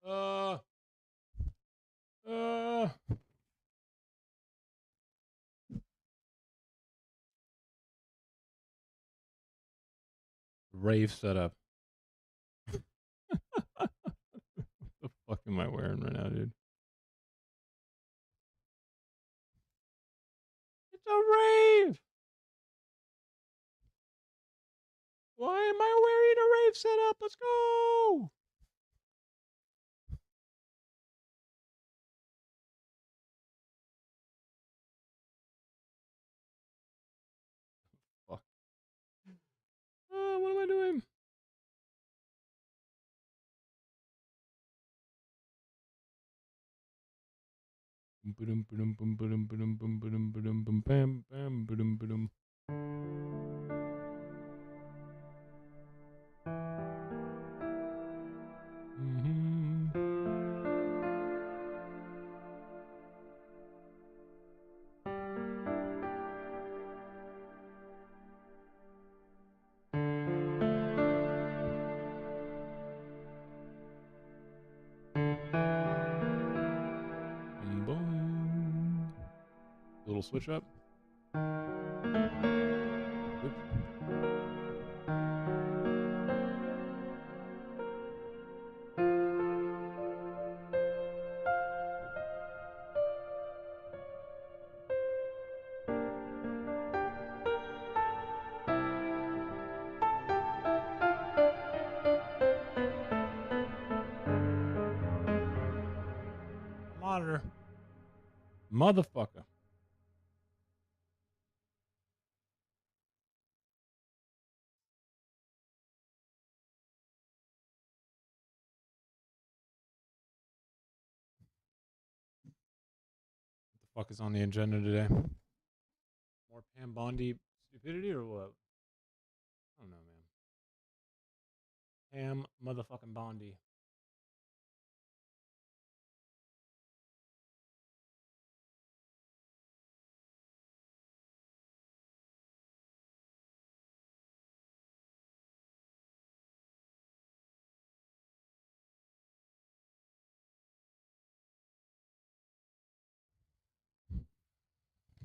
Uh, uh. Rave setup. What the fuck am I wearing right now, dude? It's a rave. Why am I wearing a rave setup? Let's go. Fuck. What am I doing? Little switch up. Oops. Monitor. Motherfucker. What the fuck is on the agenda today? More Pam Bondi stupidity or what? I don't know, man. Pam motherfucking Bondi.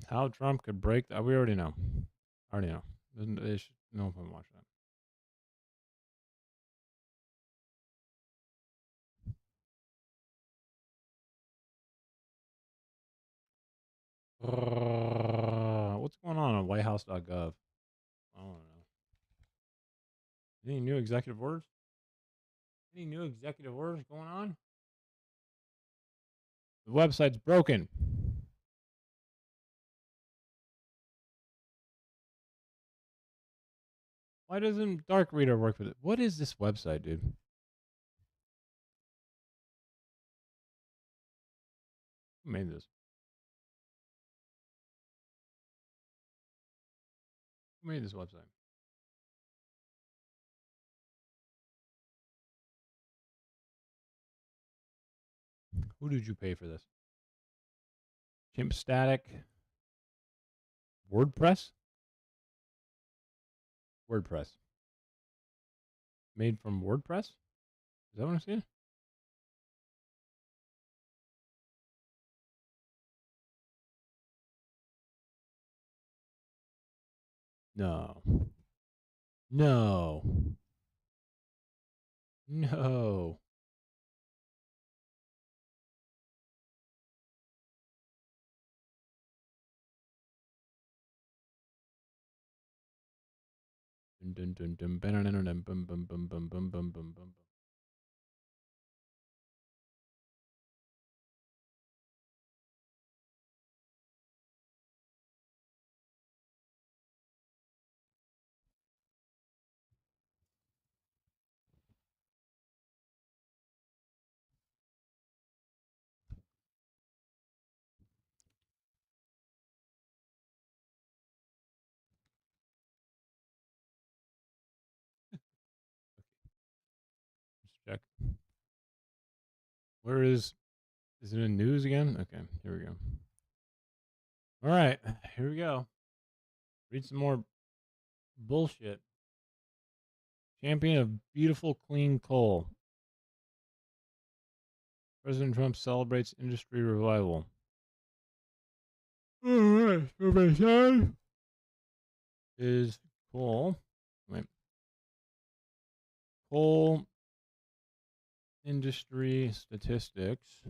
How Trump could break that? We already know. Already know. They should know if I'm watching that. What's going on WhiteHouse.gov? I don't know. Any new executive orders? Any new executive orders going on? The website's broken. Why doesn't Dark Reader work with it? What is this website, dude? Who made this? Who made this website? Who did you pay for this? Chimp Static? WordPress? WordPress. Made from WordPress? Is that what I'm saying? No. No. No. Dun, dun, dun, dun, dun, dun, bum, bum, bum, bum, bum, bum, bum, bum. Let's check. Where is it in news again? Okay, here we go. All right, here we go. Read some more bullshit. Champion of beautiful, clean coal. President Trump celebrates industry revival. All right, so my side is coal. Wait. Coal industry statistics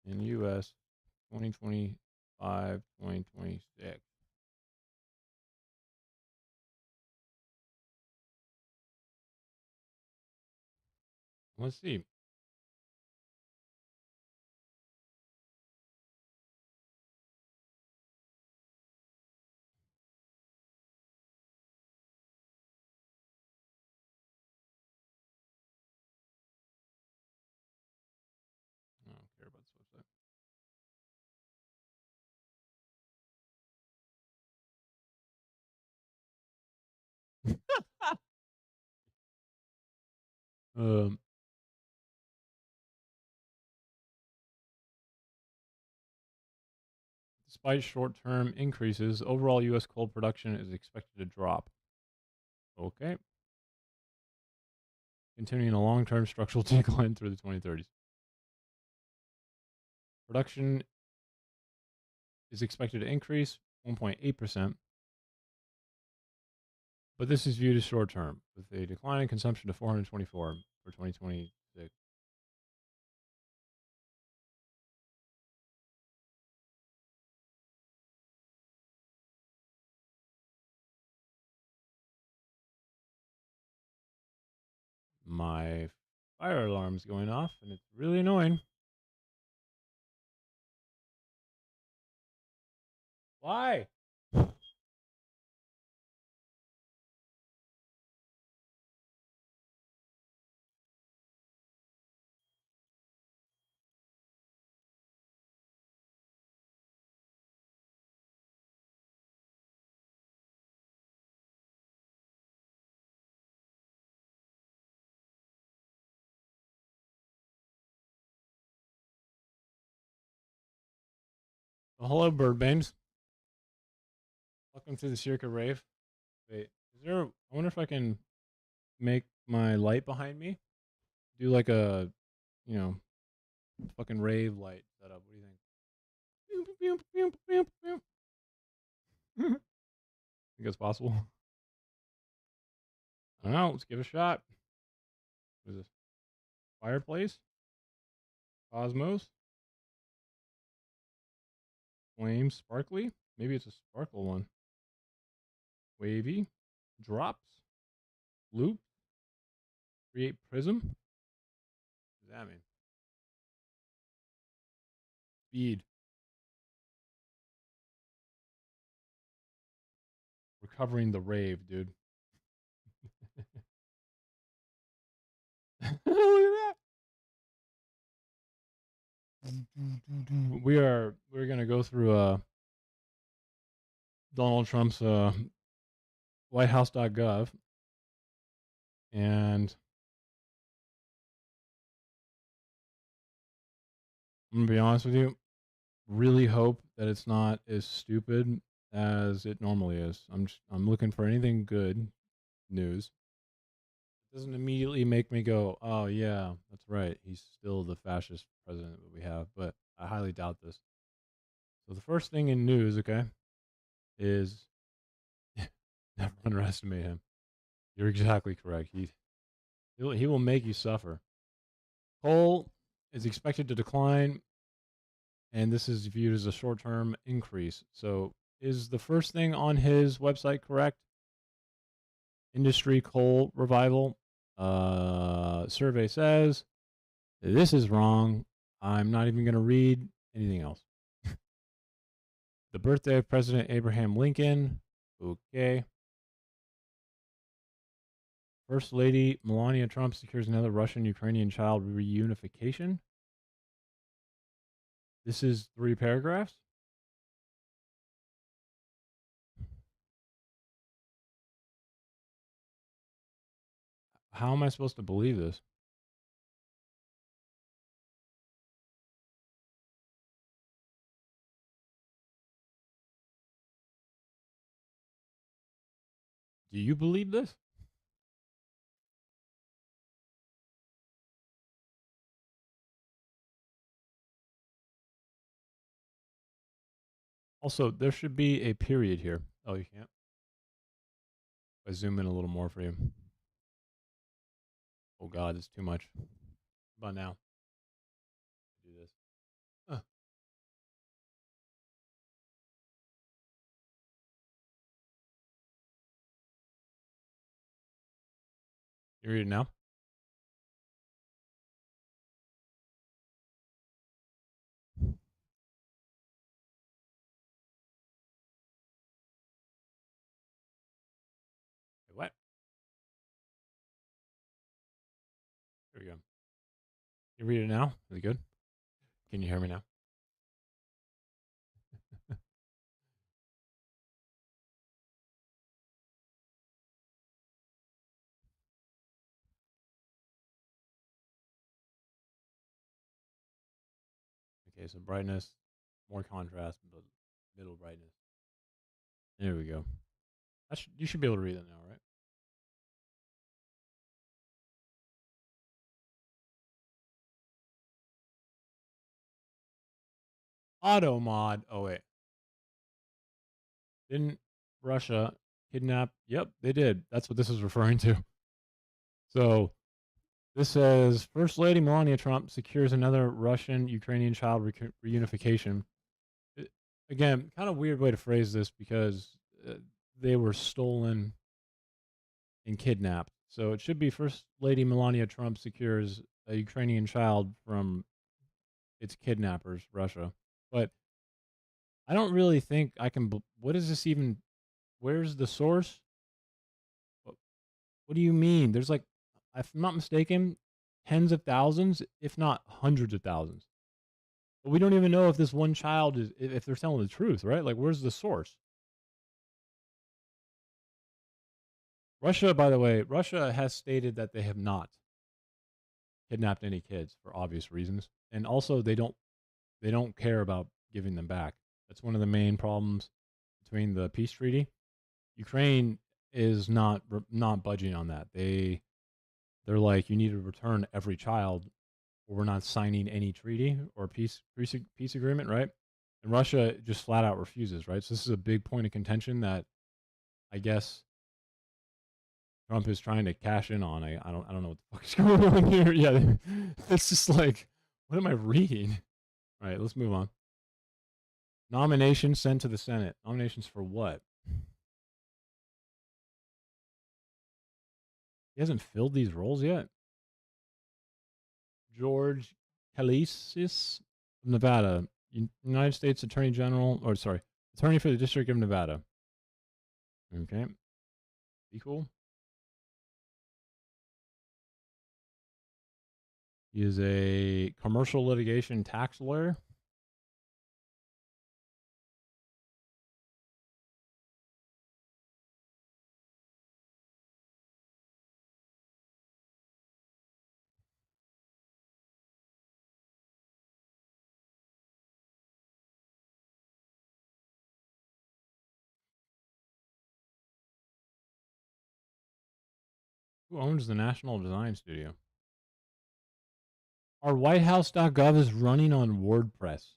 in U.S. 2025, 2026. Let's see. I don't care about this website. um, Despite short-term increases, overall U.S. coal production is expected to drop. Okay. Continuing a long-term structural decline through the 2030s. Production is expected to increase 1.8%, but this is viewed as short-term, with a decline in consumption to 424 for 2026. My fire alarm's going off, and it's really annoying. Why? Well, hello, Birdbanes. Welcome to the Circa Rave. Wait, is there? I wonder if I can make my light behind me do like a, you know, fucking rave light setup. What do you think? Think it's possible? I don't know. Let's give it a shot. What is this? Fireplace? Cosmos? Flame? Sparkly? Maybe it's a sparkle one. Wavy? Drops? Loop? Create prism? What does that mean? Bead. We're covering the rave, dude. Look at that. We're gonna go through Donald Trump's WhiteHouse.gov, and I'm gonna be honest with you. Really hope that it's not as stupid as it normally is. I'm looking for anything good news. It doesn't immediately make me go, "Oh yeah, that's right. He's still the fascist president that we have," but I highly doubt this. So the first thing in news, okay, is Never underestimate him. You're exactly correct. He will make you suffer. Coal is expected to decline, and this is viewed as a short-term increase. So, is the first thing on his website correct? Industry coal revival. Survey says this is wrong. I'm not even going to read anything else. The birthday of President Abraham Lincoln. Okay. First Lady Melania Trump secures another Russian-Ukrainian child reunification. This is 3 paragraphs. How am I supposed to believe this? Do you believe this? Also, there should be a period here. Oh, you can't? I zoom in a little more for you. Oh God, it's too much. How about now? Do this. You read it now? Wait, what? Here we go. You read it now? Is it good? Can you hear me now? Okay, so brightness, more contrast, but middle brightness. There we go. You should be able to read it now, right? Auto mod. Oh wait, didn't Russia kidnap? Yep, they did. That's what this is referring to. So this says First Lady Melania Trump secures another Russian-Ukrainian child reunification. Again, kind of weird way to phrase this because they were stolen and kidnapped. So it should be First Lady Melania Trump secures a Ukrainian child from its kidnappers, Russia. But I don't really think I can. What is this even? Where's the source? What do you mean? There's like, if I'm not mistaken, tens of thousands, if not hundreds of thousands. But we don't even know if this one child is, if they're telling the truth, right? Like, where's the source? Russia, by the way, Russia has stated that they have not kidnapped any kids for obvious reasons, and also they don't care about giving them back. That's one of the main problems between the peace treaty. Ukraine is not budging on that. They're like, you need to return every child, or we're not signing any treaty or peace agreement, right? And Russia just flat out refuses, right? So this is a big point of contention that I guess Trump is trying to cash in on. I don't know what the fuck is going on here. Yeah, it's just like, what am I reading? All right, let's move on. Nominations sent to the Senate. Nominations for what? He hasn't filled these roles yet. George Kalisis of Nevada, United States Attorney General, or sorry, Attorney for the District of Nevada. Okay, be cool. He is a commercial litigation tax lawyer. Who owns the National Design Studio? Our WhiteHouse.gov is running on WordPress.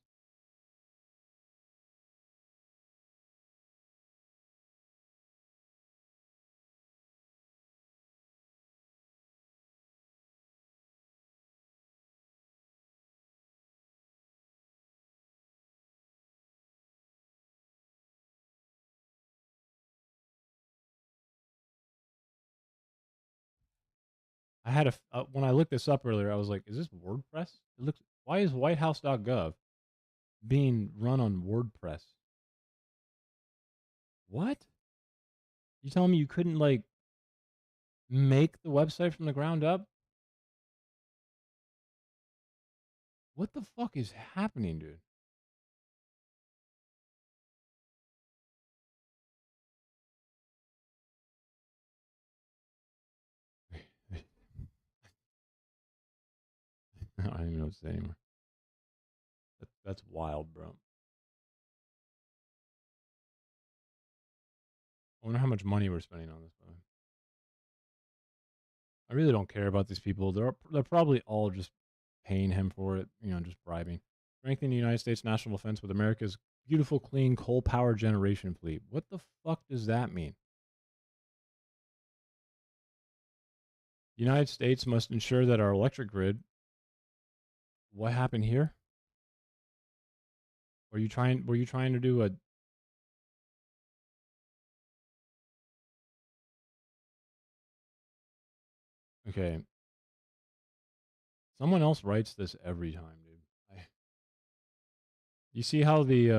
I had when I looked this up earlier, I was like, is this WordPress? It looks. Why is whitehouse.gov being run on WordPress? What? You telling me you couldn't like make the website from the ground up? What the fuck is happening, dude? I don't even know what to say anymore. That's wild, bro. I wonder how much money we're spending on this, bro. I really don't care about these people. They're probably all just paying him for it, just bribing. Strengthening the United States national defense with America's beautiful, clean coal power generation fleet. What the fuck does that mean? The United States must ensure that our electric grid. What happened here? Were you trying to do a Okay. Someone else writes this every time, dude. You see how the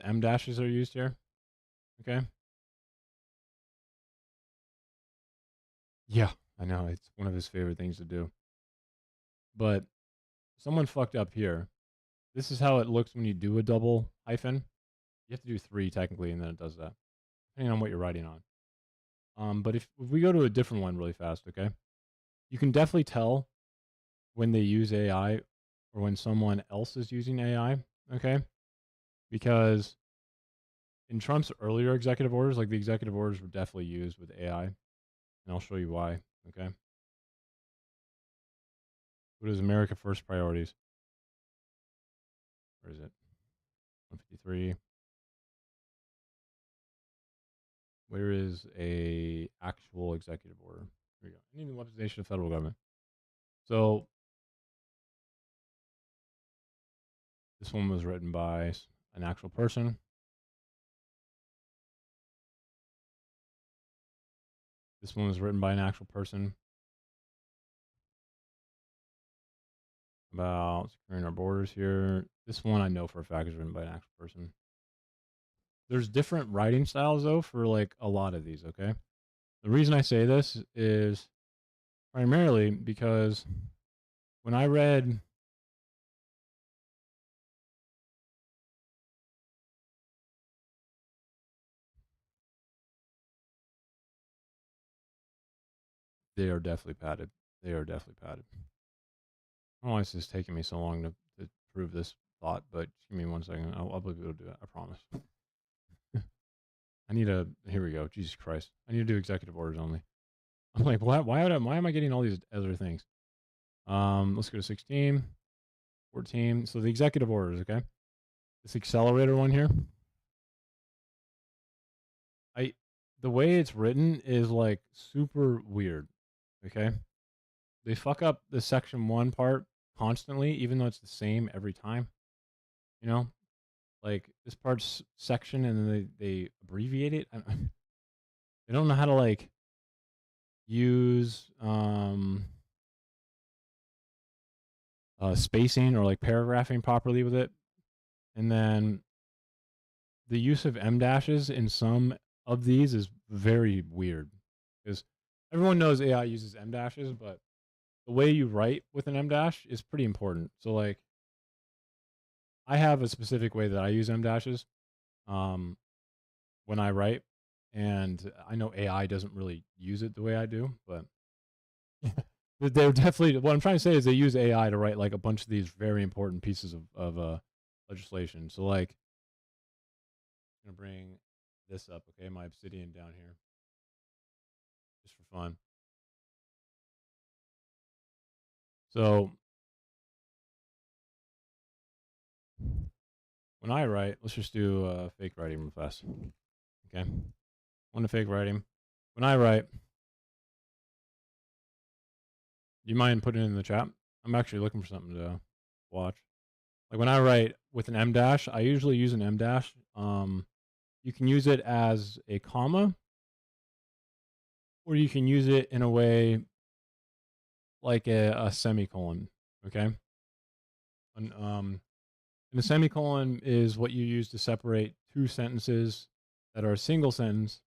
M dashes are used here? Okay. Yeah, I know. It's one of his favorite things to do. But someone fucked up here. This is how it looks when you do a double hyphen. You have to do 3 technically, and then it does that, depending on what you're writing on. But if we go to a different one really fast, okay? You can definitely tell when they use AI or when someone else is using AI, okay? Because in Trump's earlier executive orders, like the executive orders were definitely used with AI, and I'll show you why, okay? What is America First priorities? Where is it? 153. Where is a actual executive order? Here we go. Ending the weaponization of federal government. So this one was written by an actual person. This one was written by an actual person about securing our borders here. This one I know for a fact is written by an actual person. There's different writing styles though for like a lot of these, okay? The reason I say this is primarily because when I read they are definitely padded. They are definitely padded. I don't know why this is taking me so long to prove this thought, but just give me 1 second. I'll be able to do it. I promise. I need a. Here we go. Jesus Christ. I need to do executive orders only. I'm like, why am I getting all these other things? Let's go to 16, 14. So the executive orders, okay? This accelerator one here. The way it's written is like super weird. Okay. They fuck up the section 1 part constantly, even though it's the same every time. You know? Like this part's section and then they abbreviate it. They don't know how to like use spacing or like paragraphing properly with it. And then the use of M dashes in some of these is very weird because everyone knows AI uses M dashes, but the way you write with an M dash is pretty important. So like I have a specific way that I use M dashes when I write, and I know AI doesn't really use it the way I do, but they're definitely what I'm trying to say is they use AI to write like a bunch of these very important pieces of legislation. So like I'm gonna bring this up, okay? My Obsidian down here, just for fun. So when I write, let's just do fake writing real fast. Okay, on the fake writing. When I write, do you mind putting it in the chat? I'm actually looking for something to watch. Like when I write with an M dash, I usually use an M dash. You can use it as a comma, or you can use it in a way like a semicolon. Okay. And, and a semicolon is what you use to separate two sentences that are a single sentence,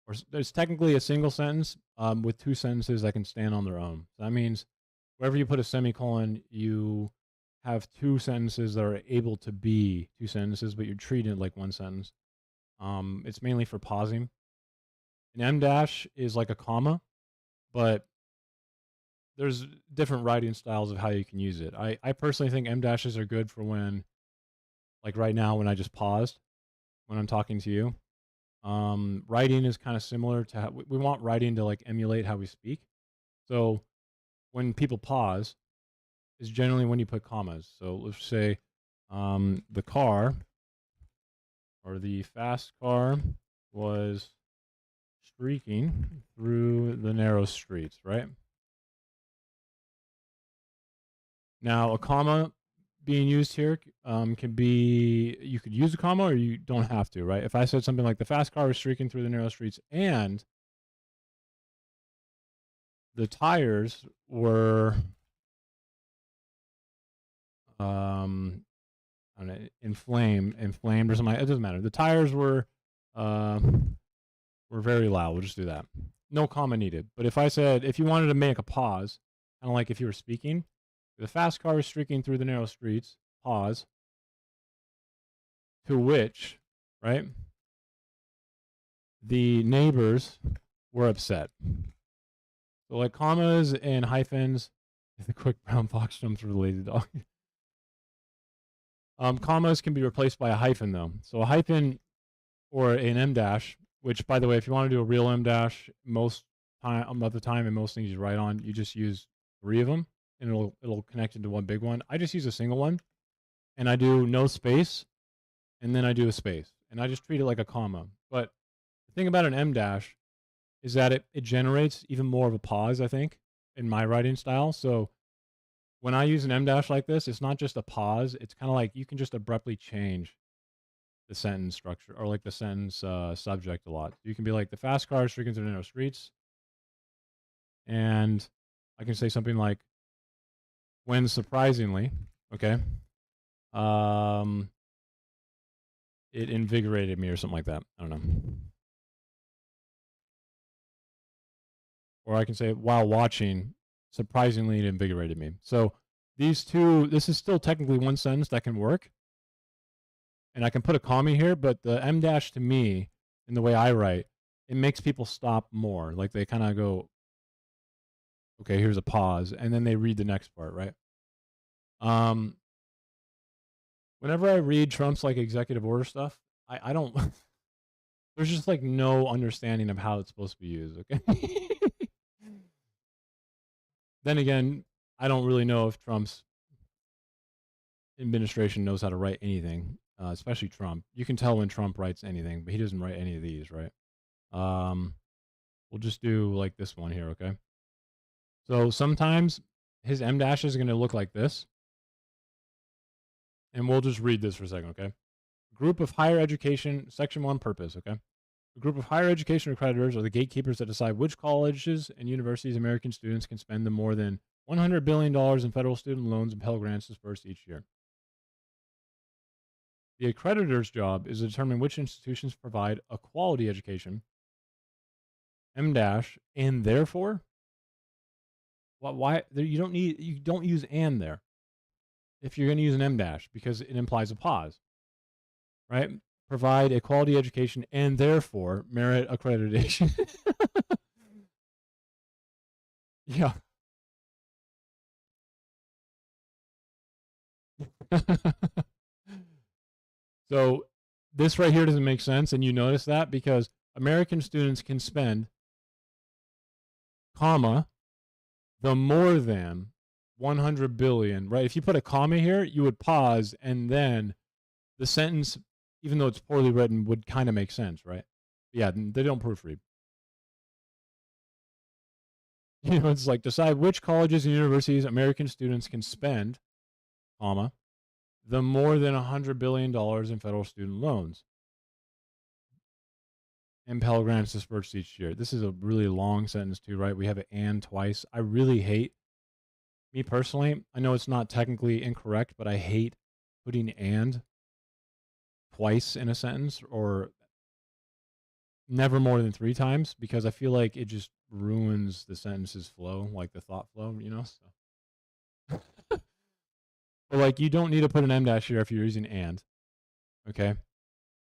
or there's technically a single sentence with two sentences that can stand on their own. So that means wherever you put a semicolon, you have two sentences that are able to be two sentences, but you're treating it like one sentence. It's mainly for pausing. An M dash is like a comma, but there's different writing styles of how you can use it. I personally think M dashes are good for when, like right now, when I just paused when I'm talking to you. Writing is kind of similar to how we want writing to like emulate how we speak. So when people pause, is generally when you put commas. So let's say the car or the fast car was streaking through the narrow streets, right? Now, a comma being used here can be, you could use a comma or you don't have to, right? If I said something like the fast car was streaking through the narrow streets and the tires were I don't know, inflamed or something. It doesn't matter. The tires were very loud. We'll just do that. No comma needed. But if I said, if you wanted to make a pause, kind of like if you were speaking, the fast car was streaking through the narrow streets, pause, to which, right, the neighbors were upset. So like commas and hyphens, the quick brown fox jumps through the lazy dog. Commas can be replaced by a hyphen though. So a hyphen or an M dash, which by the way, if you want to do a real M dash, most time of the time and most things you write on, you just use 3 of them and it'll connect into one big one. I just use a single one and I do no space and then I do a space and I just treat it like a comma. But the thing about an M dash is that it generates even more of a pause, I think, in my writing style. So when I use an M dash like this, it's not just a pause. It's kind of like you can just abruptly change the sentence structure or like the sentence subject a lot. You can be like the fast car streaking through the narrow streets. And I can say something like, when surprisingly, okay, it invigorated me or something like that. I don't know. Or I can say, while watching, surprisingly, it invigorated me. So these two, this is still technically one sentence that can work. And I can put a comma here, but the M dash to me, in the way I write, it makes people stop more. Like they kind of go, okay, here's a pause, and then they read the next part, right? Whenever I read Trump's like executive order stuff, I don't. There's just like no understanding of how it's supposed to be used. Okay. Then again, I don't really know if Trump's administration knows how to write anything, especially Trump. You can tell when Trump writes anything, but he doesn't write any of these, right? We'll just do like this one here, okay? So sometimes his M dash is going to look like this. And we'll just read this for a second, okay? Group of higher education, section 1 purpose, okay? A group of higher education accreditors are the gatekeepers that decide which colleges and universities American students can spend the more than $100 billion in federal student loans and Pell Grants dispersed each year. The accreditor's job is to determine which institutions provide a quality education, M dash, and therefore, why you don't use and there if you're going to use an M dash because it implies a pause, right? Provide a quality education and therefore merit accreditation. Yeah. So this right here doesn't make sense, and you notice that because American students can spend, comma, the more than 100 billion, right? If you put a comma here, you would pause, and then the sentence, even though it's poorly written, would kind of make sense, right? Yeah, they don't proofread. You know, it's like decide which colleges and universities American students can spend, comma, the more than $100 billion in federal student loans. and Pell Grants dispersed each year. This is a really long sentence too, right? We have an and twice. I really hate, me personally, I know it's not technically incorrect, but I hate putting and twice in a sentence or never more than 3 times because I feel like it just ruins the sentence's flow, like the thought flow, you know? So but like you don't need to put an M dash here if you're using and. Okay.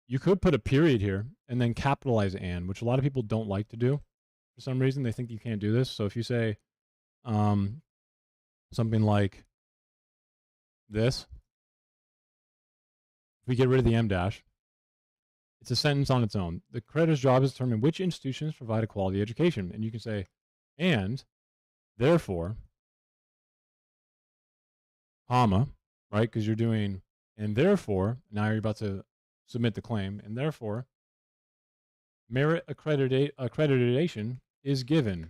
You could put a period here and then capitalize and, which a lot of people don't like to do. For some reason, they think you can't do this. So if you say something like this, if we get rid of the M dash, it's a sentence on its own. The creditor's job is to determine which institutions provide a quality education. And you can say, and therefore, comma, right? Because you're doing, and therefore, now you're about to submit the claim, and therefore, merit accreditation is given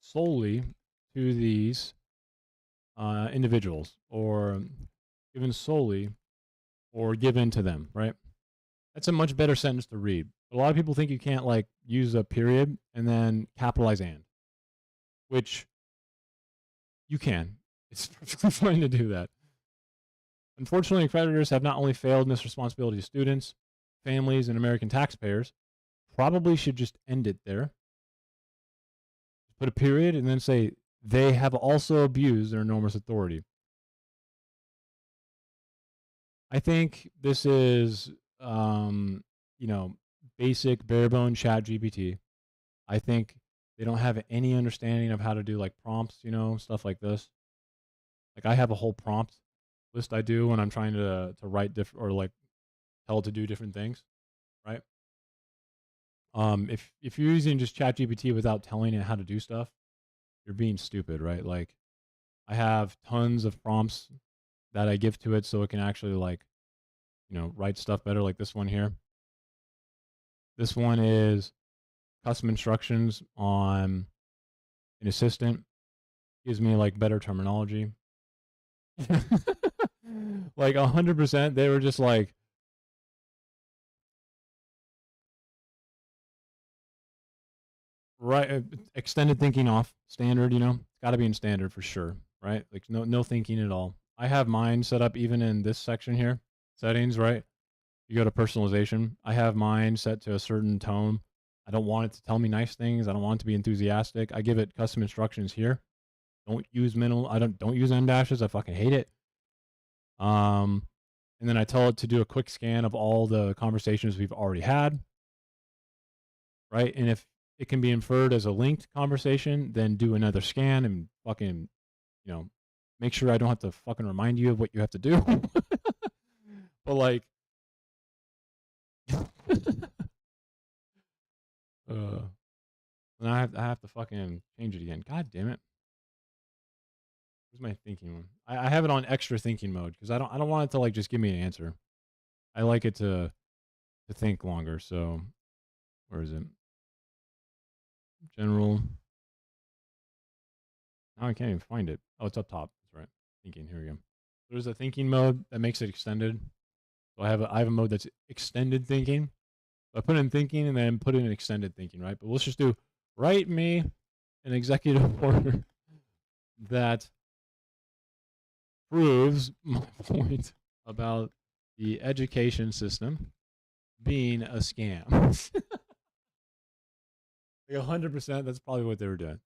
solely to these individuals, or given solely, or given to them, right? That's a much better sentence to read. A lot of people think you can't like use a period and then capitalize and, which you can. It's perfectly fine to do that. Unfortunately, creditors have not only failed in this responsibility to students, families, and American taxpayers. Probably should just end it there. Put a period and then say they have also abused their enormous authority. I think this is, you know, basic bare-bone chat GPT. I think they don't have any understanding of how to do like prompts, you know, stuff like this. Like I have a whole prompt list I do when I'm trying to write different or like tell it to do different things, right? If you're using just chat GPT without telling it how to do stuff, you're being stupid, right? Like I have tons of prompts that I give to it so it can actually like, you know, write stuff better, like this one here. This one is custom instructions on an assistant. Gives me like better terminology. Like 100%, they were just like, right, extended thinking off, standard, you know, it's got to be in standard for sure, right? Like no thinking at all. I have mine set up even in this section here, settings, right? You go to personalization. I have mine set to a certain tone. I don't want it to tell me nice things. I don't want it to be enthusiastic. I give it custom instructions here. Don't use minimal. Don't use M dashes. I fucking hate it. And then I tell it to do a quick scan of all the conversations we've already had. Right? And if it can be inferred as a linked conversation, then do another scan and fucking, you know, make sure I don't have to fucking remind you of what you have to do. But like and I have to fucking change it again. God damn it. Where's my thinking one? I have it on extra thinking mode because I don't want it to like just give me an answer. I like it to think longer. So where is it? General. Now I can't even find it. Oh, it's up top. That's right. Thinking. Here we go. There's a thinking mode that makes it extended. So I have a mode that's extended thinking. So I put in thinking and then put in extended thinking, right? But let's just do write me an executive order that proves my point about the education system being a scam. Like 100%, that's probably what they were doing.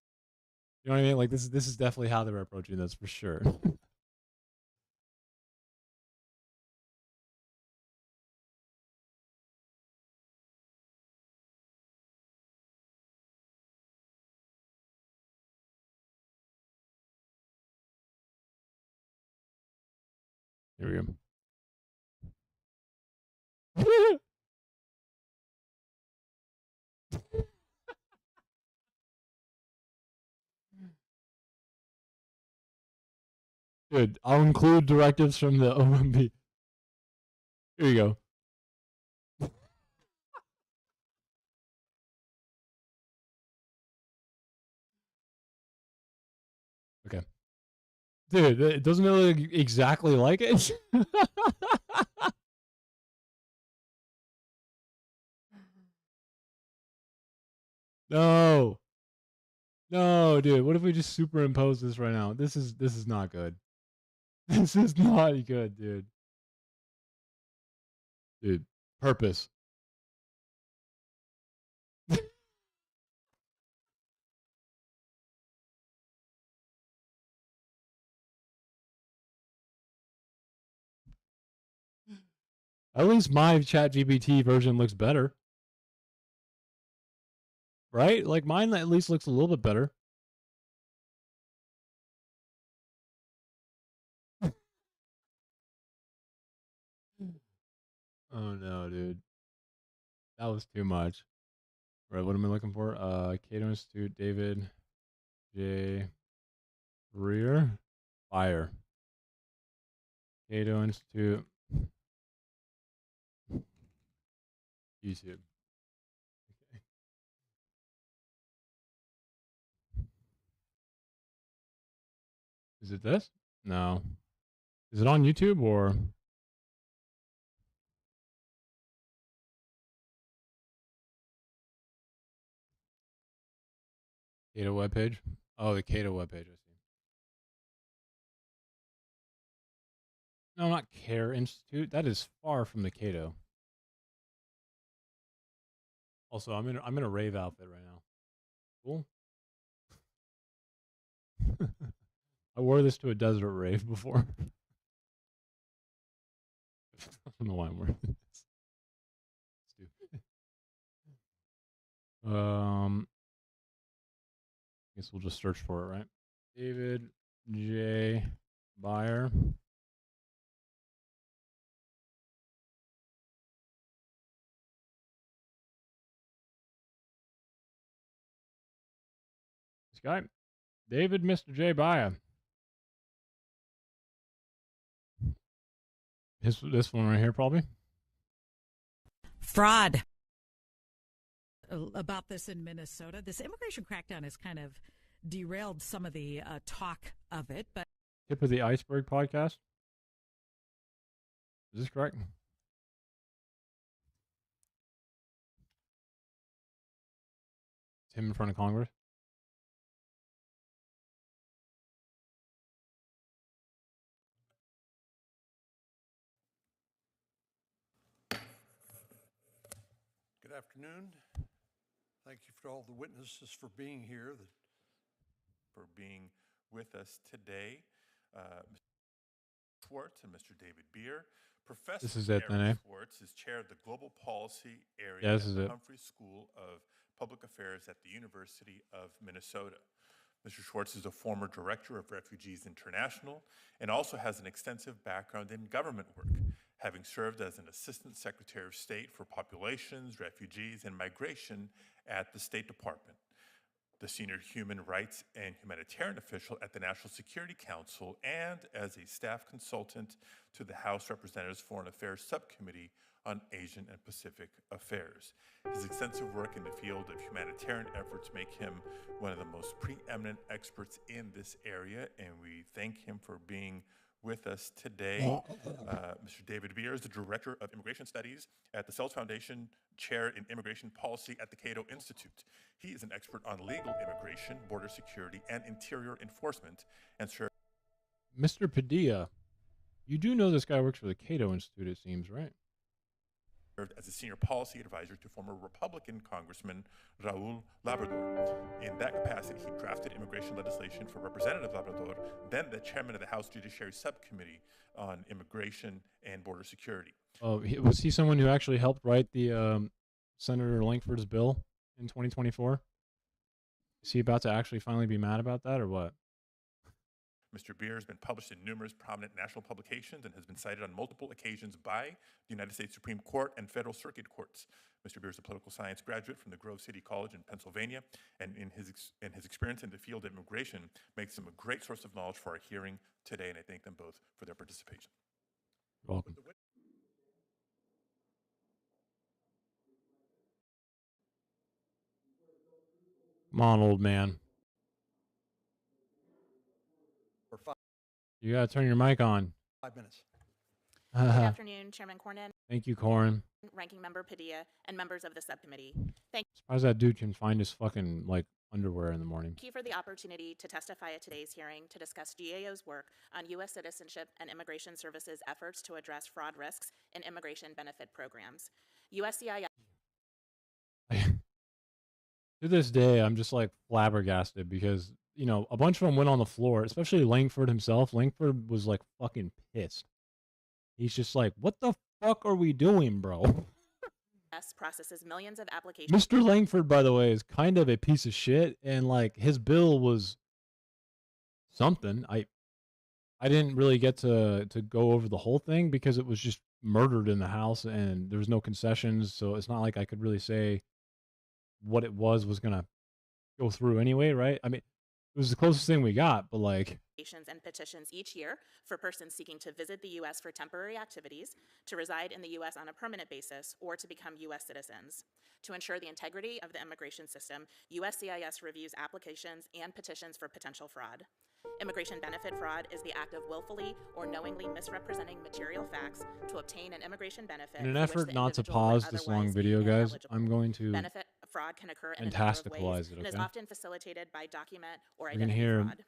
You know what I mean? Like this is definitely how they were approaching this for sure. Here we go. Good. I'll include directives from the OMB. Here you go. Okay. Dude, doesn't it look exactly like it? No. No, dude. What if we just superimpose this right now? This is not good. This is not good, dude. Dude, purpose. At least my ChatGPT version looks better. Right? Like mine at least looks a little bit better. Oh no, dude. That was too much. Right, what am I looking for? Cato Institute, David J. Rear. Fire. Cato Institute. YouTube. Okay. Is it this? No. Is it on YouTube or Cato webpage? Oh, the Cato webpage, I see. No, not Care Institute. That is far from the Cato. Also, I'm in a rave outfit right now. Cool. I wore this to a desert rave before. I don't know why I'm wearing this. Stupid. I guess we'll just search for it, right? David J. Buyer. This guy, David Mr. J. Buyer. This one right here, probably. Fraud. About this in Minnesota. This immigration crackdown has kind of derailed some of the talk of it. But Tip of the Iceberg podcast. Is this correct? It's him in front of Congress. Good afternoon. Thank you for all the witnesses for being here, for being with us today. Mr. Schwartz and Mr. David Beer. Professor This is it, Eric then, eh? Schwartz is chair of the Global Policy Area Yeah, this at is the it. Humphrey School of Public Affairs at the University of Minnesota. Mr. Schwartz is a former director of Refugees International and also has an extensive background in government work, having served as an Assistant Secretary of State for Populations, Refugees, and Migration at the State Department, the Senior Human Rights and Humanitarian Official at the National Security Council, and as a staff consultant to the House Representatives Foreign Affairs Subcommittee on Asian and Pacific Affairs. His extensive work in the field of humanitarian efforts make him one of the most preeminent experts in this area, and we thank him for being with us today. Mr. David Beer is the Director of Immigration Studies at the Sells Foundation, Chair in Immigration Policy at the Cato Institute. He is an expert on legal immigration, border security, and interior enforcement, and served Mr. Padilla, you do know this guy works for the Cato Institute, it seems, right? as a senior policy advisor to former Republican Congressman Raul Labrador. In that capacity, he drafted immigration legislation for Representative Labrador, then the chairman of the House Judiciary Subcommittee on Immigration and Border Security. Was he someone who actually helped write the Senator Lankford's bill in 2024? Is he about to actually finally be mad about that, or what? Mr. Beer has been published in numerous prominent national publications and has been cited on multiple occasions by the United States Supreme Court and federal circuit courts. Mr. Beer is a political science graduate from the Grove City College in Pennsylvania, and in his experience in the field of immigration makes him a great source of knowledge for our hearing today, and I thank them both for their participation. You're welcome. Come on, old man. You gotta turn your mic on. 5 minutes. Good afternoon, Chairman Cornyn. Thank you, Corin. Ranking Member Padilla, and members of the subcommittee. Thank Surprised that dude can find his fucking like underwear in the morning. you for the opportunity to testify at today's hearing to discuss GAO's work on U.S. Citizenship and Immigration Services' efforts to address fraud risks in immigration benefit programs. USCIS To this day, I'm just like flabbergasted because, you know, a bunch of them went on the floor, especially Langford himself. Langford was like fucking pissed. He's just like, what the fuck are we doing, bro? processes millions of applications. Mr. Langford, by the way, is kind of a piece of shit, and like his bill was something. I didn't really get to go over the whole thing because it was just murdered in the House and there was no concessions, so it's not like I could really say what it was gonna go through anyway, right? I mean, it was the closest thing we got, but like And petitions each year for persons seeking to visit the U.S. for temporary activities, to reside in the U.S. on a permanent basis, or to become U.S. citizens. To ensure the integrity of the immigration system, USCIS reviews applications and petitions for potential fraud. Immigration benefit fraud is the act of willfully or knowingly misrepresenting material facts to obtain an immigration benefit. in an effort not to pause this long video, guys, I'm going to benefit fraud can occur in a number of ways fantasticalize it, and is okay? often facilitated by document or We're gonna identity hear fraud.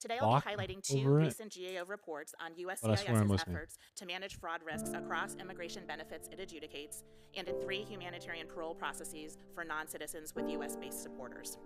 Today, I'll Bach be highlighting two over it, recent GAO reports on but I swear I'm USCIS's listening. efforts to manage fraud risks across immigration benefits it adjudicates, and in 3 humanitarian parole processes for non-citizens with U.S.-based supporters.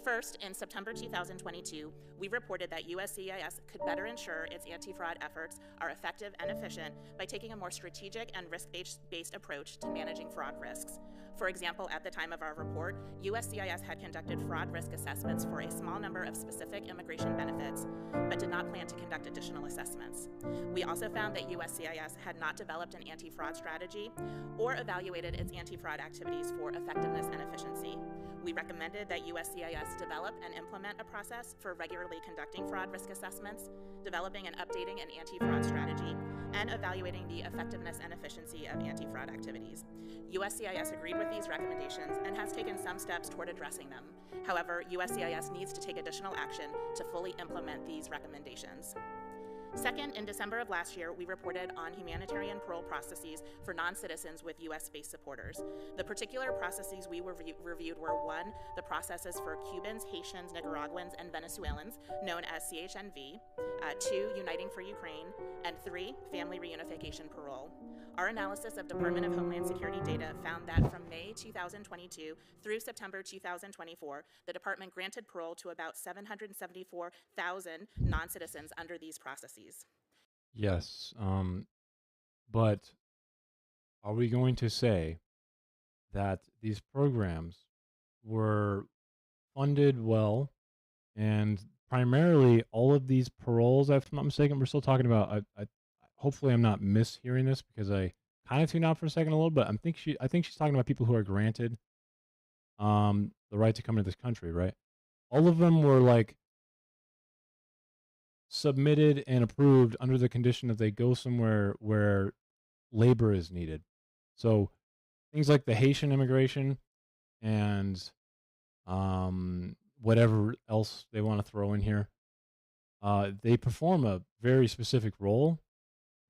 First, in September 2022, we reported that USCIS could better ensure its anti-fraud efforts are effective and efficient by taking a more strategic and risk-based approach to managing fraud risks. For example, at the time of our report, USCIS had conducted fraud risk assessments for a small number of specific immigration benefits, but did not plan to conduct additional assessments. We also found that USCIS had not developed an anti-fraud strategy or evaluated its anti-fraud activities for effectiveness and efficiency. We recommended that USCIS develop and implement a process for regularly conducting fraud risk assessments, developing and updating an anti-fraud strategy, and evaluating the effectiveness and efficiency of anti-fraud activities. USCIS agreed with these recommendations and has taken some steps toward addressing them. However, USCIS needs to take additional action to fully implement these recommendations. Second, in December of last year, we reported on humanitarian parole processes for non-citizens with U.S.-based supporters. The particular processes we reviewed were 1, the processes for Cubans, Haitians, Nicaraguans, and Venezuelans, known as CHNV, 2, Uniting for Ukraine, and 3, family reunification parole. Our analysis of Department of Homeland Security data found that from May 2022 through September 2024, the department granted parole to about 774,000 non-citizens under these processes. Yes, but are we going to say that these programs were funded well and primarily all of these paroles, if I'm not mistaken, we're still talking about, hopefully I'm not mishearing this because I kind of tuned out for a second a little bit. I think she's talking about people who are granted the right to come into this country, right? All of them were like submitted and approved under the condition that they go somewhere where labor is needed. So things like the Haitian immigration and whatever else they want to throw in here, they perform a very specific role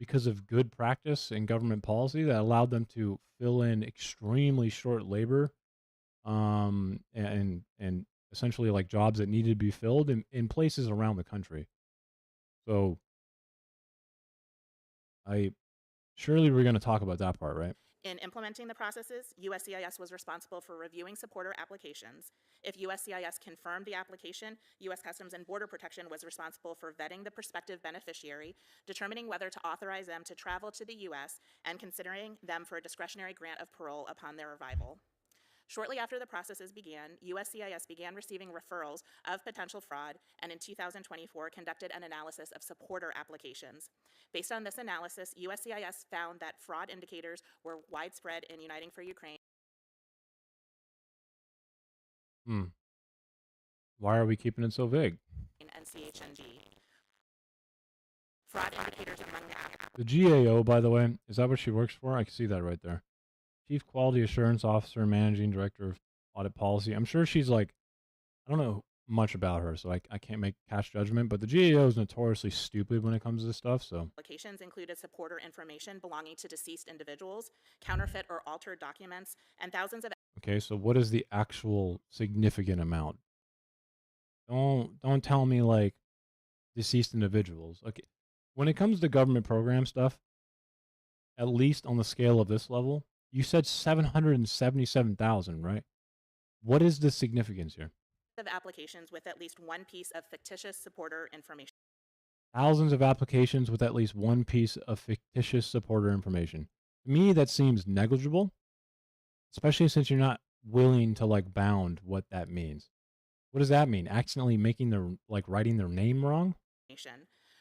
because of good practice and government policy that allowed them to fill in extremely short labor and essentially like jobs that needed to be filled in places around the country. So surely we're going to talk about that part, right? In implementing the processes, USCIS was responsible for reviewing supporter applications. If USCIS confirmed the application, U.S. Customs and Border Protection was responsible for vetting the prospective beneficiary, determining whether to authorize them to travel to the U.S., and considering them for a discretionary grant of parole upon their arrival. Shortly after the processes began, USCIS began receiving referrals of potential fraud and in 2024 conducted an analysis of supporter applications. Based on this analysis, USCIS found that fraud indicators were widespread in Uniting for Ukraine. Why are we keeping it so vague? And CHNG. Fraud indicators among the GAO, by the way, is that what she works for? I can see that right there. Chief Quality Assurance Officer, Managing Director of Audit Policy. I'm sure she's like, I don't know much about her, so I can't make cash judgment. But the GAO is notoriously stupid when it comes to this stuff. So Applications included supporter information belonging to deceased individuals, counterfeit or altered documents, and thousands of okay, so what is the actual significant amount? Don't tell me like deceased individuals. Okay, when it comes to government program stuff, at least on the scale of this level, you said 777,000, right? What is the significance here? applications with at least one piece of fictitious supporter information. Thousands of applications with at least one piece of fictitious supporter information. To me, that seems negligible, especially since you're not willing to like bound what that means. What does that mean? Accidentally making their like writing their name wrong?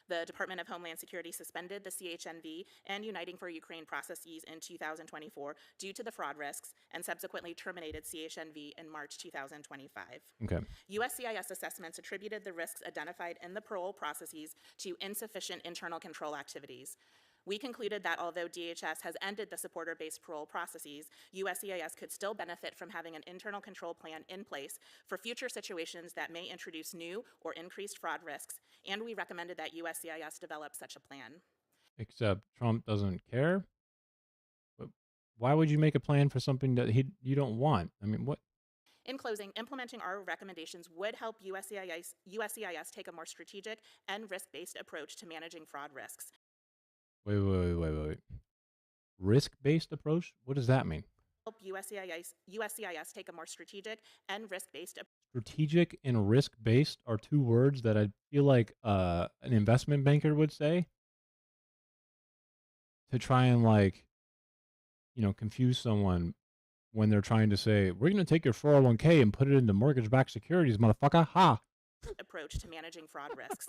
The Department of Homeland Security suspended the CHNV and Uniting for Ukraine processes in 2024 due to the fraud risks and subsequently terminated CHNV in March 2025. Okay. USCIS assessments attributed the risks identified in the parole processes to insufficient internal control activities. We concluded that although DHS has ended the supporter-based parole processes, USCIS could still benefit from having an internal control plan in place for future situations that may introduce new or increased fraud risks, and we recommended that USCIS develop such a plan. Except Trump doesn't care. But why would you make a plan for something that you don't want? I mean, what? In closing, implementing our recommendations would help USCIS take a more strategic and risk-based approach to managing fraud risks. Wait. Risk-based approach? What does that mean? Help USCIS take a more strategic and risk-based approach. Strategic and risk-based are two words that I feel like an investment banker would say to try and like, confuse someone when they're trying to say, we're going to take your 401k and put it into mortgage-backed securities, motherfucker. Ha! Approach to managing fraud risks.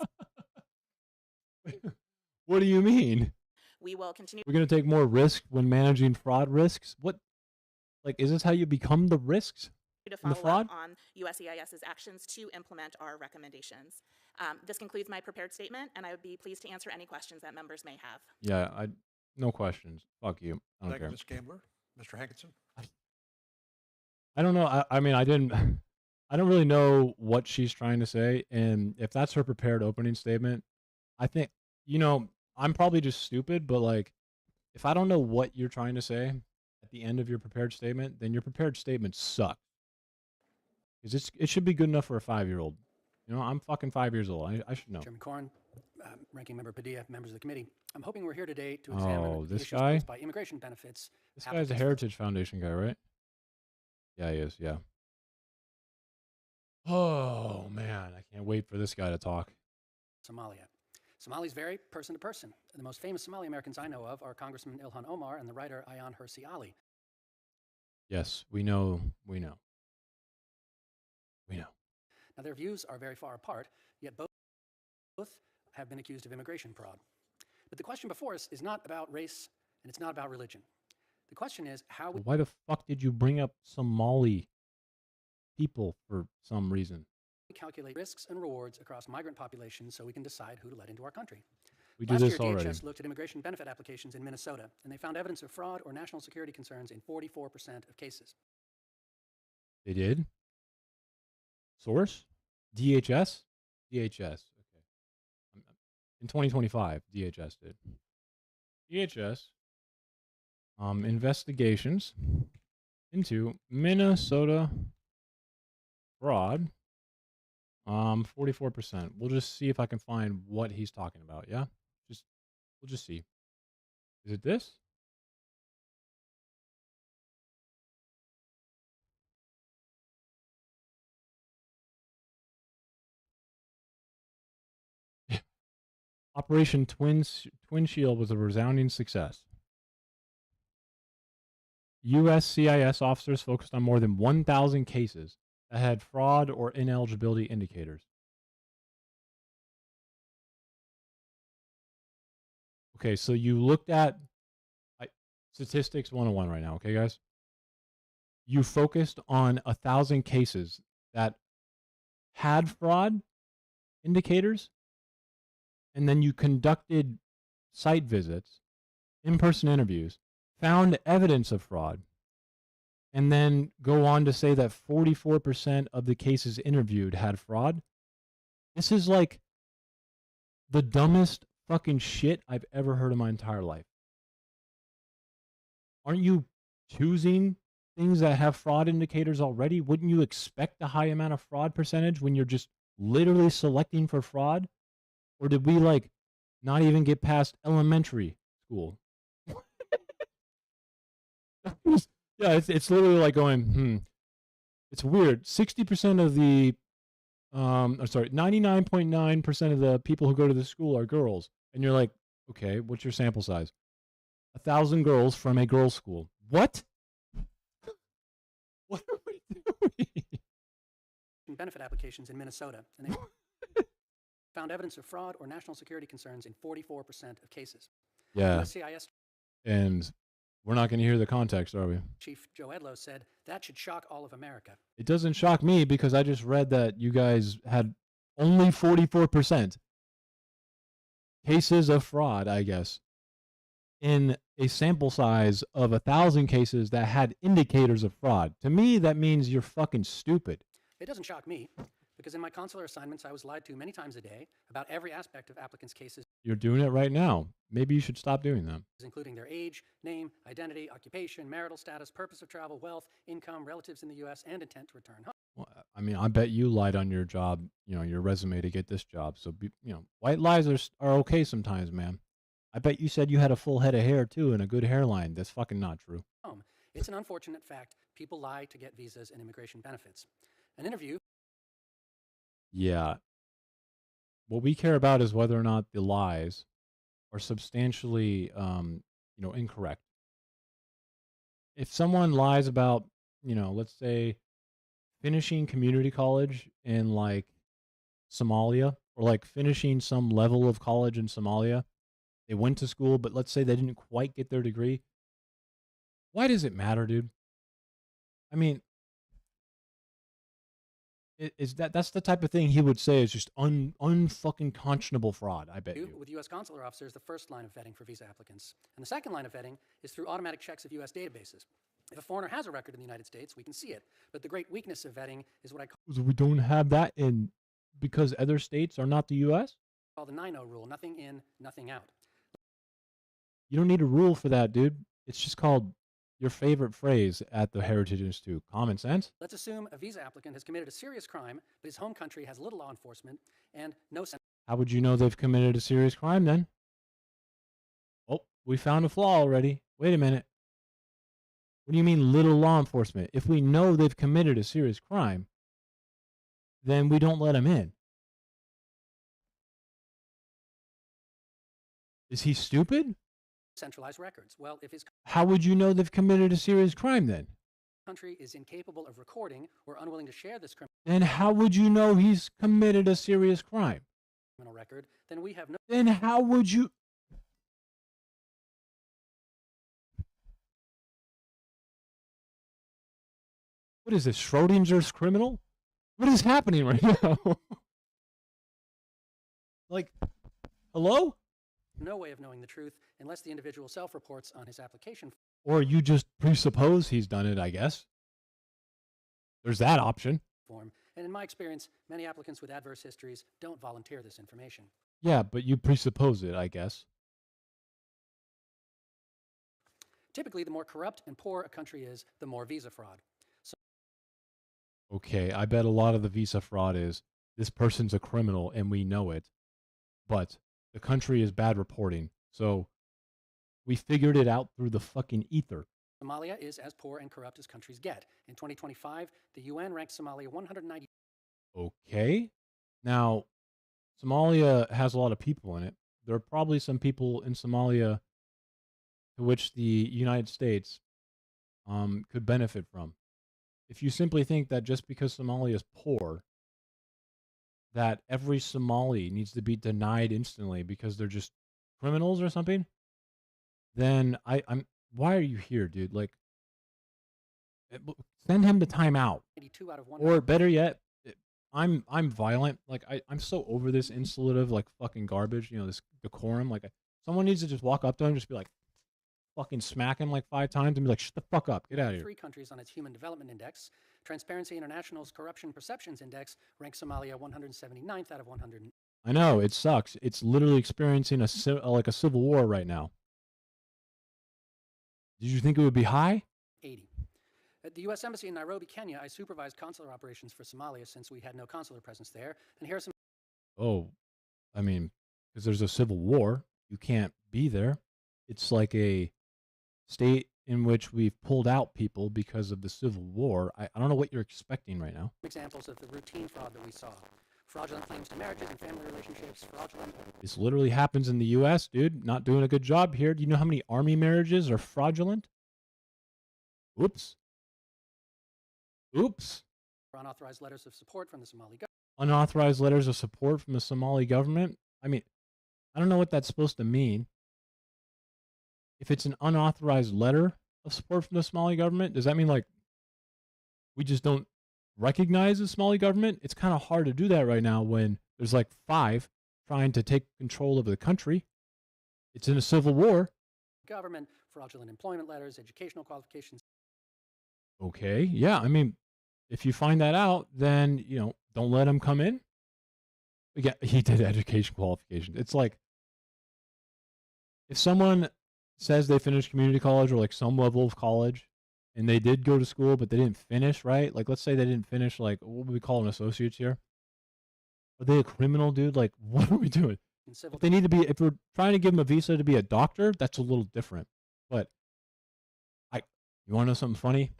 What do you mean? We will continue. We're going to take more risk when managing fraud risks? What? Like, is this how you become the risks? To follow up on USCIS's actions to implement our recommendations. This concludes my prepared statement, and I would be pleased to answer any questions that members may have. Yeah, no questions. Fuck you. I don't Thank you, care. Ms. Gambler. Mr. Hankinson? I don't know. I mean, I don't really know what she's trying to say. And if that's her prepared opening statement, I think, I'm probably just stupid, but like, if I don't know what you're trying to say at the end of your prepared statement, then your prepared statement sucks. Because it should be good enough for a 5-year-old. I'm fucking 5 years old. I should know. Chairman Corn, Ranking Member Padilla, members of the committee. I'm hoping we're here today to examine this issues guy? posed by immigration benefits. This guy's a Heritage Foundation guy, right? Yeah, he is. Yeah. Oh, man. I can't wait for this guy to talk. Somalia. Somalis vary person to person. The most famous Somali Americans I know of are Congressman Ilhan Omar and the writer Ayaan Hirsi Ali. Yes, we know. Now, their views are very far apart, yet both have been accused of immigration fraud. But the question before us is not about race, and it's not about religion. The question is how we... Why the fuck did you bring up Somali people for some reason? calculate risks and rewards across migrant populations so we can decide who to let into our country. We do Last this year, already. DHS looked at immigration benefit applications in Minnesota, and they found evidence of fraud or national security concerns in 44% of cases. They did? Source? DHS? DHS. Okay. In 2025, DHS did. DHS investigations into Minnesota fraud. 44%. We'll just see if I can find what he's talking about. Yeah? We'll just see. Is it this? Operation Twin Shield was a resounding success. USCIS officers focused on more than 1,000 cases that had fraud or ineligibility indicators. Okay, so you looked at statistics 101 right now, okay, guys? You focused on 1,000 cases that had fraud indicators, and then you conducted site visits, in-person interviews, found evidence of fraud, and then go on to say that 44% of the cases interviewed had fraud. This is like the dumbest fucking shit I've ever heard in my entire life. Aren't you choosing things that have fraud indicators already? Wouldn't you expect a high amount of fraud percentage when you're just literally selecting for fraud? Or did we like not even get past elementary school? Yeah, it's literally like going, It's weird. 60% of the 99.9% of the people who go to the school are girls. And you're like, okay, what's your sample size? 1,000 girls from a girls' school. What? What are we doing? benefit applications in Minnesota, and they found evidence of fraud or national security concerns in 44% of cases. Yeah. USCIS And we're not going to hear the context, are we? Chief Joe Edlow said that should shock all of America. It doesn't shock me because I just read that you guys had only 44% cases of fraud, I guess, in a sample size of 1,000 cases that had indicators of fraud. To me, that means you're fucking stupid. It doesn't shock me because in my consular assignments, I was lied to many times a day about every aspect of applicants' cases. You're doing it right now. Maybe you should stop doing that. Including their age, name, identity, occupation, marital status, purpose of travel, wealth, income, relatives in the U.S., and intent to return home. Well, I mean, I bet you lied on your job, your resume to get this job. So, white lies are okay sometimes, man. I bet you said you had a full head of hair, too, and a good hairline. That's fucking not true. It's an unfortunate fact. People lie to get visas and immigration benefits. An interview. Yeah. What we care about is whether or not the lies are substantially, incorrect. If someone lies about, let's say, finishing community college in like Somalia, or like finishing some level of college in Somalia, they went to school, but let's say they didn't quite get their degree. Why does it matter, dude? I mean, that's the type of thing he would say is just unfucking conscionable fraud, I bet you. With U.S. consular officers, the first line of vetting for visa applicants. And the second line of vetting is through automatic checks of U.S. databases. If a foreigner has a record in the United States, we can see it. But the great weakness of vetting is what I call... We don't have that because other states are not the U.S.? ...call the 9-0 rule. Nothing in, nothing out. You don't need a rule for that, dude. It's just called your favorite phrase at the Heritage Institute. Common sense? Let's assume a visa applicant has committed a serious crime, but his home country has little law enforcement and no... How would you know they've committed a serious crime then? Oh, we found a flaw already. Wait a minute. What do you mean little law enforcement? If we know they've committed a serious crime, then we don't let them in. Is he stupid? Centralized records. Well, if his... How would you know they've committed a serious crime then? ...country is incapable of recording or unwilling to share this criminal... Then how would you know he's committed a serious crime? ...criminal record, then we have no... Then how would you... What is this, Schrodinger's criminal? What is happening right now? Like, hello? No way of knowing the truth unless the individual self-reports on his application. Or you just presuppose he's done it, I guess. There's that option. Form. And in my experience, many applicants with adverse histories don't volunteer this information. Yeah, but you presuppose it, I guess. Typically, the more corrupt and poor a country is, the more visa fraud. Okay, I bet a lot of the visa fraud is this person's a criminal and we know it, but the country is bad reporting, so we figured it out through the fucking ether. Somalia is as poor and corrupt as countries get. In 2025, the UN ranked Somalia 190. Okay. Now, Somalia has a lot of people in it. There are probably some people in Somalia to which the United States could benefit from. If you simply think that just because Somalia is poor, that every Somali needs to be denied instantly because they're just criminals or something, then I'm. Why are you here, dude? Like, send him to timeout. 82 out of 100. Or better yet, I'm violent. Like I'm so over this insulative like fucking garbage. This decorum. Like someone needs to just walk up to him and just be like, fucking smack him like 5 times and be like, shut the fuck up, get out of here. 3 countries on its Human Development Index. Transparency International's Corruption Perceptions Index ranks Somalia 179th out of 100. I know, it sucks. It's literally experiencing a civil war right now. Did you think it would be high? 80. At the U.S. Embassy in Nairobi, Kenya, I supervised consular operations for Somalia since we had no consular presence there. And here are some. Oh, I mean, because there's a civil war, you can't be there. It's like a state in which we've pulled out people because of the civil war. I don't know what you're expecting right now. Examples of the routine fraud that we saw. Fraudulent claims to marriages and family relationships, fraudulent. This literally happens in the U.S., dude. Not doing a good job here. Do you know how many army marriages are fraudulent? Oops. Oops. Unauthorized letters of support from the Somali government. Unauthorized letters of support from the Somali government? I mean, I don't know what that's supposed to mean. If it's an unauthorized letter of support from the Somali government, does that mean like we just don't recognize the Somali government? It's kind of hard to do that right now when there's like 5 trying to take control of the country. It's in a civil war. Government, fraudulent employment letters, educational qualifications. Okay, yeah, I mean, if you find that out, then, you know, don't let him come in. Again, he did education qualifications. It's like, if someone says they finished community college or like some level of college, and they did go to school, but they didn't finish, right? Like, let's say they didn't finish, like, what would we call an associate's here? Are they a criminal, dude? Like, what are we doing? If they need to be, if we're trying to give them a visa to be a doctor, that's a little different. But, you want to know something funny?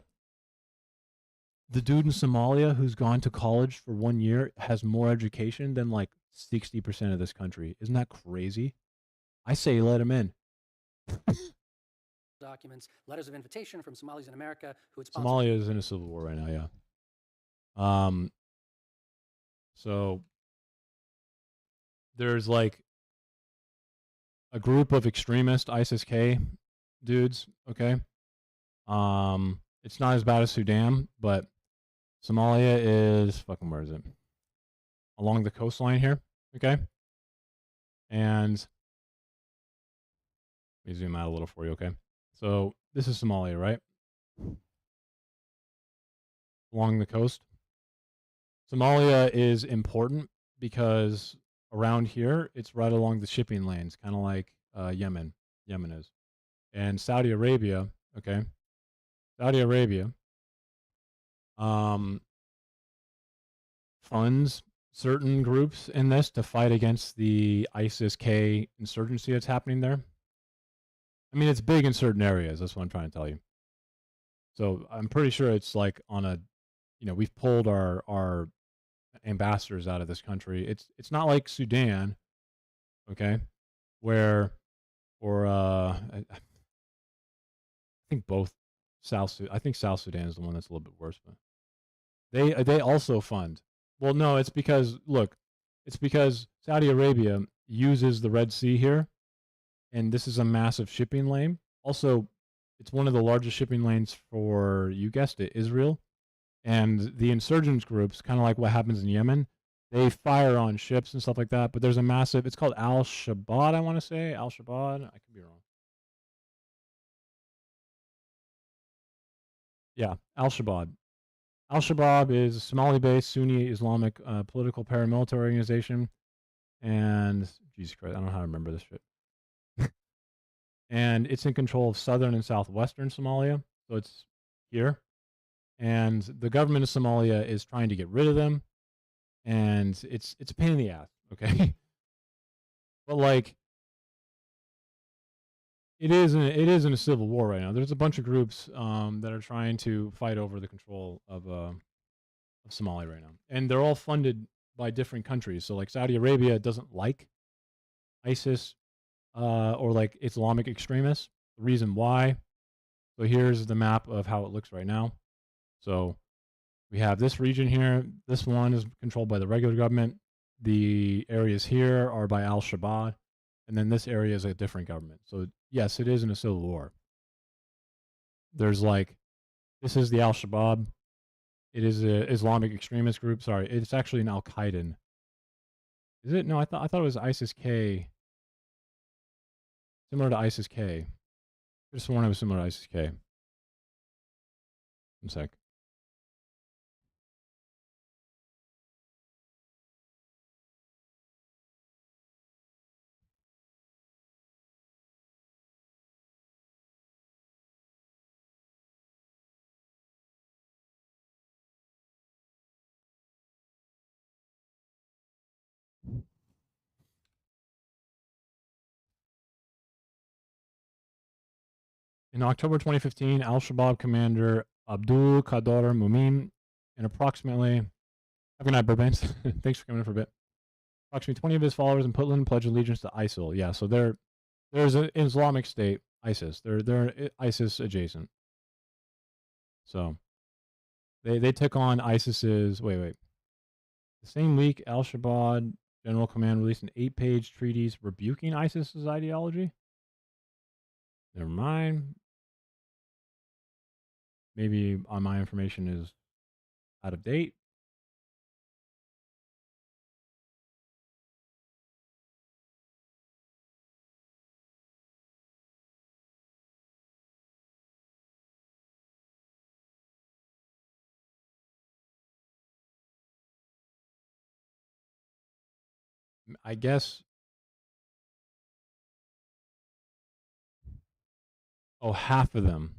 The dude in Somalia who's gone to college for 1 year has more education than like 60% of this country. Isn't that crazy? I say let him in. Documents, letters of invitation from Somalis in America who it's Somalia is in a civil war right now, yeah. So there's like a group of extremist ISIS-K dudes, okay? It's not as bad as Sudan, but Somalia is fucking, where is it? Along the coastline here, okay? And let me zoom out a little for you, okay? So this is Somalia, right? Along the coast. Somalia is important because around here, it's right along the shipping lanes, kind of like Yemen is. And Saudi Arabia, okay? Saudi Arabia funds certain groups in this to fight against the ISIS-K insurgency that's happening there. I mean, it's big in certain areas. That's what I'm trying to tell you. So I'm pretty sure it's like on a, you know, we've pulled our ambassadors out of this country. It's not like Sudan, okay, where, or I think both I think South Sudan is the one that's a little bit worse, but they also fund. Well, no, it's because, look, it's because Saudi Arabia uses the Red Sea here, and this is a massive shipping lane. Also, it's one of the largest shipping lanes for, you guessed it, Israel. And the insurgents groups, kind of like what happens in Yemen, they fire on ships and stuff like that. But there's a massive, it's called Al-Shabaab, I want to say. Al-Shabaab, I could be wrong. Yeah, Al-Shabaab. Al-Shabaab is a Somali-based Sunni Islamic political paramilitary organization. And, Jesus Christ, I don't know how to remember this shit. And it's in control of southern and southwestern Somalia. So it's here. And the government of Somalia is trying to get rid of them. And it's a pain in the ass, okay? But like, it is in a civil war right now. There's a bunch of groups that are trying to fight over the control of Somalia right now. And they're all funded by different countries. So like Saudi Arabia doesn't like ISIS or like Islamic extremists. The reason why. So here's the map of how it looks right now. So we have this region here. This one is controlled by the regular government. The areas here are by Al-Shabaab. And then this area is a different government. So yes, it is in a civil war. There's like, this is the Al-Shabaab. It is an Islamic extremist group. Sorry, it's actually an Al-Qaeda. Is it? No, I thought it was ISIS-K. Similar to ISIS-K. Could have sworn I was similar to ISIS-K. One sec. In October 2015, Al-Shabaab commander Abdul Qadar Mumim and approximately, have a good night, Burbanks. Thanks for coming in for a bit. Approximately 20 of his followers in Puntland pledged allegiance to ISIL. Yeah, so there's an Islamic State, ISIS. They're ISIS adjacent. So they took on ISIS's, wait. The same week, Al-Shabaab General Command released an 8-page treatise rebuking ISIS's ideology. Never mind. Maybe my information is out of date. I guess. Oh, half of them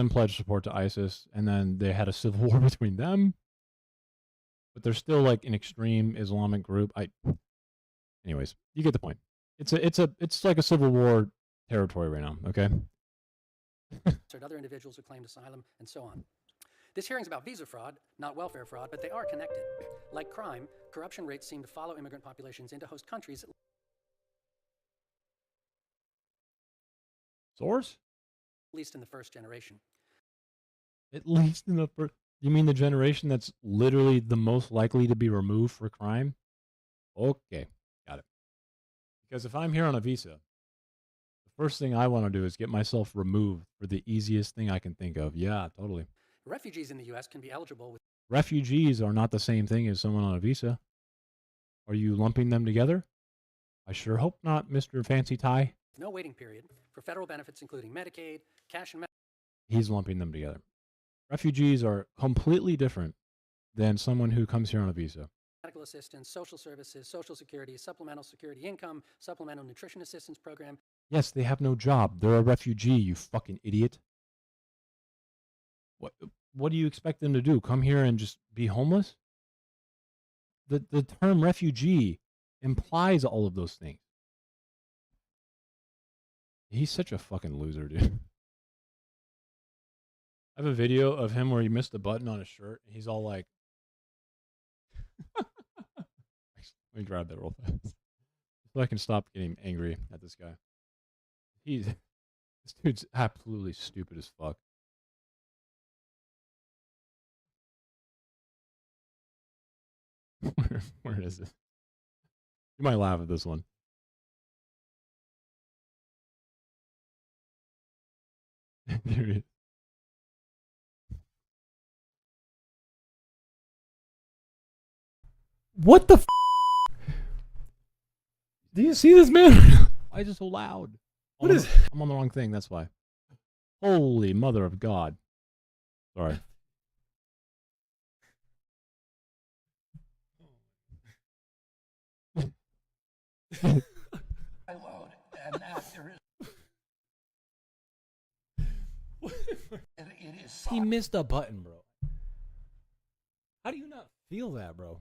pledged support to ISIS, and then they had a civil war between them. But they're still like an extreme Islamic group. Anyways, you get the point. It's like a civil war territory right now. Okay. Other individuals who claimed asylum, and so on. This hearing's about visa fraud, not welfare fraud, but they are connected. Like crime, corruption rates seem to follow immigrant populations into host countries. Source? At least in the first generation. At least in the first. You mean the generation that's literally the most likely to be removed for crime? Okay, got it. Because if I'm here on a visa, the first thing I want to do is get myself removed for the easiest thing I can think of. Yeah, totally. Refugees in the U.S. can be eligible with. Refugees are not the same thing as someone on a visa. Are you lumping them together? I sure hope not, Mr. Fancy Tie. No waiting period for federal benefits, including Medicaid, cash and. He's lumping them together. Refugees are completely different than someone who comes here on a visa. Medical assistance, social services, social security, supplemental security income, supplemental nutrition assistance program. Yes, they have no job. They're a refugee, you fucking idiot. What do you expect them to do? Come here and just be homeless? The term refugee implies all of those things. He's such a fucking loser, dude. I have a video of him where he missed a button on his shirt, and he's all like, let me grab that real fast so I can stop getting angry at this guy. This dude's absolutely stupid as fuck. Where is it? You might laugh at this one. There he is. What the f? Do you see this, man? Why is it so loud? What is? I'm on the wrong thing, that's why. Holy mother of God. Sorry. I load, and now there is. It is. He missed a button, bro. How do you not feel that, bro?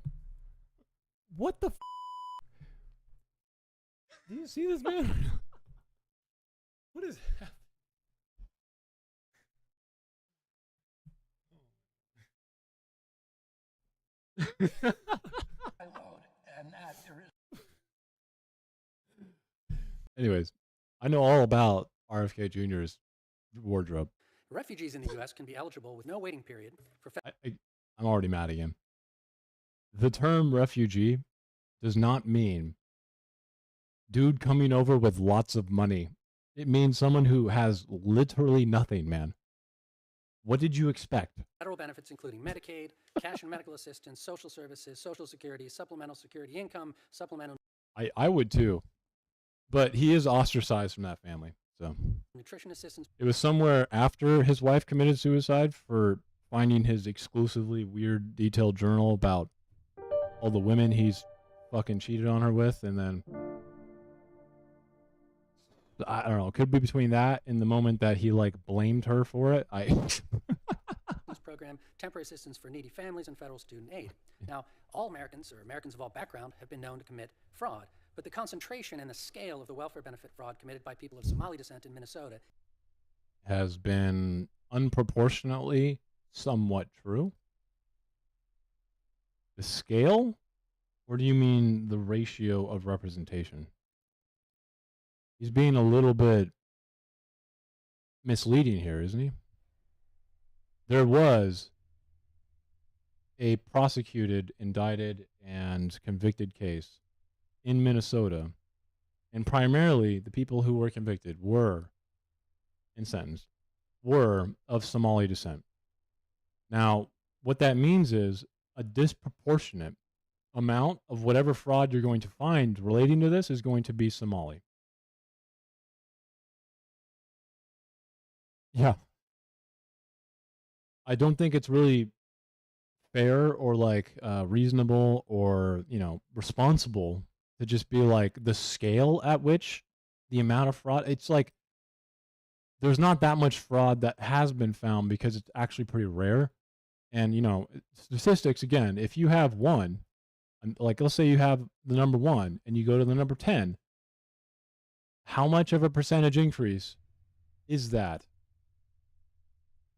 What the f? Do you see this, man? What is happening? I load, and now there is. Anyways, I know all about RFK Jr.'s wardrobe. Refugees in the U.S. can be eligible with no waiting period for. I'm already mad at him. The term refugee does not mean dude coming over with lots of money. It means someone who has literally nothing, man. What did you expect? Federal benefits, including Medicaid, cash and medical assistance, social services, social security, supplemental security income, supplemental. I would too. But he is ostracized from that family. So nutrition assistance it was somewhere after his wife committed suicide for finding his exclusively weird detailed journal about all the women he's fucking cheated on her with, and then I don't know, it could be between that and the moment that he like blamed her for it. program, temporary assistance for needy families, and federal student aid. Now, all Americans, or Americans of all background, have been known to commit fraud, but the concentration and the scale of the welfare benefit fraud committed by people of Somali descent in Minnesota has been unproportionately somewhat true. The scale? Or do you mean the ratio of representation? He's being a little bit misleading here, isn't he? There was a prosecuted, indicted, and convicted case in Minnesota, and primarily the people who were convicted were and sentenced were of Somali descent. Now, what that means is a disproportionate amount of whatever fraud you're going to find relating to this is going to be Somali. Yeah. I don't think it's really fair or like reasonable or, you know, responsible to just be like the scale at which the amount of fraud, it's like there's not that much fraud that has been found because it's actually pretty rare. And, you know, statistics, again, if you have one, like let's say you have the number 1 and you go to the number 10, how much of a percentage increase is that?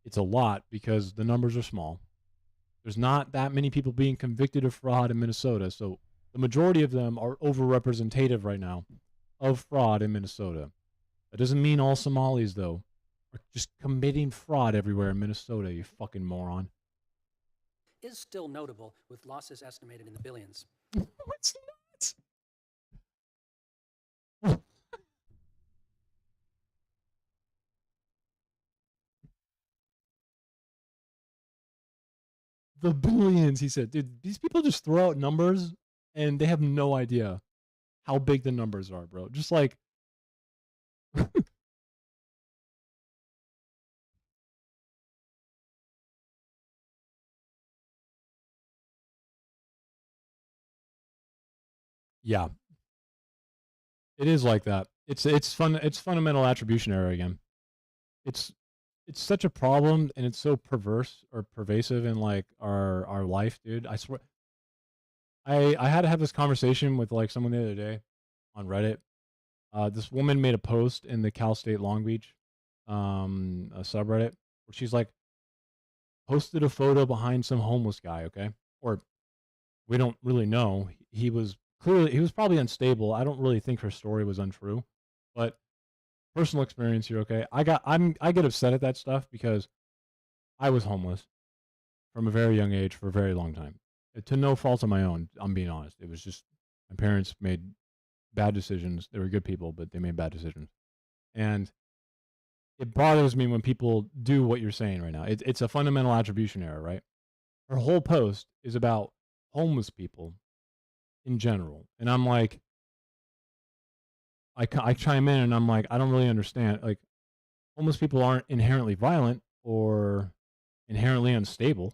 It's a lot because the numbers are small. There's not that many people being convicted of fraud in Minnesota, so the majority of them are overrepresentative right now of fraud in Minnesota. That doesn't mean all Somalis, though, are just committing fraud everywhere in Minnesota, you fucking moron. is still notable, with losses estimated in the billions. It's not. The billions, he said. Dude, these people just throw out numbers and they have no idea how big the numbers are, bro. Just like yeah. It is like that. It's fundamental attribution error again. It's such a problem and it's so perverse or pervasive in like our life, dude. I swear I had to have this conversation with like someone the other day on Reddit. This woman made a post in the Cal State Long Beach a subreddit where she's like posted a photo behind some homeless guy, okay? Or we don't really know. He was probably unstable. I don't really think her story was untrue. But personal experience here, okay? I get upset at that stuff because I was homeless from a very young age for a very long time. To no fault of my own, I'm being honest. It was just my parents made bad decisions. They were good people, but they made bad decisions. And it bothers me when people do what you're saying right now. It's a fundamental attribution error, right? Her whole post is about homeless people in general. And I'm like, I chime in and I'm like, I don't really understand. Like, homeless people aren't inherently violent or inherently unstable.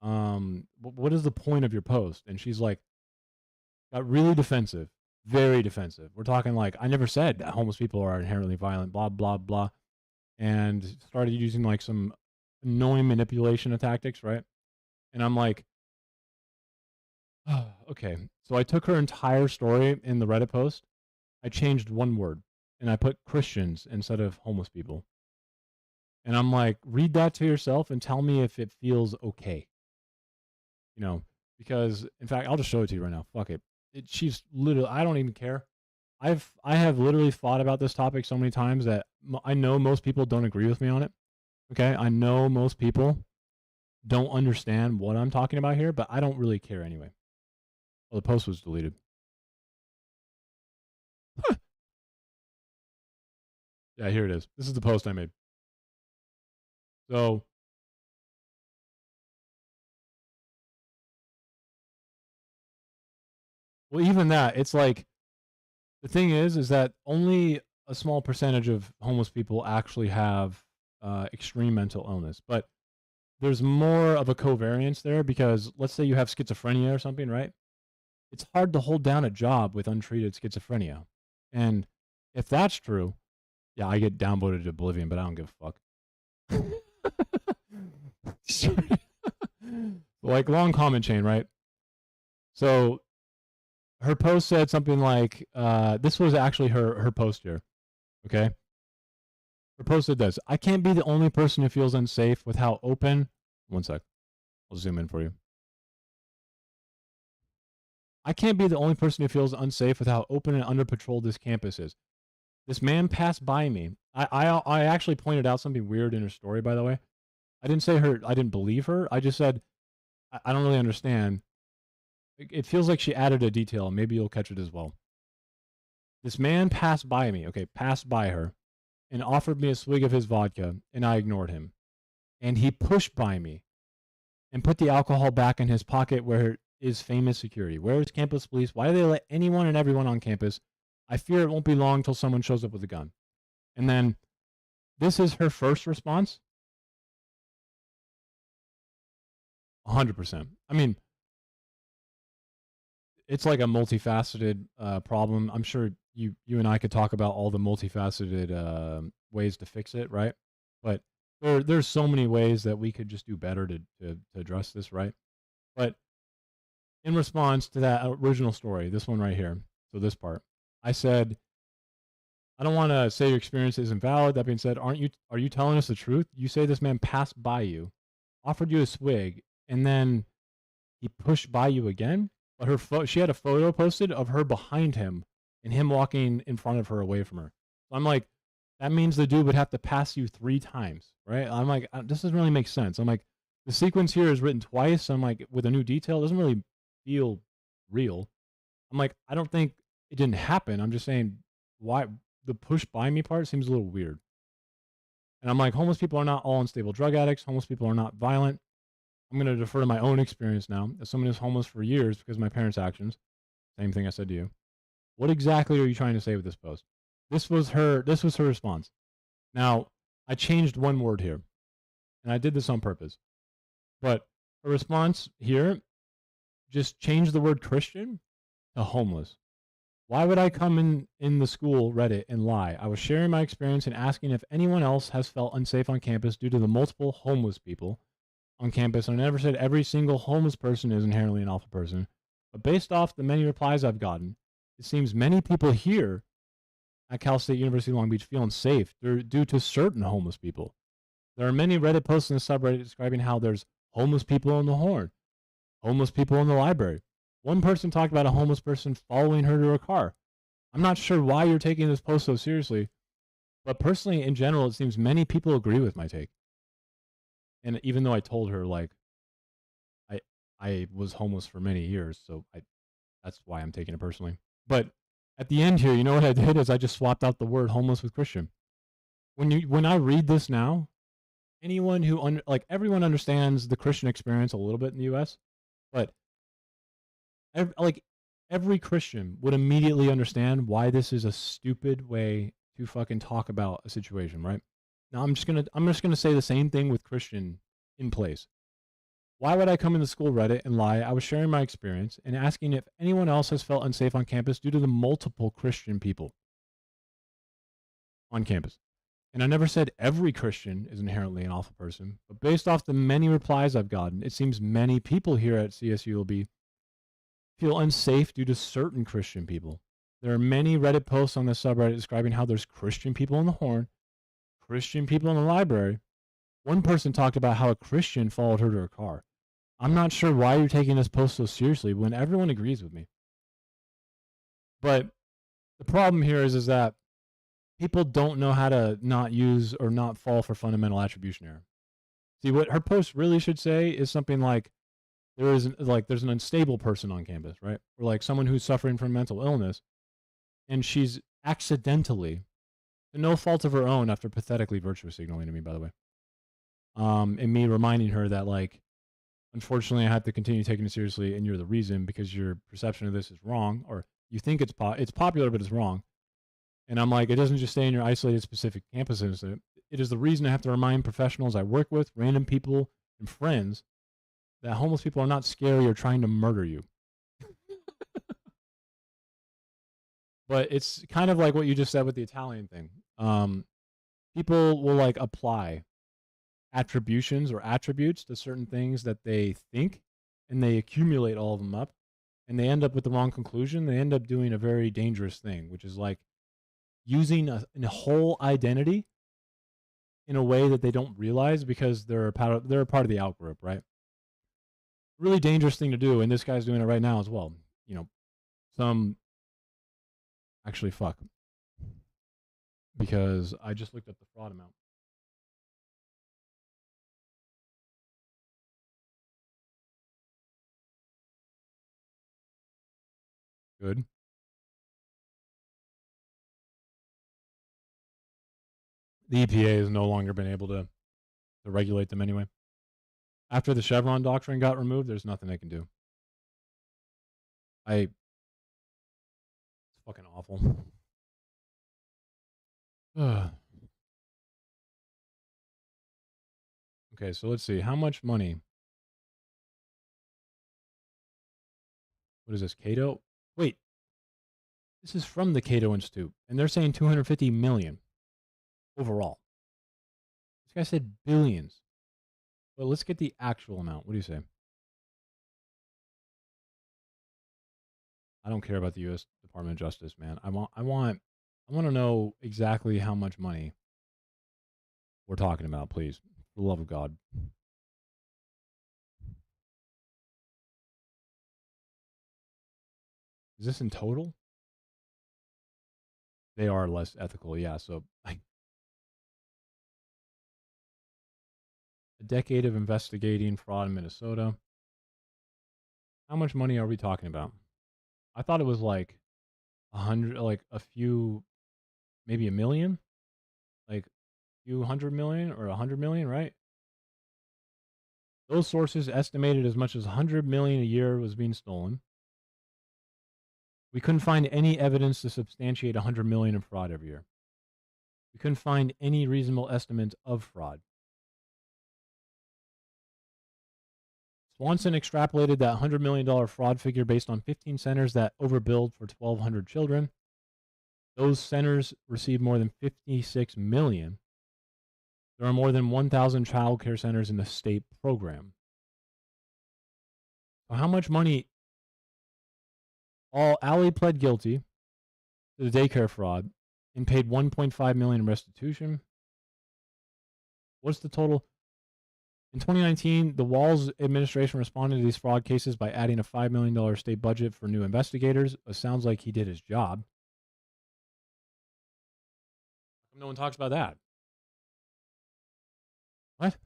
What is the point of your post? And she's like, got really defensive, very defensive. We're talking like, I never said that homeless people are inherently violent, blah, blah, blah. And started using like some annoying manipulation of tactics, right? And I'm like, oh, okay. So I took her entire story in the Reddit post. I changed one word and I put Christians instead of homeless people. And I'm like, read that to yourself and tell me if it feels okay. You know, because in fact, I'll just show it to you right now. Fuck it. She's literally, I don't even care. I have literally thought about this topic so many times that I know most people don't agree with me on it. Okay. I know most people don't understand what I'm talking about here, but I don't really care anyway. Well, the post was deleted. Yeah, here it is. This is the post I made. So, well, even that, it's like, the thing is that only a small percentage of homeless people actually have extreme mental illness, but there's more of a covariance there because let's say you have schizophrenia or something, right? It's hard to hold down a job with untreated schizophrenia. And if that's true, yeah, I get downvoted to oblivion, but I don't give a fuck. Like, long comment chain, right? So her post said something like, this was actually her post here, okay? Her post said this: I can't be the only person who feels unsafe with how open, one sec, I'll zoom in for you. I can't be the only person who feels unsafe with how open and under patrolled this campus is. This man passed by me. I actually pointed out something weird in her story, by the way. I didn't say I didn't believe her. I just said, I don't really understand. It feels like she added a detail. Maybe you'll catch it as well. This man passed by me, okay, passed by her, and offered me a swig of his vodka, and I ignored him. And he pushed by me and put the alcohol back in his pocket where is famous security. Where is campus police? Why do they let anyone and everyone on campus? I fear it won't be long till someone shows up with a gun. And then this is her first response. 100%. I mean, it's like a multifaceted problem. I'm sure you and I could talk about all the multifaceted ways to fix it, right? But there's so many ways that we could just do better to address this, right? But in response to that original story, this one right here, so this part, I said, I don't want to say your experience isn't valid. That being said, are you telling us the truth? You say this man passed by you, offered you a swig, and then he pushed by you again? But she had a photo posted of her behind him and him walking in front of her away from her. So I'm like, that means the dude would have to pass you 3 times, right? I'm like, this doesn't really make sense. I'm like, the sequence here is written twice. I'm like, with a new detail, it doesn't really feel real. I'm like, I don't think it didn't happen. I'm just saying, why the push by me part seems a little weird. And I'm like, homeless people are not all unstable drug addicts. Homeless people are not violent. I'm going to defer to my own experience now as someone who's homeless for years because of my parents' actions. Same thing I said to you. What exactly are you trying to say with this post? This was her response. Now, I changed one word here, and I did this on purpose. But her response here, just change the word Christian to homeless. Why would I come in the school Reddit and lie? I was sharing my experience and asking if anyone else has felt unsafe on campus due to the multiple homeless people on campus. And I never said every single homeless person is inherently an awful person. But based off the many replies I've gotten, it seems many people here at Cal State University Long Beach feel unsafe due to certain homeless people. There are many Reddit posts in the subreddit describing how there's homeless people on the Horn, homeless people in the library. One person talked about a homeless person following her to her car. I'm not sure why you're taking this post so seriously, but personally, in general, it seems many people agree with my take. And even though I told her, like, I was homeless for many years, so that's why I'm taking it personally. But at the end here, you know what I did is I just swapped out the word homeless with Christian. When I read this now, anyone who everyone understands the Christian experience a little bit in the U.S., but every Christian would immediately understand why this is a stupid way to fucking talk about a situation, right? Now I'm just gonna say the same thing with Christian in place. Why would I come into school Reddit and lie? I was sharing my experience and asking if anyone else has felt unsafe on campus due to the multiple Christian people on campus. And I never said every Christian is inherently an awful person, but based off the many replies I've gotten, it seems many people here at CSULB feel unsafe due to certain Christian people. There are many Reddit posts on this subreddit describing how there's Christian people in the Horn, Christian people in the library. One person talked about how a Christian followed her to her car. I'm not sure why you're taking this post so seriously when everyone agrees with me. But the problem here is that people don't know how to not use or not fall for fundamental attribution error. See, what her post really should say is something like, there's an unstable person on campus, right? Or like someone who's suffering from mental illness, and she's accidentally, to no fault of her own, after pathetically virtue signaling to me, by the way, and me reminding her that, like, unfortunately, I have to continue taking it seriously, and you're the reason because your perception of this is wrong, or you think it's popular, but it's wrong. And I'm like, it doesn't just stay in your isolated specific campus incident. It is the reason I have to remind professionals I work with, random people, and friends that homeless people are not scary or trying to murder you. But it's kind of like what you just said with the Italian thing. People will like apply attributions or attributes to certain things that they think, and they accumulate all of them up, and they end up with the wrong conclusion. They end up doing a very dangerous thing, which is like using a whole identity in a way that they don't realize because they're a part of the out group, right? Really dangerous thing to do, and this guy's doing it right now as well. You know, actually, fuck, because I just looked up the fraud amount. Good. The EPA has no longer been able to regulate them anyway. After the Chevron doctrine got removed, there's nothing they can do. It's fucking awful. Okay, so let's see. How much money? What is this, Cato? Wait. This is from the Cato Institute, and they're saying 250 million overall. This guy said billions. But let's get the actual amount. What do you say? I don't care about the U.S. Department of Justice, man. I want to know exactly how much money we're talking about, please. For the love of God. Is this in total? They are less ethical, yeah. So, a decade of investigating fraud in Minnesota. How much money are we talking about? I thought it was like 100, like a few, maybe a million, like a few 100 million or 100 million, right? Those sources estimated as much as 100 million a year was being stolen. We couldn't find any evidence to substantiate 100 million in fraud every year. We couldn't find any reasonable estimate of fraud. Swanson extrapolated that $100 million fraud figure based on 15 centers that overbilled for 1,200 children. Those centers received more than 56 million. There are more than 1,000 child care centers in the state program. So how much money? Alley pled guilty to the daycare fraud and paid 1.5 million in restitution. What's the total? In 2019, the Walz administration responded to these fraud cases by adding a $5 million state budget for new investigators. It sounds like he did his job. No one talks about that. What?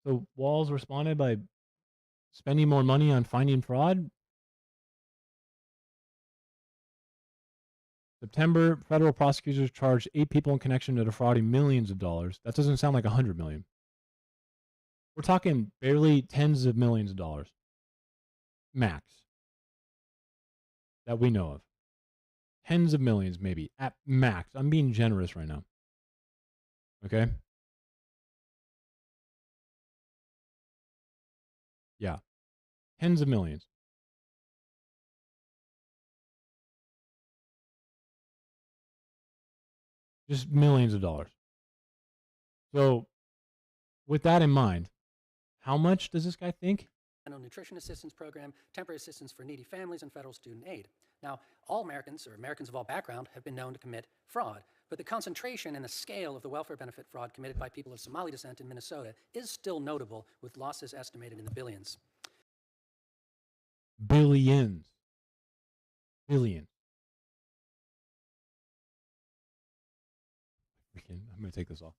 So Walz responded by spending more money on finding fraud? September, federal prosecutors charged 8 people in connection to defrauding millions of dollars. That doesn't sound like 100 million. We're talking barely tens of millions of dollars. Max. That we know of. Tens of millions, maybe. At max. I'm being generous right now. Okay? Yeah. Tens of millions. Just millions of dollars. So, with that in mind, how much does this guy think? Nutrition assistance program, temporary assistance for needy families, and federal student aid. Now, all Americans, or Americans of all background, have been known to commit fraud, but the concentration and the scale of the welfare benefit fraud committed by people of Somali descent in Minnesota is still notable, with losses estimated in the billions. Billions. Billions. I'm going to take this off.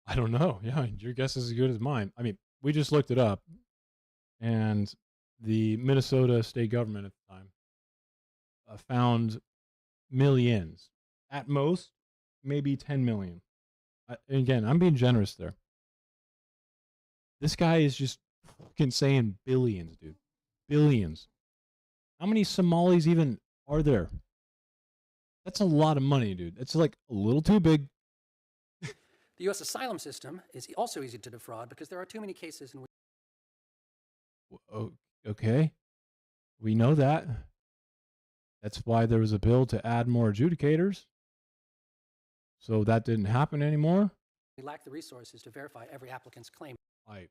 I don't know. Yeah, your guess is as good as mine. I mean, we just looked it up, and the Minnesota state government at the time found millions, at most, maybe 10 million. And again, I'm being generous there. This guy is just fucking saying billions, dude. Billions. How many Somalis even are there? That's a lot of money, dude. It's like a little too big. The U.S. asylum system is also easy to defraud because there are too many cases in which Okay. We know that. That's why there was a bill to add more adjudicators. So that didn't happen anymore. we lack the resources to verify every applicant's claim. Right.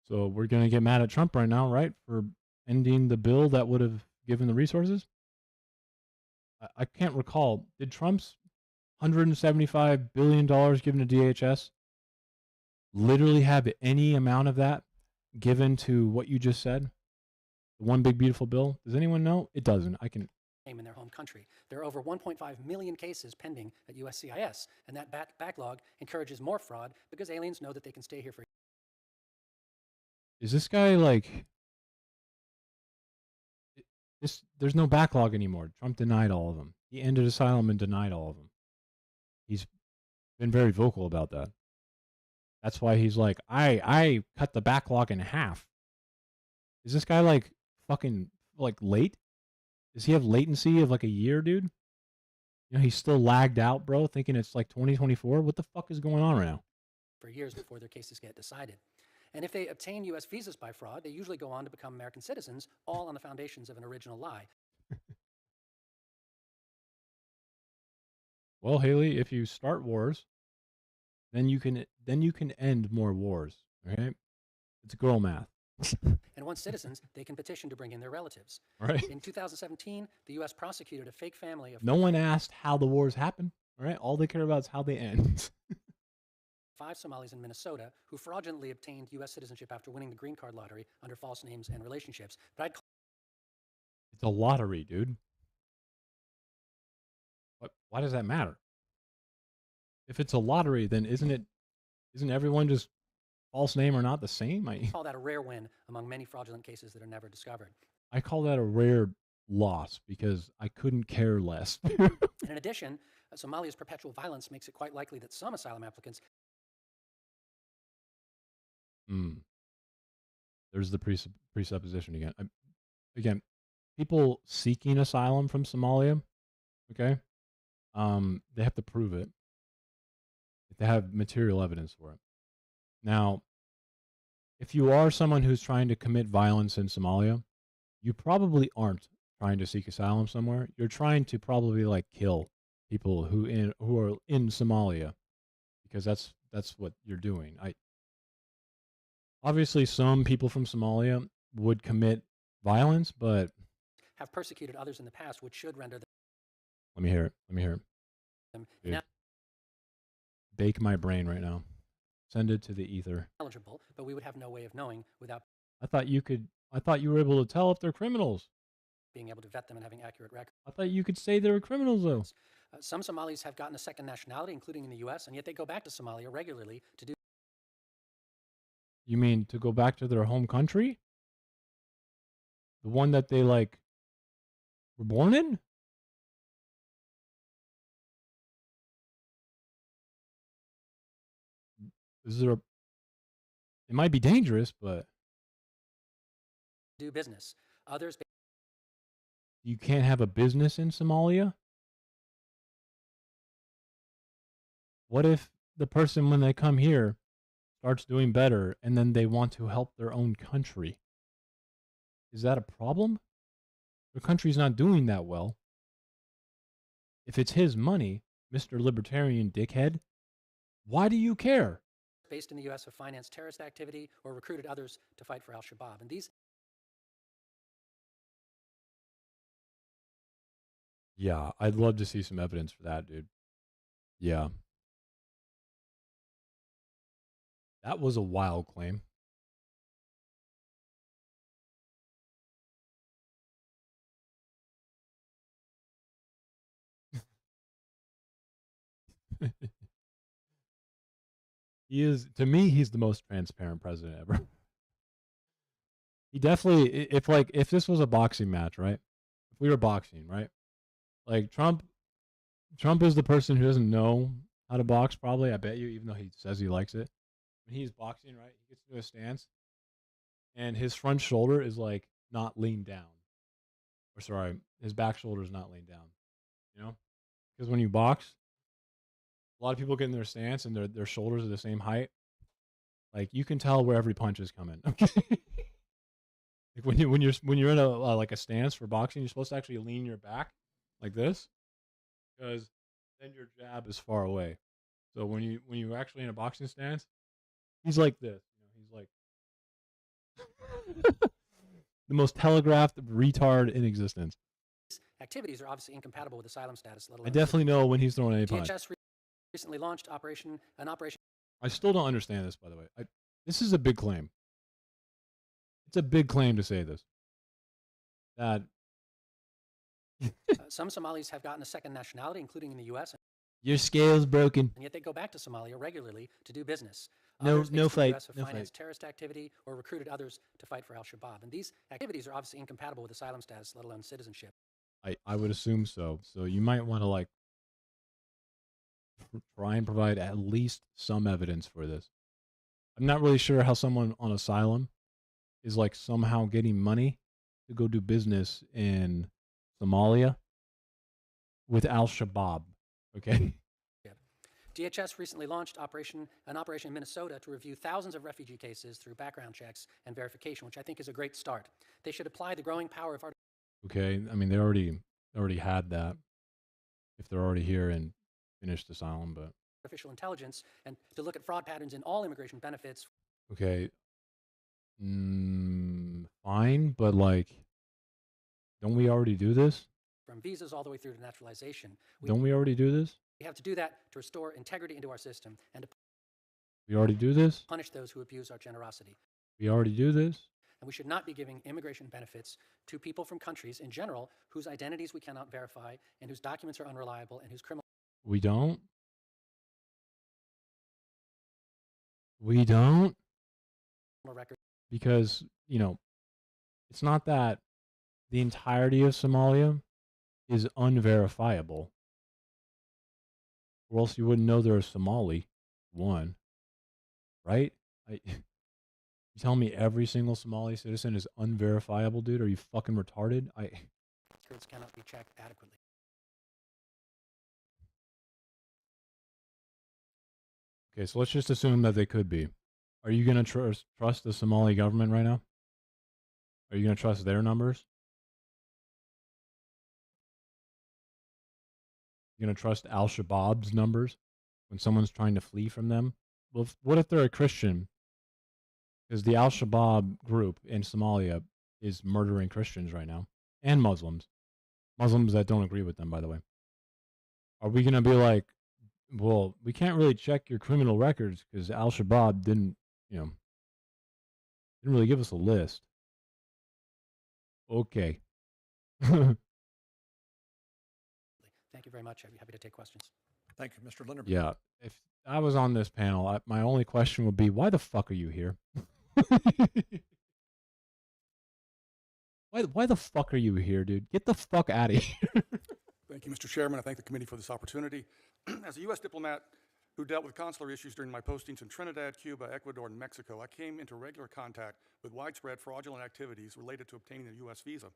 So we're going to get mad at Trump right now, right? For ending the bill that would have given the resources? I can't recall. Did Trump's $175 billion given to DHS literally have any amount of that given to what you just said? The one big beautiful bill? Does anyone know? It doesn't. I can. In their home country. There are over 1.5 million cases pending at USCIS, and that backlog encourages more fraud because aliens know that they can stay here for. Is this guy like this? There's no backlog anymore. Trump denied all of them. He ended asylum and denied all of them. He's been very vocal about that. That's why he's like, I cut the backlog in half. Is this guy like fucking like late? Does he have latency of like a year, dude? You know, he's still lagged out, bro, thinking it's like 2024. What the fuck is going on right now? For years before their cases get decided. And if they obtain U.S. visas by fraud, they usually go on to become American citizens, all on the foundations of an original lie. Well, Haley, if you start wars, then you can end more wars. Okay, it's girl math. And once citizens, they can petition to bring in their relatives. Right. In 2017, the U.S. prosecuted a fake family of No one asked how the wars happen. Right. All they care about is how they end. 5 Somalis in Minnesota who fraudulently obtained U.S. citizenship after winning the green card lottery under false names and relationships. But It's a lottery, dude. Why does that matter? If it's a lottery, then isn't everyone just false name or not the same? I call that a rare win among many fraudulent cases that are never discovered. I call that a rare loss because I couldn't care less. And in addition, Somalia's perpetual violence makes it quite likely that some asylum applicants. There's the presupposition again. Again, people seeking asylum from Somalia, okay, they have to prove it. They have material evidence for it. Now, if you are someone who's trying to commit violence in Somalia, you probably aren't trying to seek asylum somewhere. You're trying to probably like kill people who are in Somalia, because that's what you're doing. Obviously, some people from Somalia would commit violence, but Have persecuted others in the past, which should render them. let me hear it. Dude. Bake my brain right now. Send it to the ether. Eligible, but we would have no way of knowing without I thought you were able to tell if they're criminals. being able to vet them and having accurate records. I thought you could say they were criminals, though. Some Somalis have gotten a second nationality, including in the U.S., and yet they go back to Somalia regularly to do. You mean to go back to their home country? The one that they, like, were born in? It might be dangerous, but Do business. Others. you can't have a business in Somalia? What if the person, when they come here, starts doing better and then they want to help their own country? Is that a problem? Their country's not doing that well. If it's his money, Mr. Libertarian dickhead, why do you care? Based in the U.S. have financed terrorist activity or recruited others to fight for al-Shabaab. And these. Yeah, I'd love to see some evidence for that, dude. Yeah. That was a wild claim. He is, to me, he's the most transparent president ever. He definitely, if this was a boxing match, right? If we were boxing, right? Like Trump is the person who doesn't know how to box, probably. I bet you, even though he says he likes it. When he's boxing, right? He gets into a stance, and his front shoulder is like not leaned down. Or sorry, his back shoulder is not leaned down. You know, because when you box, a lot of people get in their stance and their shoulders are the same height. Like you can tell where every punch is coming. Okay. Like when you're in a like a stance for boxing, you're supposed to actually lean your back like this, because then your jab is far away. So when you're actually in a boxing stance, he's like this. He's like the most telegraphed retard in existence. Activities are obviously incompatible with asylum status. Let alone I definitely know when he's throwing any punch. DHS recently launched an operation. I still don't understand this, by the way. This is a big claim. It's a big claim to say this. That Some Somalis have gotten a second nationality, including in the U.S. your scale's broken. And yet they go back to Somalia regularly to do business. No Others based in the fight, US have no financed fight. terrorist activity or recruited others to fight for al-Shabaab. And these activities are obviously incompatible with asylum status, let alone citizenship. I would assume so. So you might want to like try and provide at least some evidence for this. I'm not really sure how someone on asylum is like somehow getting money to go do business in Somalia with al-Shabaab. Okay. DHS recently launched an operation in Minnesota to review thousands of refugee cases through background checks and verification, which I think is a great start. They should apply the growing power of Okay. I mean, they already had that if they're already here and finished asylum, but artificial intelligence and to look at fraud patterns in all immigration benefits. okay. Fine, but like, don't we already do this? From visas all the way through to naturalization. Don't we already do this? We have to do that to restore integrity into our system and to We already do this? punish those who abuse our generosity. We already do this? And we should not be giving immigration benefits to people from countries in general whose identities we cannot verify and whose documents are unreliable and whose criminal We don't? We don't? records. Because, it's not that the entirety of Somalia is unverifiable. Or else you wouldn't know they're a Somali, one. Right? You telling me every single Somali citizen is unverifiable, dude? Are you fucking retarded? Records cannot be checked adequately. Okay, so let's just assume that they could be. Are you going to trust the Somali government right now? Are you going to trust their numbers? You're going to trust al-Shabaab's numbers when someone's trying to flee from them? Well, what if they're a Christian? Because the al-Shabaab group in Somalia is murdering Christians right now. And Muslims. Muslims that don't agree with them, by the way. Are we going to be like, well, we can't really check your criminal records because al-Shabaab didn't really give us a list. Okay. Thank you very much. I'd be happy to take questions. Thank you, Mr. Linderman. Yeah. If I was on this panel, my only question would be, why the fuck are you here? Why the fuck are you here, dude? Get the fuck out of here. Thank you, Mr. Chairman. I thank the committee for this opportunity. As a U.S. diplomat who dealt with consular issues during my postings in Trinidad, Cuba, Ecuador, and Mexico, I came into regular contact with widespread fraudulent activities related to obtaining a U.S. visa.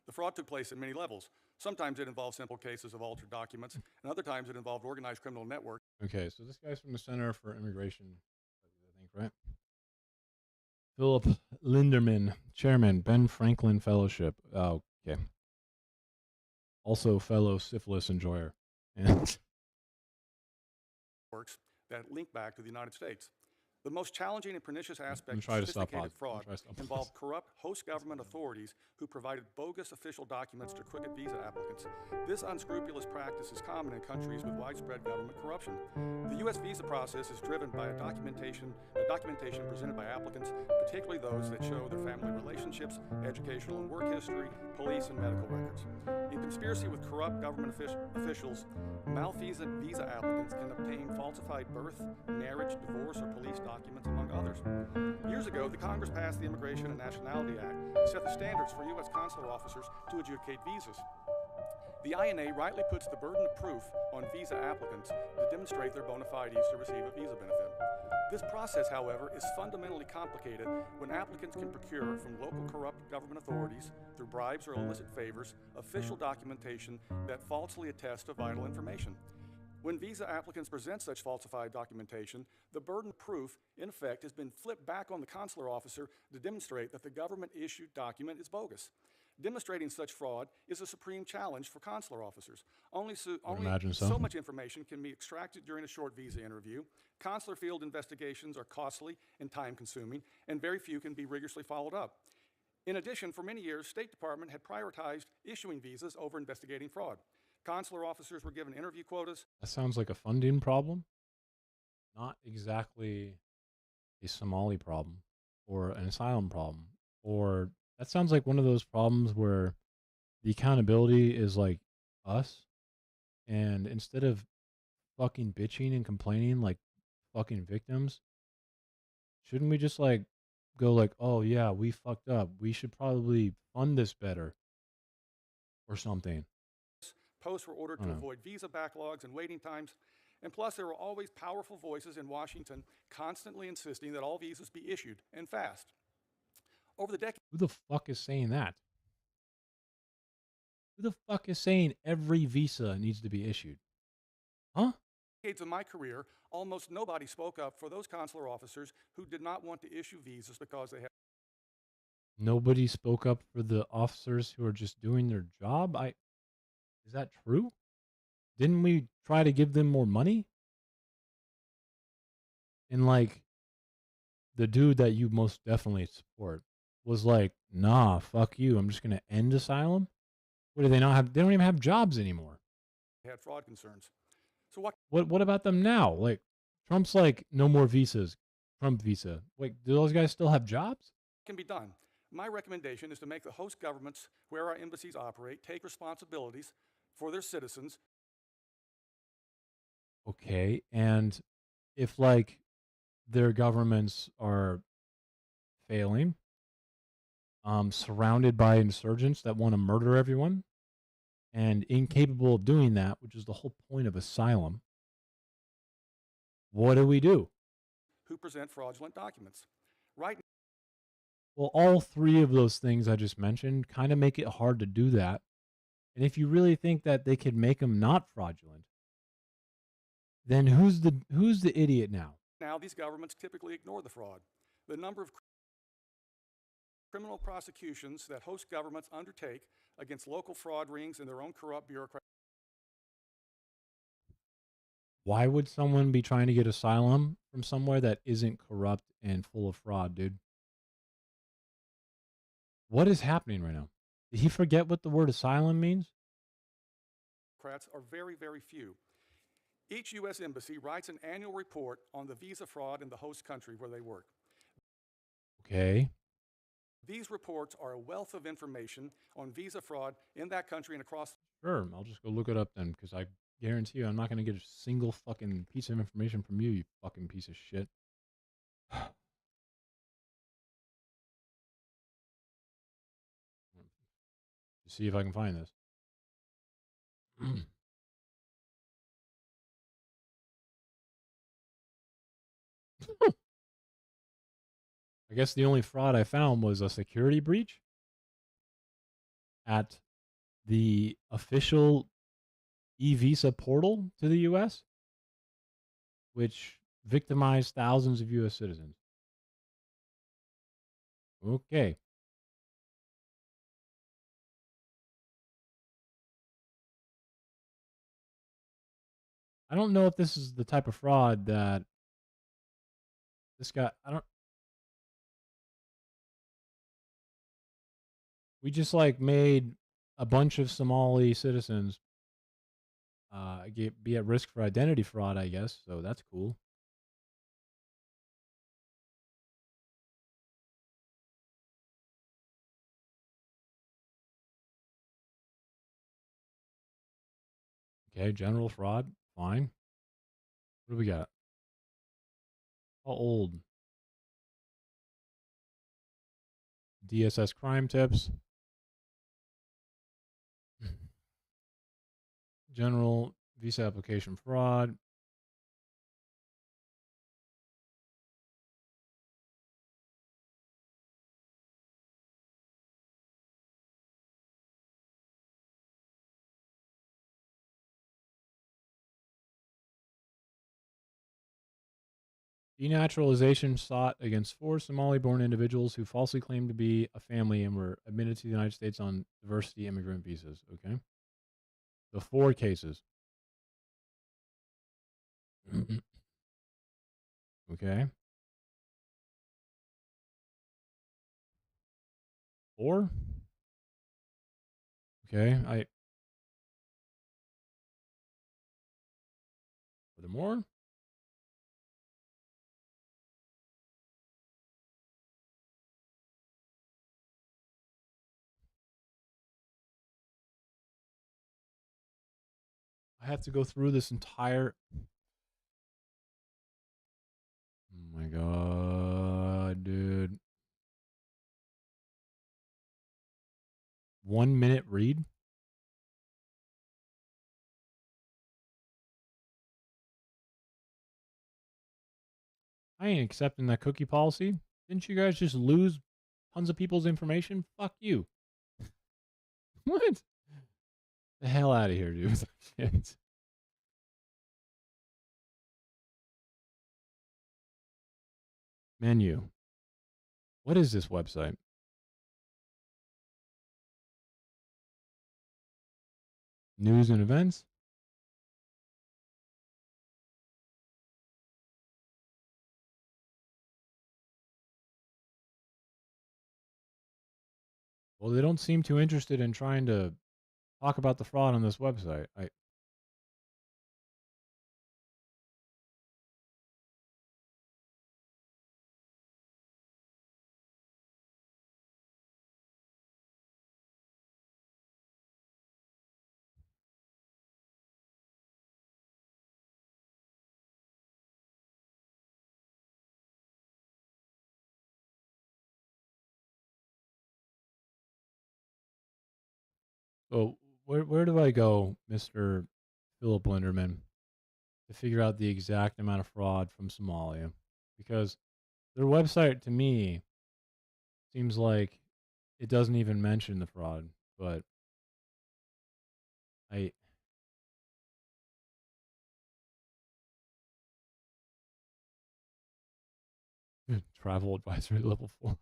The fraud took place at many levels. Sometimes it involved simple cases of altered documents, and other times it involved organized criminal networks. Okay, so this guy's from the Center for Immigration Studies, I think, right? Philip Linderman, Chairman, Ben Franklin Fellowship. Oh, okay. Also fellow syphilis enjoyer. And Works that link back to the United States. The most challenging and pernicious aspect of try to stop sophisticated pausing. fraud involved corrupt host government authorities who provided bogus official documents to crooked visa applicants. This unscrupulous practice is common in countries with widespread government corruption. The U.S. visa process is driven by documentation presented by applicants, particularly those that show their family relationships, educational and work history, police and medical records. In conspiracy with corrupt government officials, malfeasant visa applicants can obtain falsified birth, marriage, divorce, or police documents, among others. Years ago, the Congress passed the Immigration and Nationality Act to set the standards for U.S. consular officers to adjudicate visas. The INA rightly puts the burden of proof on visa applicants to demonstrate their bona fides to receive a visa benefit. This process, however, is fundamentally complicated when applicants can procure from local corrupt government authorities, through bribes or illicit favors, official documentation that falsely attests to vital information. When visa applicants present such falsified documentation, the burden of proof, in effect, has been flipped back on the consular officer to demonstrate that the government-issued document is bogus. Demonstrating such fraud is a supreme challenge for consular officers. Only so much information can be extracted during a short visa interview. Consular field investigations are costly and time-consuming, and very few can be rigorously followed up. In addition, for many years, State Department had prioritized issuing visas over investigating fraud. Consular officers were given interview quotas. That sounds like a funding problem, not exactly a Somali problem or an asylum problem. Or that sounds like one of those problems where the accountability is like us, and instead of fucking bitching and complaining like fucking victims, shouldn't we just like go like, oh yeah, we fucked up, we should probably fund this better or something? Posts were ordered to avoid visa backlogs and waiting times. And plus, there were always powerful voices in Washington constantly insisting that all visas be issued, and fast. Over the decades, Who the fuck is saying that? Who the fuck is saying every visa needs to be issued? Huh? of my career, almost nobody spoke up for those consular officers who did not want to issue visas because they had. Nobody spoke up for the officers who are just doing their job? Is that true? Didn't we try to give them more money? And like the dude that you most definitely support was like, nah, fuck you. I'm just going to end asylum. What do they not have? They don't even have jobs anymore. They had fraud concerns. So what about them now? Like Trump's like, no more visas. Trump visa. Wait, do those guys still have jobs? Can be done. My recommendation is to make the host governments where our embassies operate take responsibilities for their citizens. Okay, and if like their governments are failing, surrounded by insurgents that want to murder everyone, and incapable of doing that, which is the whole point of asylum, what do we do? Who present fraudulent documents. Right. Well, all three of those things I just mentioned kind of make it hard to do that. And if you really think that they could make them not fraudulent, then who's the idiot now? Now, these governments typically ignore the fraud. The number of criminal prosecutions that host governments undertake against local fraud rings and their own corrupt bureaucrats. Why would someone be trying to get asylum from somewhere that isn't corrupt and full of fraud, dude? What is happening right now? Did he forget what the word asylum means? Are very, very few. Each U.S. embassy writes an annual report on the visa fraud in the host country where they work. Okay. These reports are a wealth of information on visa fraud in that country and across. Sure, I'll just go look it up then, because I guarantee you I'm not going to get a single fucking piece of information from you, you fucking piece of shit. See if I can find this. I guess the only fraud I found was a security breach at the official e-visa portal to the U.S., which victimized thousands of U.S. citizens. Okay. I don't know if this is the type of fraud that this guy, we just like made a bunch of Somali citizens be at risk for identity fraud, I guess. So that's cool. Okay, general fraud, fine. What do we got? How old? DSS crime tips. General visa application fraud. Denaturalization sought against 4 Somali-born individuals who falsely claimed to be a family and were admitted to the United States on diversity immigrant visas. Okay. The 4 cases. Okay. 4? Okay. Are there more? I have to go through this entire. Oh my god, dude. 1 minute read? I ain't accepting that cookie policy. Didn't you guys just lose tons of people's information? Fuck you. What? The hell out of here, dude. Shit. Menu. What is this website? News and events? Well, they don't seem too interested in trying to talk about the fraud on this website. So where do I go, Mr. Philip Linderman, to figure out the exact amount of fraud from Somalia? Because their website to me seems like it doesn't even mention the fraud, but I travel advisory level 4.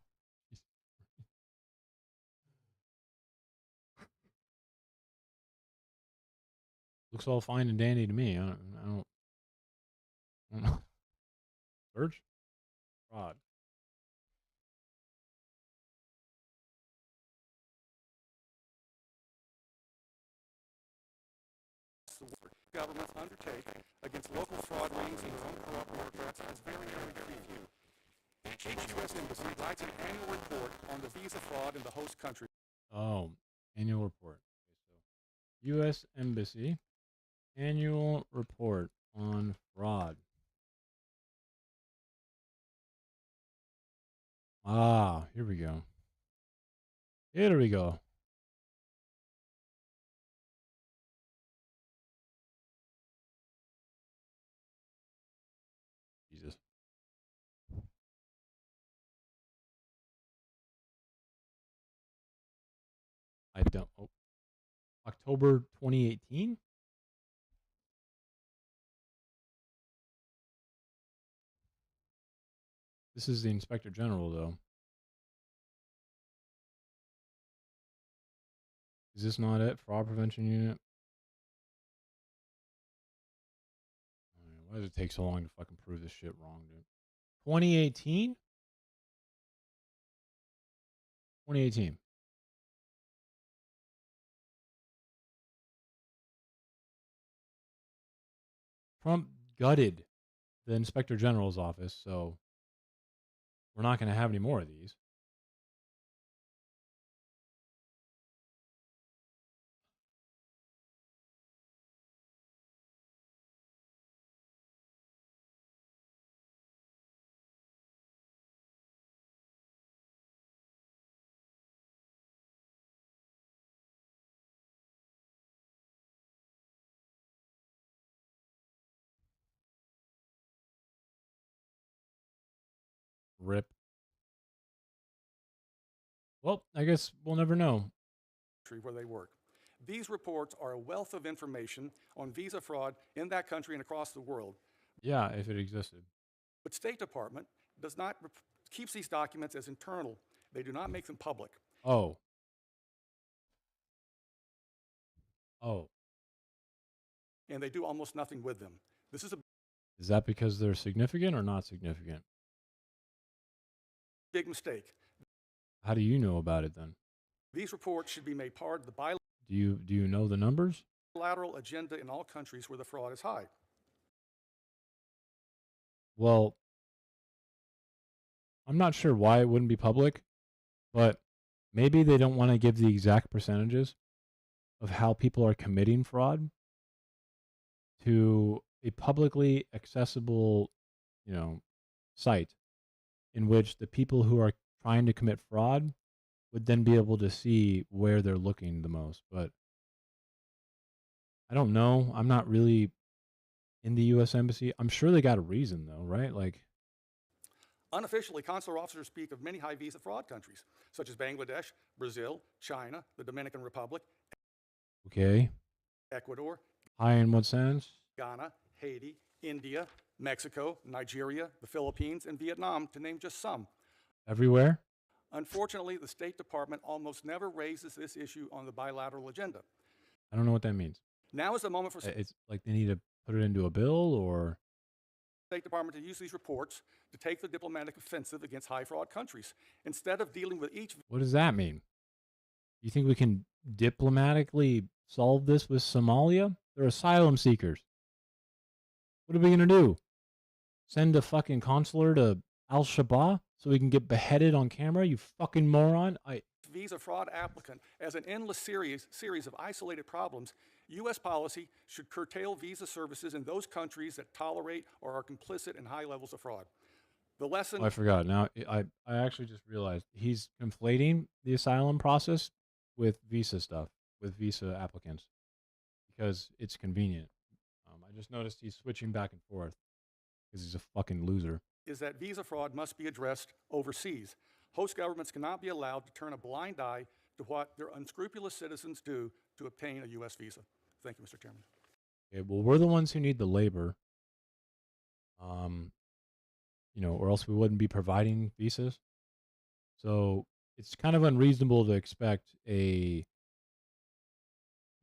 Looks all fine and dandy to me. I don't know. Search fraud. Governments undertake against local fraud rings and their own corrupt bureaucrats is very, very few. Each U.S. embassy provides an annual report on the visa fraud in the host country. Oh, annual report. Okay, so U.S. Embassy annual report on fraud. Ah, here we go. Here we go. Jesus. I don't. Oh, October 2018. This is the Inspector General, though. Is this not it? Fraud Prevention Unit? Why does it take so long to fucking prove this shit wrong, dude? 2018? 2018. Trump gutted the Inspector General's office, so we're not going to have any more of these. Rip. Well, I guess we'll never know. where they work. These reports are a wealth of information on visa fraud in that country and across the world. Yeah, if it existed. But State Department does not keeps these documents as internal. They do not make them public. Oh. Oh. And they do almost nothing with them. This is a Is that because they're significant or not significant? big mistake. How do you know about it then? These reports should be made part of the Do you know the numbers? bilateral agenda in all countries where the fraud is high. Well, I'm not sure why it wouldn't be public, but maybe they don't want to give the exact percentages of how people are committing fraud to a publicly accessible, site in which the people who are trying to commit fraud would then be able to see where they're looking the most. But I don't know. I'm not really in the U.S. Embassy. I'm sure they got a reason, though, right? Like, Unofficially, consular officers speak of many high visa fraud countries, such as Bangladesh, Brazil, China, the Dominican Republic, okay, Ecuador, high in what sense? Ghana, Haiti, India, Mexico, Nigeria, the Philippines, and Vietnam, to name just some. Everywhere? Unfortunately, the State Department almost never raises this issue on the bilateral agenda. I don't know what that means. Now is the moment for the It's like they need to put it into a bill, or State Department to use these reports to take the diplomatic offensive against high fraud countries. Instead of dealing with each what does that mean? You think we can diplomatically solve this with Somalia? They're asylum seekers. What are we going to do? Send a fucking consular to Al-Shabaab so we can get beheaded on camera? You fucking moron. visa fraud applicant as an endless series of isolated problems, U.S. policy should curtail visa services in those countries that tolerate or are complicit in high levels of fraud. The lesson... I forgot. Now, I actually just realized he's conflating the asylum process with visa stuff, with visa applicants, because it's convenient. I just noticed he's switching back and forth because he's a fucking loser. is that visa fraud must be addressed overseas. Host governments cannot be allowed to turn a blind eye to what their unscrupulous citizens do to obtain a U.S. visa. Thank you, Mr. Chairman. Okay, well, we're the ones who need the labor, or else we wouldn't be providing visas. So it's kind of unreasonable to expect a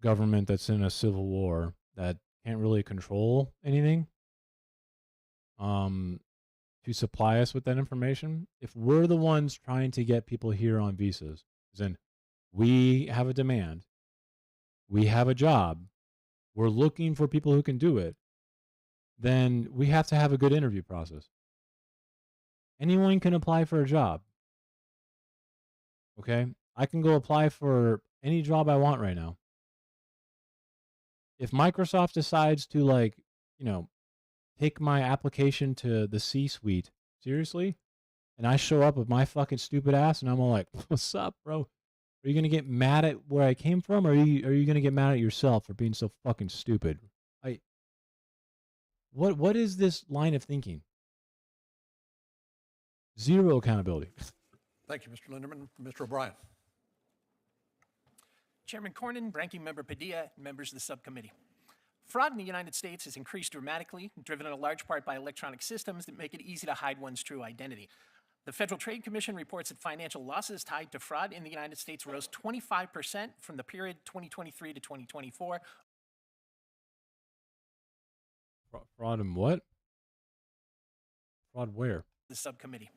government that's in a civil war that can't really control anything to supply us with that information. If we're the ones trying to get people here on visas, then we have a demand, we have a job, we're looking for people who can do it, then we have to have a good interview process. Anyone can apply for a job. Okay? I can go apply for any job I want right now. If Microsoft decides to, take my application to the C-suite seriously, and I show up with my fucking stupid ass and I'm all like, what's up, bro? Are you going to get mad at where I came from, or are you going to get mad at yourself for being so fucking stupid? What is this line of thinking? Zero accountability. Thank you, Mr. Linderman. Mr. O'Brien. Chairman Cornyn, Ranking Member Padilla, and members of the subcommittee. Fraud in the United States has increased dramatically, driven in a large part by electronic systems that make it easy to hide one's true identity. The Federal Trade Commission reports that financial losses tied to fraud in the United States rose 25% from the period 2023 to 2024. Fraud in what? Fraud where? The subcommittee.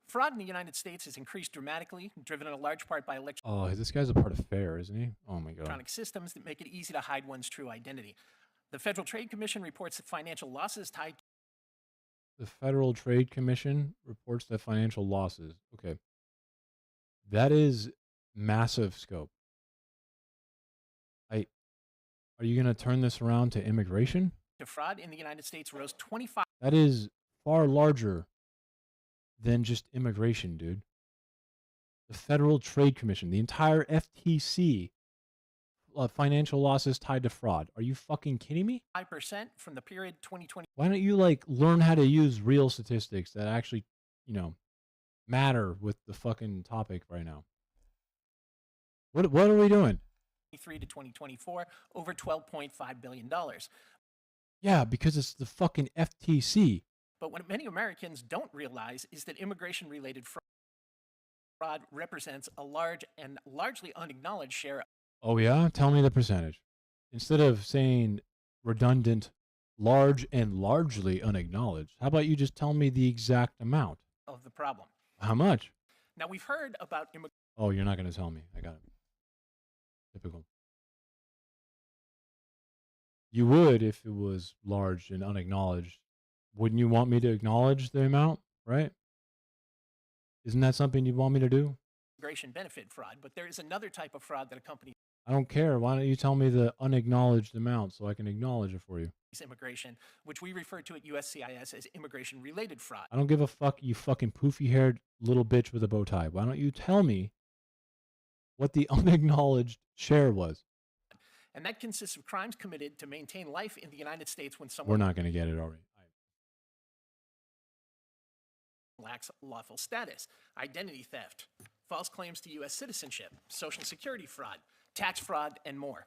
Fraud in the United States has increased dramatically, driven in a large part by Oh, this guy's a part of FAIR, isn't he? Oh my God. electronic systems that make it easy to hide one's true identity. The Federal Trade Commission reports that financial losses tied The Federal Trade Commission reports that financial losses. Okay. That is massive scope. Are you going to turn this around to immigration? to fraud in the United States rose 25%. That is far larger than just immigration, dude. The Federal Trade Commission, the entire FTC, financial losses tied to fraud. Are you fucking kidding me? 5% from the period 2020. Why don't you learn how to use real statistics that actually, matter with the fucking topic right now? What are we doing? 2023 to 2024, over $12.5 billion. Yeah, because it's the fucking FTC. But what many Americans don't realize is that immigration-related fraud represents a large and largely unacknowledged share Oh yeah? Tell me the percentage. Instead of saying redundant, large and largely unacknowledged, how about you just tell me the exact amount? of the problem. How much? Now, we've heard about Oh, you're not going to tell me. I got it. Typical. You would if it was large and unacknowledged. Wouldn't you want me to acknowledge the amount, right? Isn't that something you'd want me to do? immigration benefit fraud, but there is another type of fraud that accompanies I don't care. Why don't you tell me the unacknowledged amount so I can acknowledge it for you? immigration, which we refer to at USCIS as immigration-related fraud. I don't give a fuck, you fucking poofy-haired little bitch with a bow tie. Why don't you tell me what the unacknowledged share was? And that consists of crimes committed to maintain life in the United States when We're someone not going to get it already. lacks lawful status, identity theft, false claims to U.S. citizenship, social security fraud, tax fraud, and more.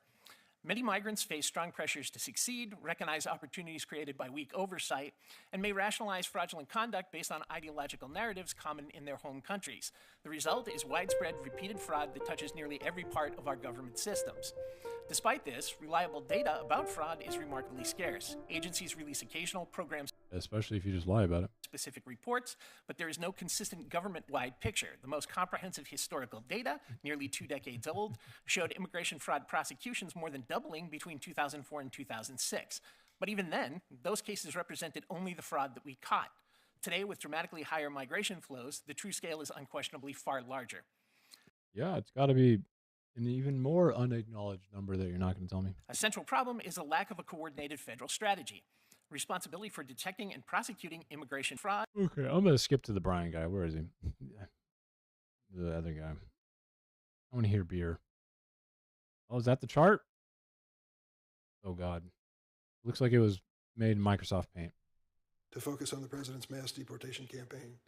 Many migrants face strong pressures to succeed, recognize opportunities created by weak oversight, and may rationalize fraudulent conduct based on ideological narratives common in their home countries. The result is widespread, repeated fraud that touches nearly every part of our government systems. Despite this, reliable data about fraud is remarkably scarce. Agencies release occasional programs, Especially if you just lie about it. specific reports, but there is no consistent government-wide picture. The most comprehensive historical data, nearly 2 decades old, showed immigration fraud prosecutions more than doubling between 2004 and 2006. But even then, those cases represented only the fraud that we caught. Today, with dramatically higher migration flows, the true scale is unquestionably far larger. Yeah, it's got to be an even more unacknowledged number that you're not going to tell me. A central problem is a lack of a coordinated federal strategy. Responsibility for detecting and prosecuting immigration fraud Okay, I'm going to skip to the Brian guy. Where is he? The other guy. I want to hear beer. Oh, is that the chart? Oh, God. Looks like it was made in Microsoft Paint. To focus on the president's mass deportation campaign.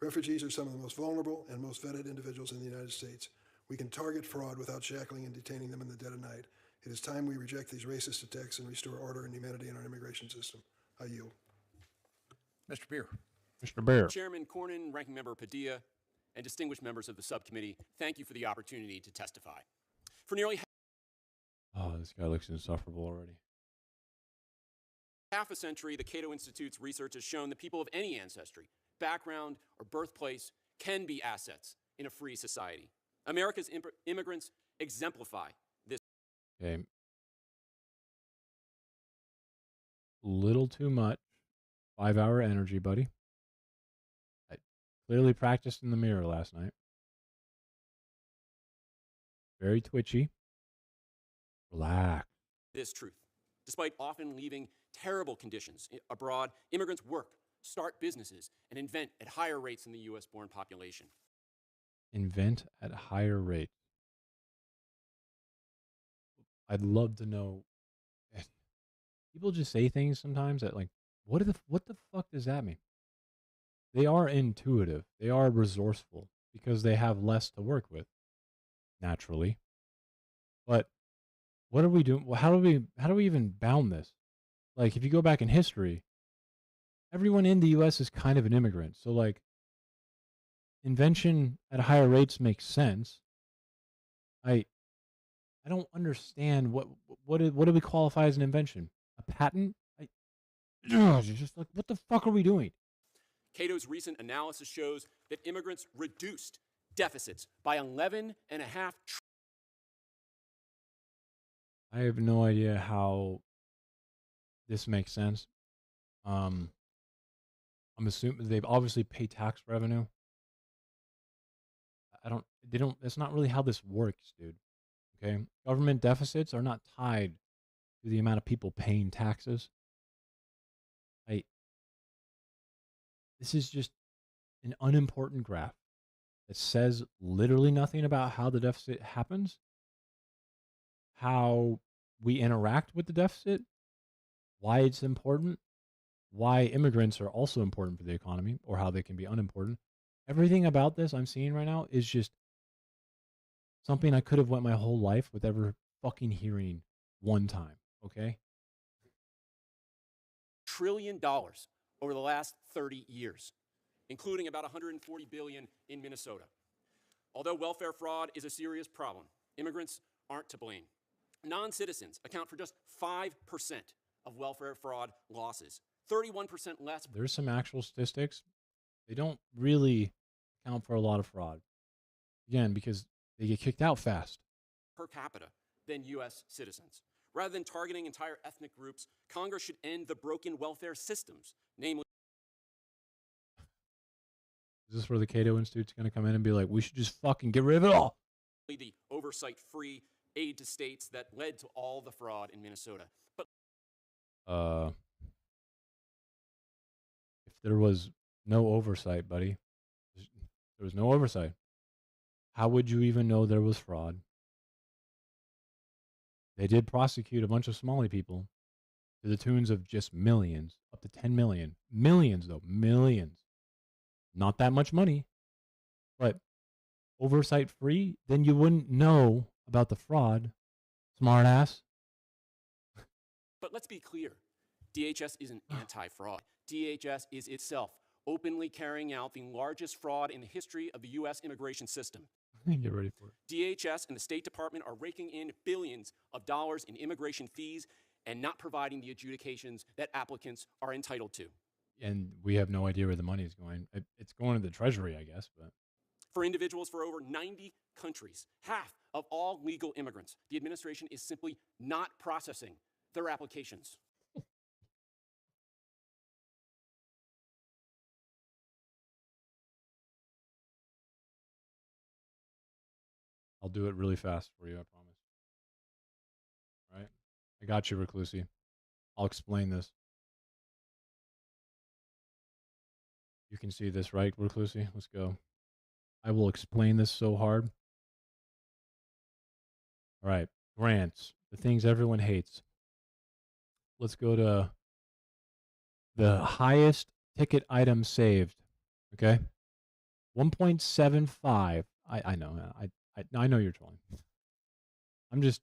Refugees are some of the most vulnerable and most vetted individuals in the United States. We can target fraud without shackling and detaining them in the dead of night. It is time we reject these racist attacks and restore order and humanity in our immigration system. I yield. Mr. Beer. Mr. Bear. Chairman Cornyn, Ranking Member Padilla, and distinguished members of the subcommittee, thank you for the opportunity to testify. For nearly Oh, this guy looks insufferable already. half a century, the Cato Institute's research has shown that people of any ancestry, background, or birthplace can be assets in a free society. America's immigrants exemplify this. Okay. Little too much 5-hour energy, buddy. I clearly practiced in the mirror last night. Very twitchy. Relax. This truth. Despite often leaving terrible conditions abroad, immigrants work, start businesses, and invent at higher rates than the U.S.-born population. Invent at higher rates. I'd love to know. People just say things sometimes that, like, what the fuck does that mean? They are intuitive. They are resourceful because they have less to work with, naturally. But what are we doing? Well, how do we even bound this? Like, if you go back in history, everyone in the U.S. is kind of an immigrant. So, like, invention at higher rates makes sense. I don't understand what do we qualify as an invention? A patent? Just like, what the fuck are we doing? Cato's recent analysis shows that immigrants reduced deficits by $11.5 trillion. I have no idea how this makes sense. I'm assuming they obviously pay tax revenue. That's not really how this works, dude. Okay? Government deficits are not tied to the amount of people paying taxes. This is just an unimportant graph that says literally nothing about how the deficit happens, how we interact with the deficit, why it's important, why immigrants are also important for the economy, or how they can be unimportant, everything about this I'm seeing right now is just something I could have went my whole life with ever fucking hearing one time. Okay. $1 trillion over the last 30 years, including about $140 billion in Minnesota. Although welfare fraud is a serious problem, immigrants aren't to blame. Non-citizens account for just 5% of welfare fraud losses, 31% less. There's some actual statistics. They don't really account for a lot of fraud. Again, because they get kicked out fast. Per capita than U.S. citizens. Rather than targeting entire ethnic groups, Congress should end the broken welfare systems, namely. Is this where the Cato Institute's going to come in and be like, we should just fucking get rid of it all? The oversight-free aid to states that led to all the fraud in Minnesota. But if there was no oversight, buddy, there was no oversight. How would you even know there was fraud? They did prosecute a bunch of Somali people to the tunes of just millions, up to 10 million. Millions, though, millions. Not that much money, but oversight free, then you wouldn't know about the fraud. Smart ass. But let's be clear. DHS isn't anti-fraud. DHS is itself openly carrying out the largest fraud in the history of the U.S. immigration system. Get ready for it. DHS and the State Department are raking in billions of dollars in immigration fees and not providing the adjudications that applicants are entitled to. And we have no idea where the money is going. It's going to the Treasury, I guess. But for individuals for over 90 countries, half of all legal immigrants, the administration is simply not processing their applications. I'll do it really fast for you, I promise. All right? I got you, Reclusi. I'll explain this. You can see this, right, Reclusi? Let's go. I will explain this so hard. All right. Grants. The things everyone hates. Let's go to the highest ticket item saved. Okay? 1.75. I know. I know you're trolling. I'm just.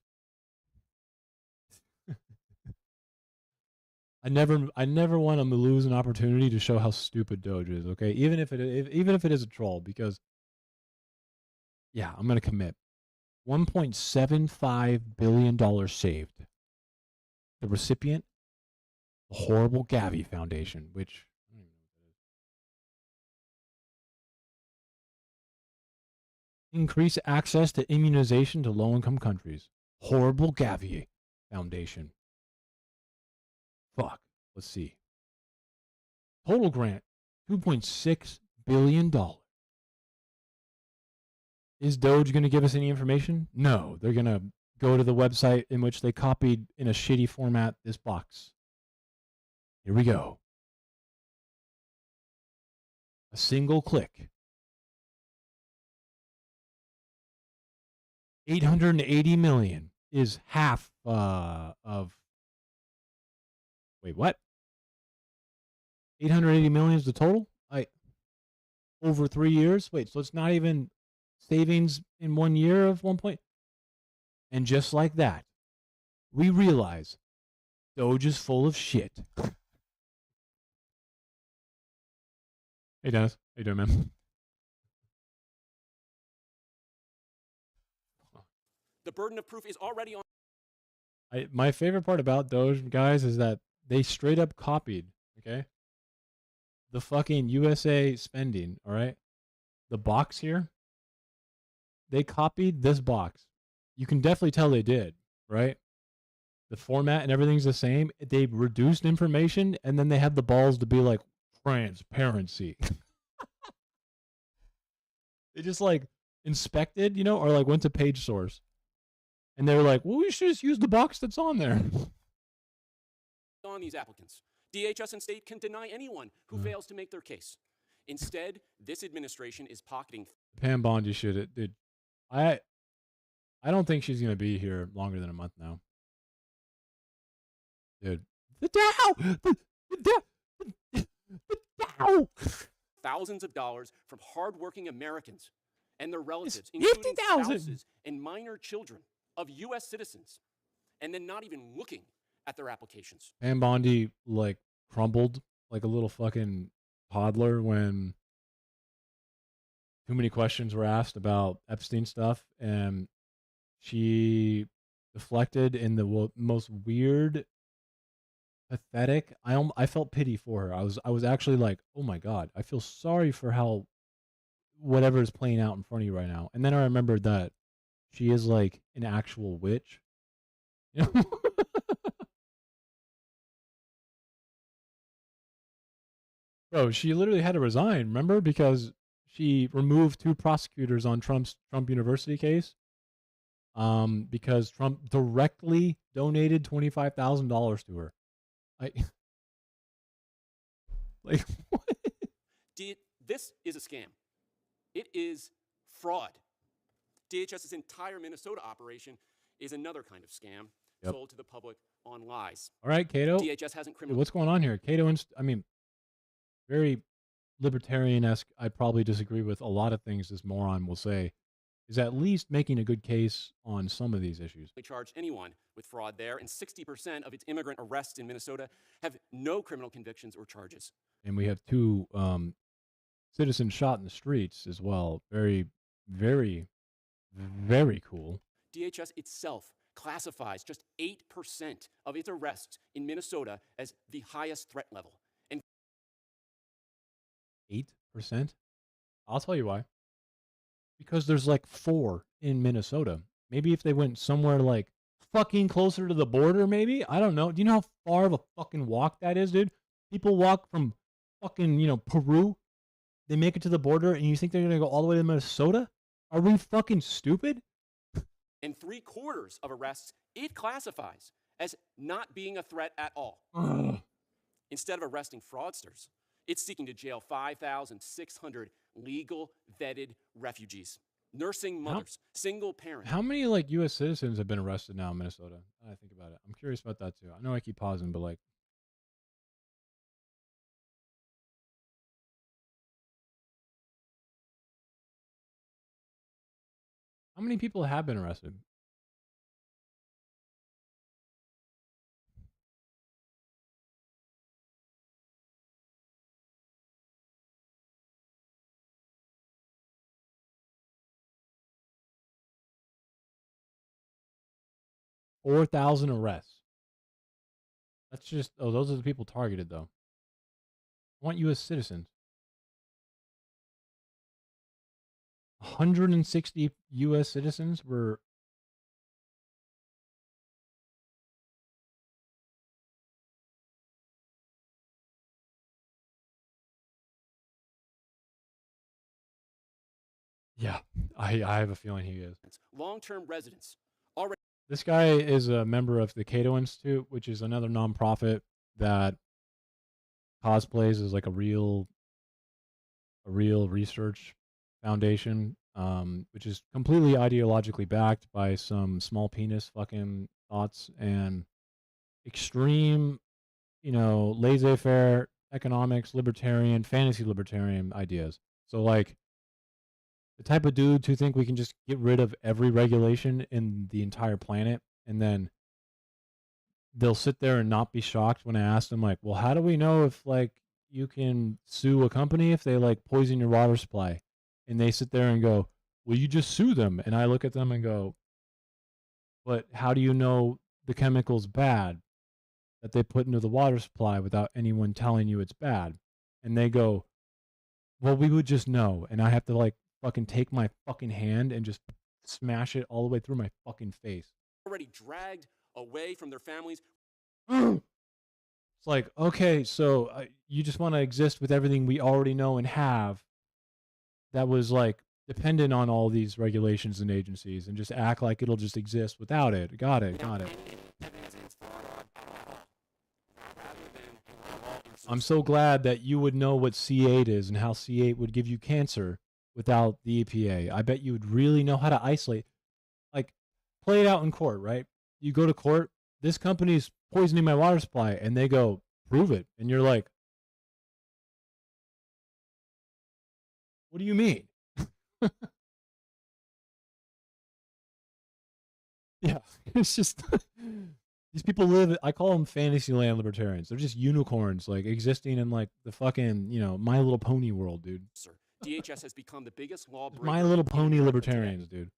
I never want to lose an opportunity to show how stupid Doge is. Okay, even if it is a troll, because yeah, I'm gonna commit. $1.75 billion saved. The recipient, the horrible Gavi Foundation, which. Increase access to immunization to low-income countries. Horrible Gavi Foundation. Fuck. Let's see. Total grant, $2.6 billion. Is Doge going to give us any information? No. They're going to go to the website in which they copied in a shitty format this box. Here we go. A single click. 880 million is half of. Wait, what? 880 million is the total? Over 3 years? Wait, so it's not even savings in 1 year of 1 point? And just like that, we realize Doge is full of shit. Hey, Dennis. How you doing, man? The burden of proof is already on. My favorite part about Doge, guys, is that they straight up copied, okay, the fucking USA spending, all right? The box here, they copied this box. You can definitely tell they did, right? The format and everything's the same. They reduced information, and then they had the balls to be like, transparency. They just like inspected, or like went to page source. And they were like, well, we should just use the box that's on there. On these applicants. DHS and state can deny anyone who fails to make their case. Instead, this administration is pocketing. Pam Bondi should, dude. I don't think she's going to be here longer than a month now. Dude. The Dow! The Dow! thousands of dollars from hardworking Americans and their relatives, It's including 50,000. spouses and minor children of U.S. citizens, and then not even looking at their applications. Pam Bondi like crumbled like a little fucking toddler when too many questions were asked about Epstein stuff, and she deflected in the most weird, pathetic. I felt pity for her. I was actually like, oh my god, I feel sorry for how whatever is playing out in front of you right now. And then I remembered that she is like an actual witch. You know? Bro, she literally had to resign, remember? Because she removed 2 prosecutors on Trump University case. Because Trump directly donated $25,000 to her. Like what? This is a scam. It is fraud. DHS's entire Minnesota operation is another kind of scam sold to the public on lies. All right, Cato. DHS hasn't criminal. What's going on here? Cato, I mean, very libertarian-esque. I probably disagree with a lot of things this moron will say. Is at least making a good case on some of these issues. Charge anyone with fraud there, and 60% of its immigrant arrests in Minnesota have no criminal convictions or charges. And we have 2 citizens shot in the streets as well. Very, very, very cool. DHS itself classifies just 8% of its arrests in Minnesota as the highest threat level. And 8%? I'll tell you why. Because there's like 4 in Minnesota. Maybe if they went somewhere like fucking closer to the border, maybe? I don't know. Do you know how far of a fucking walk that is, dude? People walk from fucking, Peru. They make it to the border and you think they're going to go all the way to Minnesota? Are we fucking stupid? And 3/4 of arrests it classifies as not being a threat at all. Instead of arresting fraudsters, it's seeking to jail 5,600 legal vetted refugees, nursing mothers, single parents. How many like U.S. citizens have been arrested now in Minnesota? I think about it. I'm curious about that too. I know I keep pausing, but like, how many people have been arrested? $4,000 arrests. That's just, those are the people targeted though. I want U.S. citizens. 160 U.S. citizens were. Yeah, I have a feeling he is. Long-term residents already. This guy is a member of the Cato Institute, which is another nonprofit that cosplays as like a real research foundation, which is completely ideologically backed by some small penis fucking thoughts and extreme, laissez-faire economics, libertarian, fantasy libertarian ideas. So like the type of dudes who think we can just get rid of every regulation in the entire planet, and then they'll sit there and not be shocked when I ask them, like, well, how do we know if, like, you can sue a company if they, like, poison your water supply? And they sit there and go, well, you just sue them. And I look at them and go, but how do you know the chemical's bad that they put into the water supply without anyone telling you it's bad? And they go, well, we would just know. And I have to, like, fucking take my fucking hand and just smash it all the way through my fucking face. Already dragged away from their families. It's like, okay, so you just want to exist with everything we already know and have that was like dependent on all these regulations and agencies, and just act like it'll just exist without it. Got it. I'm so glad that you would know what C8 is and how C8 would give you cancer without the EPA. I bet you would really know how to isolate. Like, play it out in court, right? You go to court, this company's poisoning my water supply, and they go, prove it. And you're like, What do you mean? Yeah, it's just these people live. I call them Fantasyland libertarians. They're just unicorns, like existing in like the fucking My Little Pony world, dude. DHS has become the biggest law breaker. My Little Pony in America libertarians, dude.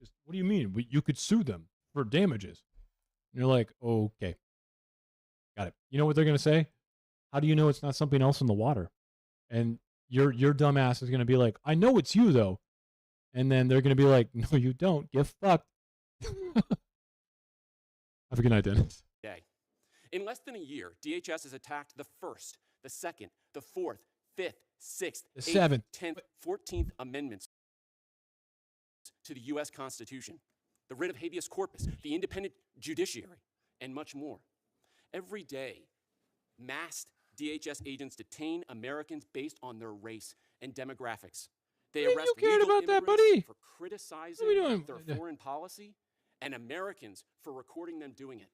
Just, what do you mean? You could sue them for damages. And you're like, okay, got it. You know what they're gonna say? How do you know it's not something else in the water? And your dumbass is gonna be like, I know it's you though. And then they're gonna be like, no, you don't. Get fucked. Have a good night, Dennis. Today. In less than a year, DHS has attacked the 1st, the 2nd, the 4th, 5th, 6th, The 8th, 7th. 10th, 14th Amendments to the U.S. Constitution, the writ of habeas corpus, the independent judiciary, and much more. Every day, masked DHS agents detain Americans based on their race and demographics. They What are arrest you caring legal about that, immigrants buddy? for criticizing What are we doing? their foreign policy and Americans for recording them doing it.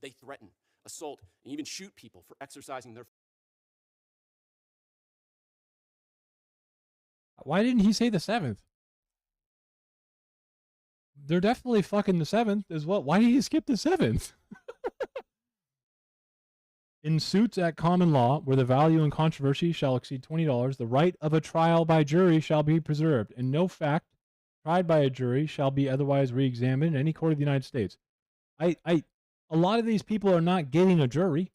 They threaten, assault, and even shoot people for exercising their. Why didn't he say the 7th? They're definitely fucking the 7th as well. Why did he skip the 7th? In suits at common law, where the value and controversy shall exceed $20, the right of a trial by jury shall be preserved, and no fact tried by a jury shall be otherwise re-examined in any court of the United States. A lot of these people are not getting a jury.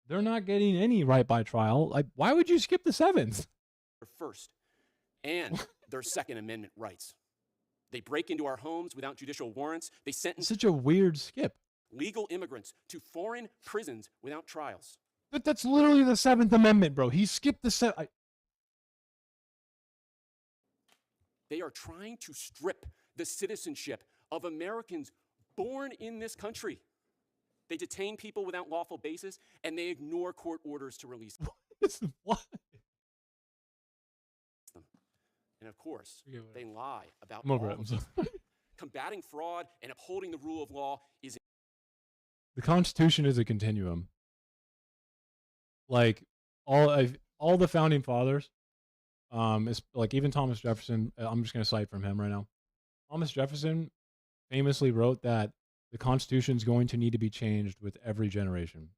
They're not getting any right by trial. Like, why would you skip the 7th? First, and their Second Amendment rights. They break into our homes without judicial warrants. They sentence Such a weird skip. legal immigrants to foreign prisons without trials. But that's literally the 7th Amendment, bro. He skipped the 7th. They are trying to strip the citizenship of Americans born in this country. They detain people without lawful basis, and they ignore court orders to release them. What? And of course, they lie about I'm over all it. I'm of sorry. this. Combating fraud and upholding the rule of law is The Constitution is a continuum. Like all the founding fathers, is like even Thomas Jefferson. I'm just gonna cite from him right now. Thomas Jefferson famously wrote that the Constitution is going to need to be changed with every generation.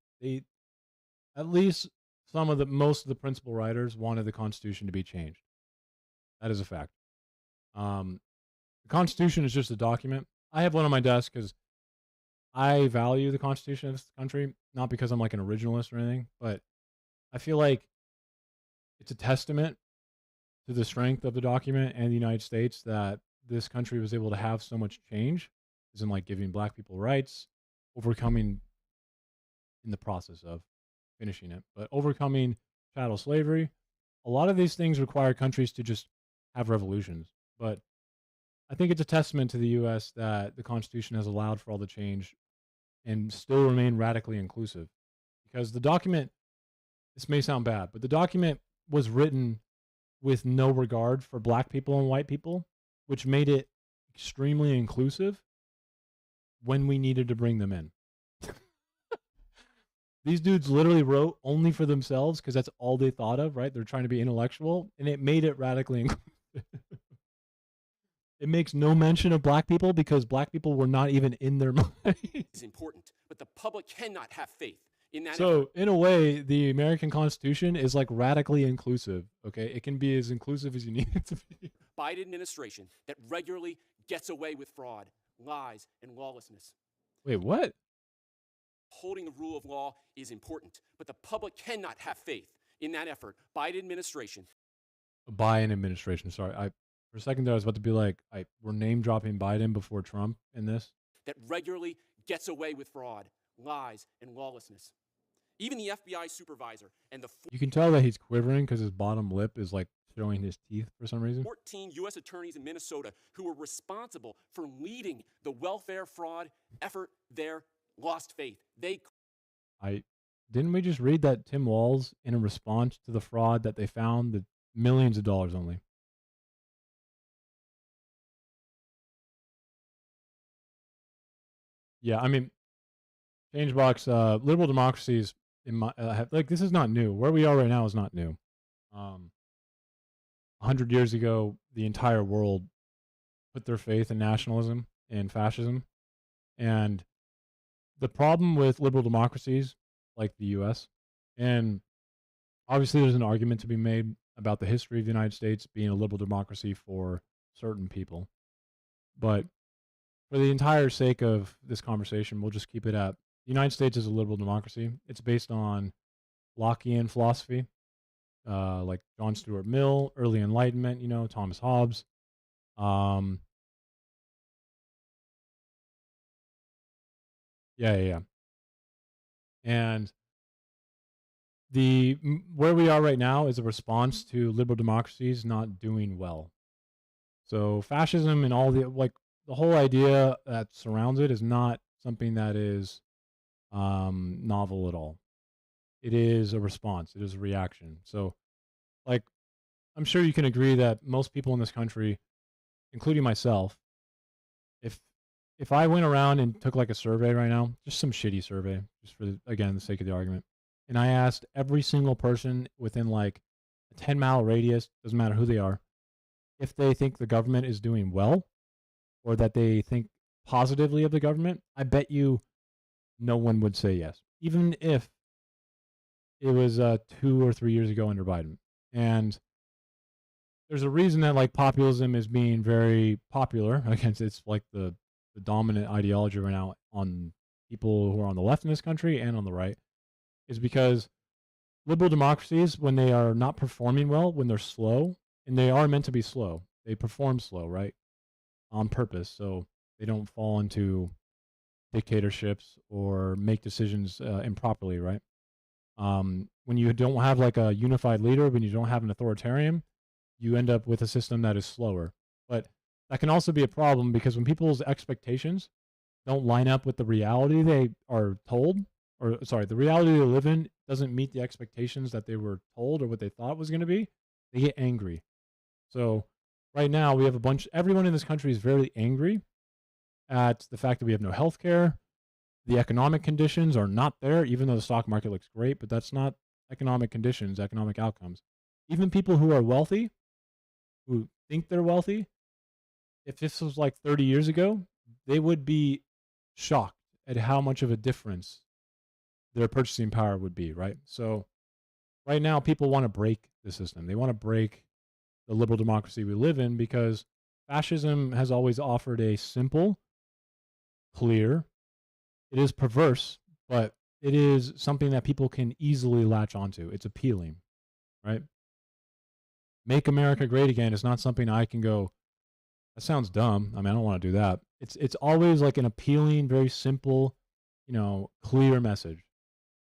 At least most of the principal writers wanted the Constitution to be changed. That is a fact. The Constitution is just a document. I have one on my desk because I value the Constitution of this country, not because I'm like an originalist or anything, but I feel like it's a testament to the strength of the document and the United States that this country was able to have so much change, as in like giving black people rights, overcoming in the process of finishing it, but overcoming chattel slavery. A lot of these things require countries to just have revolutions, but I think it's a testament to the U.S. that the Constitution has allowed for all the change and still remain radically inclusive. Because the document, this may sound bad, but the document was written with no regard for black people and white people, which made it extremely inclusive when we needed to bring them in. These dudes literally wrote only for themselves because that's all they thought of, right? They're trying to be intellectual, and it made it radically inclusive. It makes no mention of black people because black people were not even in their mind. is important, but the public cannot have faith in that. So, in a way, the American Constitution is like radically inclusive, okay? It can be as inclusive as you need it to be. Biden administration that regularly gets away with fraud, lies, and lawlessness. Wait, what? Holding the rule of law is important, but the public cannot have faith in that effort. Biden administration. Biden administration, sorry. For a second there, I was about to be like, we're name dropping Biden before Trump in this. That regularly gets away with fraud, lies, and lawlessness. Even the FBI supervisor and the You can tell that he's quivering because his bottom lip is like showing his teeth for some reason. 14 U.S. attorneys in Minnesota who were responsible for leading the welfare fraud effort there lost faith. Didn't we just read that Tim Walz, in a response to the fraud that they found, the millions of dollars only? Yeah, I mean, Changebox, liberal democracies in my this is not new. Where we are right now is not new. 100 years ago, the entire world put their faith in nationalism and fascism. And the problem with liberal democracies like the US, and obviously there's an argument to be made about the history of the United States being a liberal democracy for certain people. But for the entire sake of this conversation, we'll just keep it at the United States is a liberal democracy. It's based on Lockean philosophy, like John Stuart Mill, early Enlightenment, Thomas Hobbes. Yeah. And where we are right now is a response to liberal democracies not doing well. So fascism and all the whole idea that surrounds it is not something that is novel at all. It is a response. It is a reaction. So, I'm sure you can agree that most people in this country, including myself, if I went around and took a survey right now, just some shitty survey, just for the sake of the argument, and I asked every single person within a 10-mile radius, doesn't matter who they are, if they think the government is doing well or that they think positively of the government, I bet you no one would say yes, even if it was 2 or 3 years ago under Biden. And there's a reason that populism is being very popular against it's the dominant ideology right now on people who are on the left in this country and on the right, is because liberal democracies, when they are not performing well, when they're slow, and they are meant to be slow, they perform slow, right? On purpose, so they don't fall into dictatorships or make decisions improperly, right? When you don't have a unified leader, when you don't have an authoritarian, you end up with a system that is slower. But that can also be a problem because when people's expectations don't line up with the reality they are told, the reality they live in doesn't meet the expectations that they were told or what they thought was going to be, they get angry. So right now we have everyone in this country is very angry at the fact that we have no health care. The economic conditions are not there, even though the stock market looks great, but that's not economic conditions, economic outcomes. Even people who are wealthy, who think they're wealthy, if this was 30 years ago, they would be shocked at how much of a difference their purchasing power would be, right? So right now, people want to break the system. They want to break the liberal democracy we live in because fascism has always offered a simple, clear, it is perverse, but it is something that people can easily latch onto. It's appealing, right? Make America great again is not something I can go, that sounds dumb. I don't want to do that. It's always an appealing, very simple, clear message.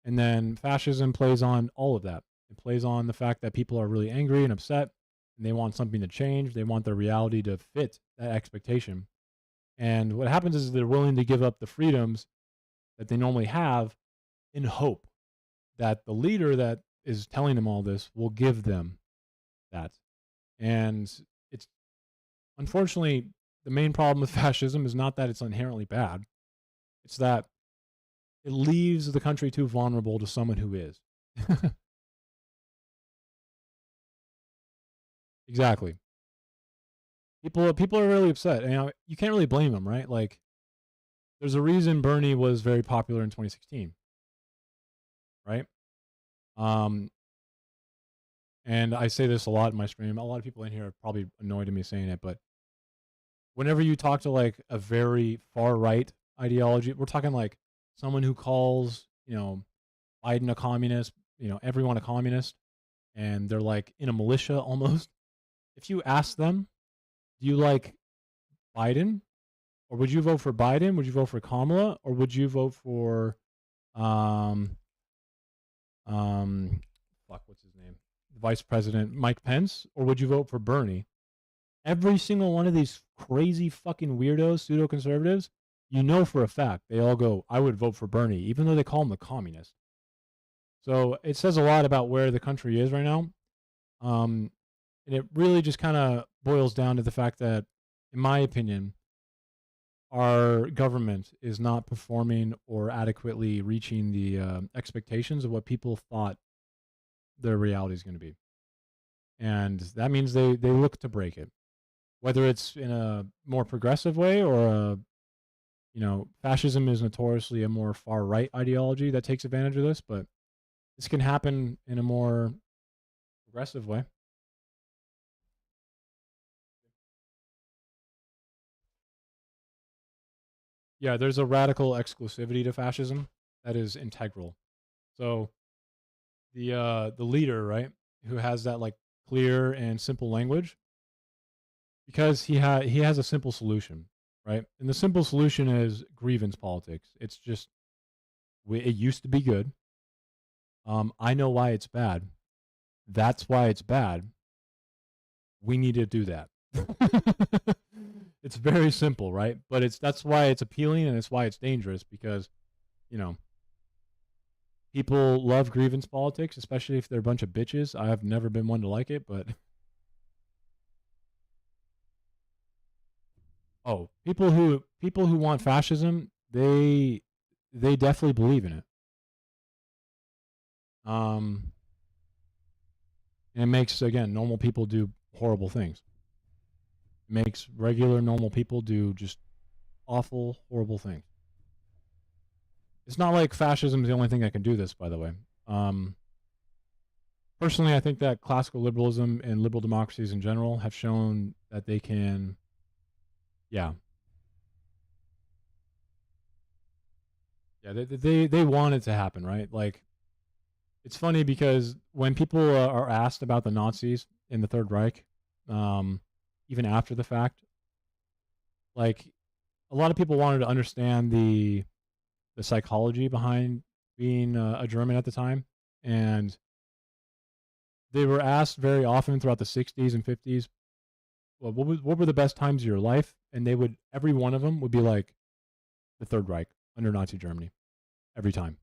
And then fascism plays on all of that. It plays on the fact that people are really angry and upset and they want something to change. They want their reality to fit that expectation. And what happens is they're willing to give up the freedoms that they normally have in hope that the leader that is telling them all this will give them that. And it's unfortunately the main problem with fascism is not that it's inherently bad. It's that it leaves the country too vulnerable to someone who is. Exactly. People are really upset. You can't really blame them, right? There's a reason Bernie was very popular in 2016, right? And I say this a lot in my stream. A lot of people in here are probably annoyed at me saying it, but whenever you talk to a very far right ideology, we're talking someone who calls, Biden a communist, everyone a communist, and they're in a militia almost. If you ask them, do you like Biden? Or would you vote for Biden? Would you vote for Kamala? Or would you vote for what's his name? Vice President Mike Pence? Or would you vote for Bernie? Every single one of these crazy fucking weirdos, pseudo-conservatives, for a fact, they all go, I would vote for Bernie, even though they call him a communist. So it says a lot about where the country is right now. And it really just kind of boils down to the fact that, in my opinion, our government is not performing or adequately reaching the expectations of what people thought their reality is going to be. And that means they look to break it, whether it's in a more progressive way or a, fascism is notoriously a more far right ideology that takes advantage of this, but this can happen in a more progressive way. Yeah, there's a radical exclusivity to fascism that is integral. So the leader, right, who has that like clear and simple language, because he has a simple solution, right? And the simple solution is grievance politics. It's just it used to be good. I know why it's bad. That's why it's bad. We need to do that. It's very simple, right? But that's why it's appealing and it's why it's dangerous, because, people love grievance politics, especially if they're a bunch of bitches. I have never been one to like it, but people who want fascism, they definitely believe in it. And it makes, again, normal people do horrible things. It makes regular normal people do just awful, horrible things. It's not like fascism is the only thing that can do this, by the way. Personally, I think that classical liberalism and liberal democracies in general have shown that they can, they want it to happen, right? Like, it's funny because when people are asked about the Nazis in the Third Reich, even after the fact, like, a lot of people wanted to understand the psychology behind being a German at the time, and they were asked very often throughout the 60s and 50s, well, what were the best times of your life? And every one of them would be like the Third Reich under Nazi Germany, every time.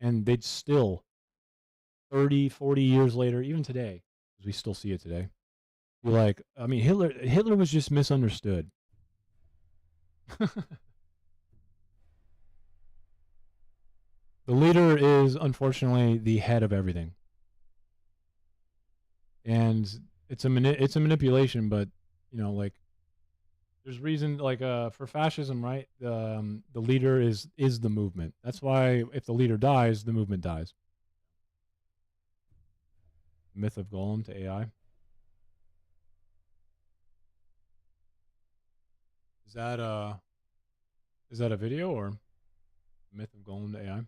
And they'd still, 30, 40 years later, even today, because we still see it today, be like, I mean, Hitler was just misunderstood. The leader is, unfortunately, the head of everything. And it's a manipulation, but, like, there's reason, like, for fascism, right? The leader is the movement. That's why if the leader dies, the movement dies. Myth of Golem to AI. Is that a video or Myth of Golem to AI?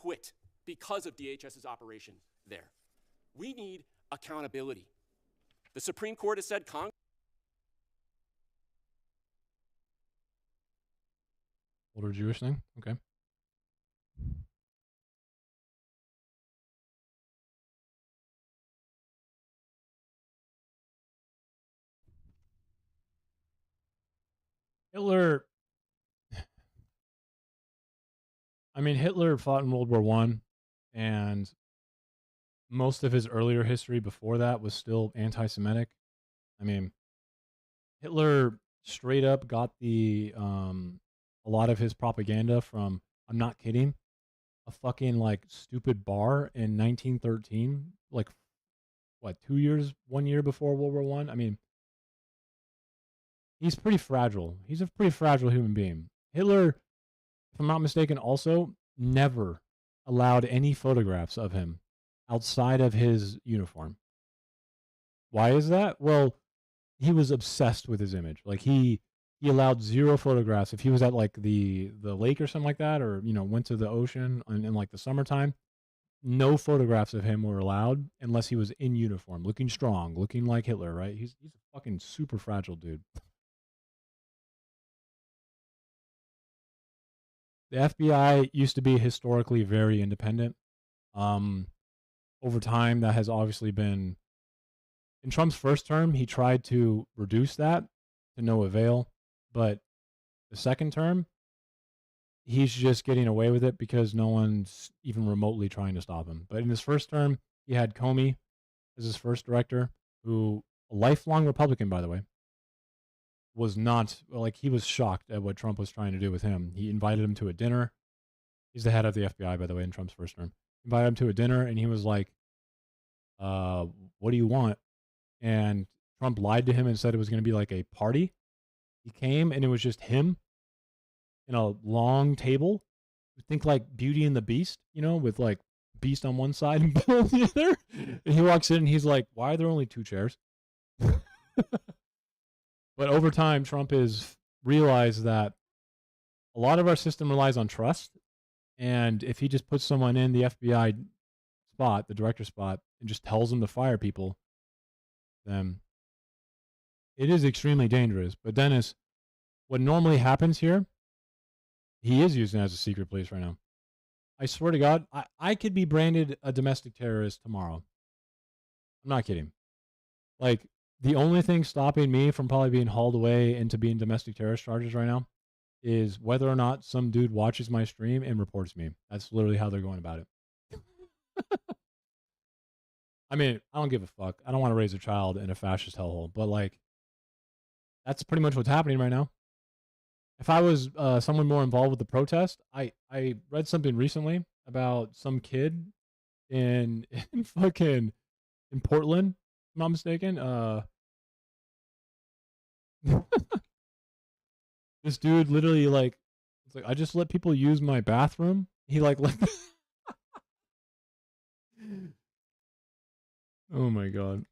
Quit because of DHS's operation there. We need accountability. The Supreme Court has said Congress. Older Jewish thing? Okay. Hitler fought in World War I, and most of his earlier history before that was still anti-Semitic. I mean, Hitler straight up got a lot of his propaganda from, I'm not kidding, a fucking like stupid bar in 1913, like what, 1 year before World War I? I mean, he's pretty fragile. He's a pretty fragile human being. Hitler, if I'm not mistaken, also never allowed any photographs of him outside of his uniform. Why is that? Well, he was obsessed with his image. Like, he allowed zero photographs. If he was at like the lake or something like that, or went to the ocean in like the summertime, no photographs of him were allowed unless he was in uniform, looking strong, looking like Hitler, right? He's a fucking super fragile dude. The FBI used to be historically very independent. Over time, that has obviously been... In Trump's first term, he tried to reduce that to no avail. But the second term, he's just getting away with it because no one's even remotely trying to stop him. But in his first term, he had Comey as his first director, who, a lifelong Republican, by the way, was not, like, he was shocked at what Trump was trying to do with him. He invited him to a dinner. He's the head of the FBI, by the way, in Trump's first term. Invited him to a dinner, and he was like, what do you want? And Trump lied to him and said it was going to be like a party. He came and it was just him in a long table. Think like Beauty and the Beast, you know, with like Beast on one side and Bill on the other. And he walks in and he's like, why are there only 2 chairs? But over time, Trump has realized that a lot of our system relies on trust. And if he just puts someone in the FBI spot, the director spot, and just tells them to fire people, then it is extremely dangerous. But Dennis, what normally happens here, he is using it as a secret police right now. I swear to God, I could be branded a domestic terrorist tomorrow. I'm not kidding. Like, the only thing stopping me from probably being hauled away into being domestic terrorist charges right now is whether or not some dude watches my stream and reports me. That's literally how they're going about it. I mean, I don't give a fuck. I don't want to raise a child in a fascist hellhole, but like, that's pretty much what's happening right now. If I was someone more involved with the protest, I read something recently about some kid in Portland, if I'm not mistaken. This dude literally it's like, I just let people use my bathroom. He let oh my God.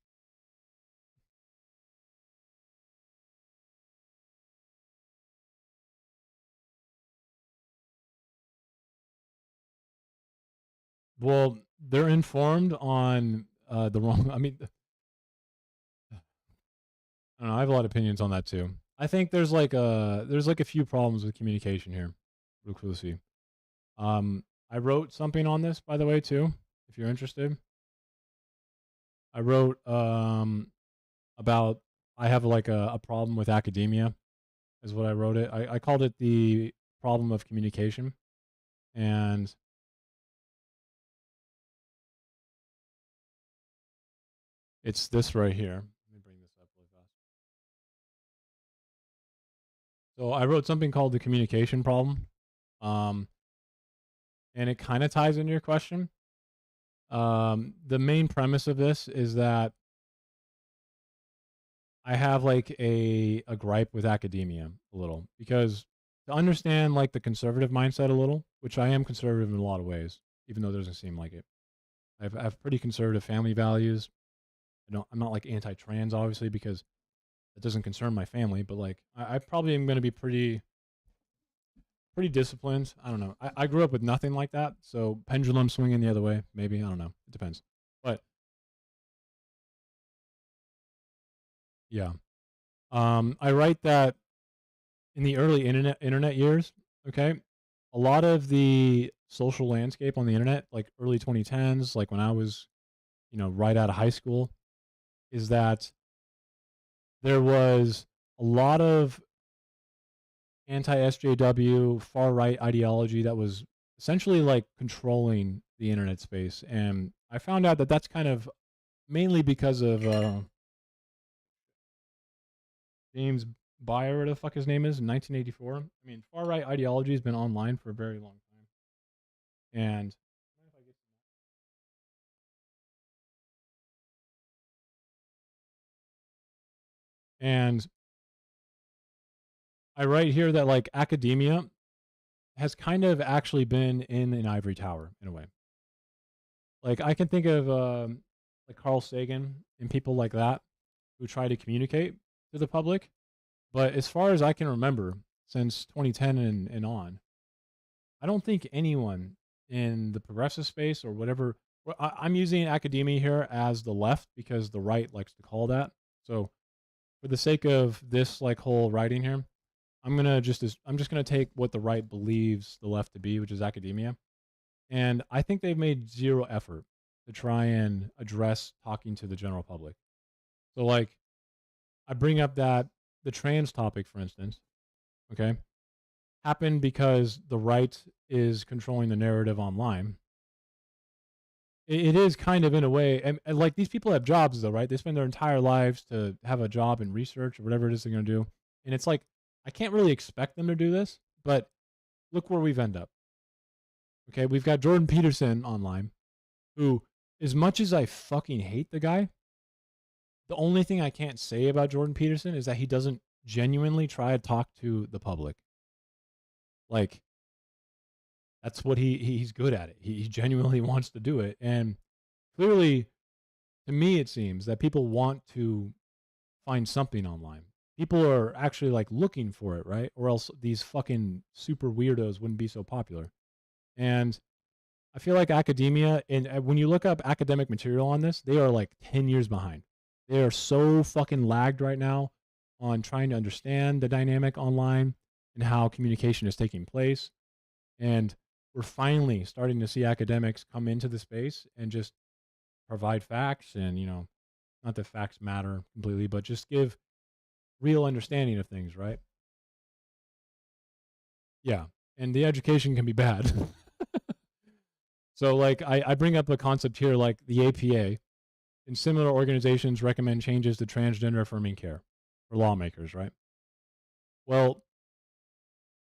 Well, they're informed on the wrong. I mean, I don't know. I have a lot of opinions on that too. I think there's like a few problems with communication here. Real closely. I wrote something on this, by the way, too. If you're interested, I wrote about I have like a problem with academia, is what I wrote it. I called it the problem of communication, and it's this right here. Let me bring this up really fast. So I wrote something called the communication problem, and it kind of ties into your question. The main premise of this is that I have like a gripe with academia a little, because to understand like the conservative mindset a little, which I am conservative in a lot of ways, even though it doesn't seem like it. I have pretty conservative family values. I'm not like anti-trans, obviously, because it doesn't concern my family, but like I probably am going to be pretty disciplined. I don't know. I grew up with nothing like that, so pendulum swinging the other way, maybe. I don't know. It depends. But yeah, I write that in the early internet years, okay, a lot of the social landscape on the internet, like early 2010s, like when I was, right out of high school, is that there was a lot of anti-SJW, far-right ideology that was essentially like controlling the internet space. And I found out that that's kind of mainly because of James Bayer, whatever the fuck his name is, in 1984. I mean, far-right ideology has been online for a very long time. And I write here that like academia has kind of actually been in an ivory tower in a way. Like I can think of like Carl Sagan and people like that who try to communicate to the public. But as far as I can remember, since 2010 and on, I don't think anyone in the progressive space or whatever, I'm using academia here as the left because the right likes to call that. So for the sake of this like whole writing here, I'm just gonna take what the right believes the left to be, which is academia. And I think they've made zero effort to try and address talking to the general public. So like I bring up that the trans topic, for instance, okay, happened because the right is controlling the narrative online. It is kind of in a way, and like these people have jobs though, right? They spend their entire lives to have a job in research or whatever it is they're going to do. And it's like, I can't really expect them to do this, but look where we've ended up. Okay, we've got Jordan Peterson online, who as much as I fucking hate the guy, the only thing I can't say about Jordan Peterson is that he doesn't genuinely try to talk to the public. Like, that's what he's good at it. He genuinely wants to do it. And clearly, to me, it seems that people want to find something online. People are actually like looking for it, right? Or else these fucking super weirdos wouldn't be so popular. And I feel like academia, and when you look up academic material on this, they are like 10 years behind. They are so fucking lagged right now on trying to understand the dynamic online and how communication is taking place. And we're finally starting to see academics come into the space and just provide facts and, not that facts matter completely, but just give real understanding of things, right? Yeah. And the education can be bad. So, like, I bring up a concept here like the APA and similar organizations recommend changes to transgender affirming care for lawmakers, right? Well,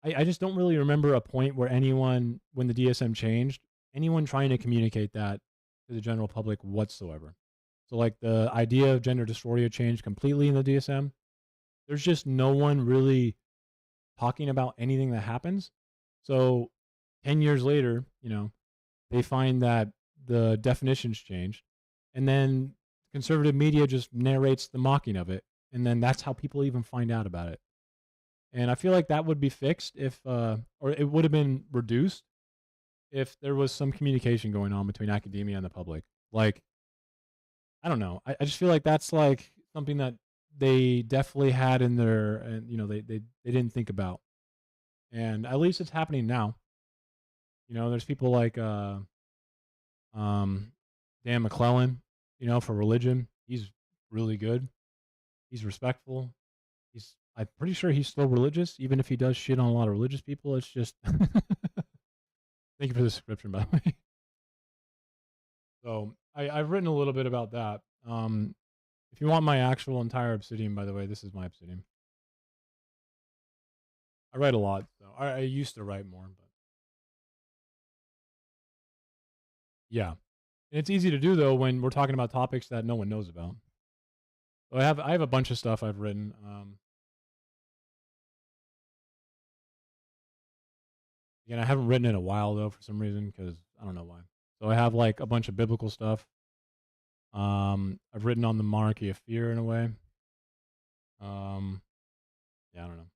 I just don't really remember a point where anyone, when the DSM changed, anyone trying to communicate that to the general public whatsoever. So, like, the idea of gender dysphoria changed completely in the DSM. There's just no one really talking about anything that happens. So 10 years later, they find that the definitions changed, and then conservative media just narrates the mocking of it, and then that's how people even find out about it. And I feel like that would be fixed if, or it would have been reduced if there was some communication going on between academia and the public. Like, I don't know. I just feel like that's like something that they definitely had in their, and they didn't think about. And at least it's happening now. There's people like Dan McClellan, for religion. He's really good. He's respectful. I'm pretty sure he's still religious, even if he does shit on a lot of religious people. It's just thank you for the description, by the way. So I've written a little bit about that. If you want my actual entire Obsidian, by the way, this is my Obsidian. I write a lot, so I used to write more, but yeah. And it's easy to do though when we're talking about topics that no one knows about. So I have a bunch of stuff I've written. Again, I haven't written in a while though for some reason because I don't know why. So I have like a bunch of biblical stuff. I've written on the monarchy of fear in a way. Yeah, I don't know.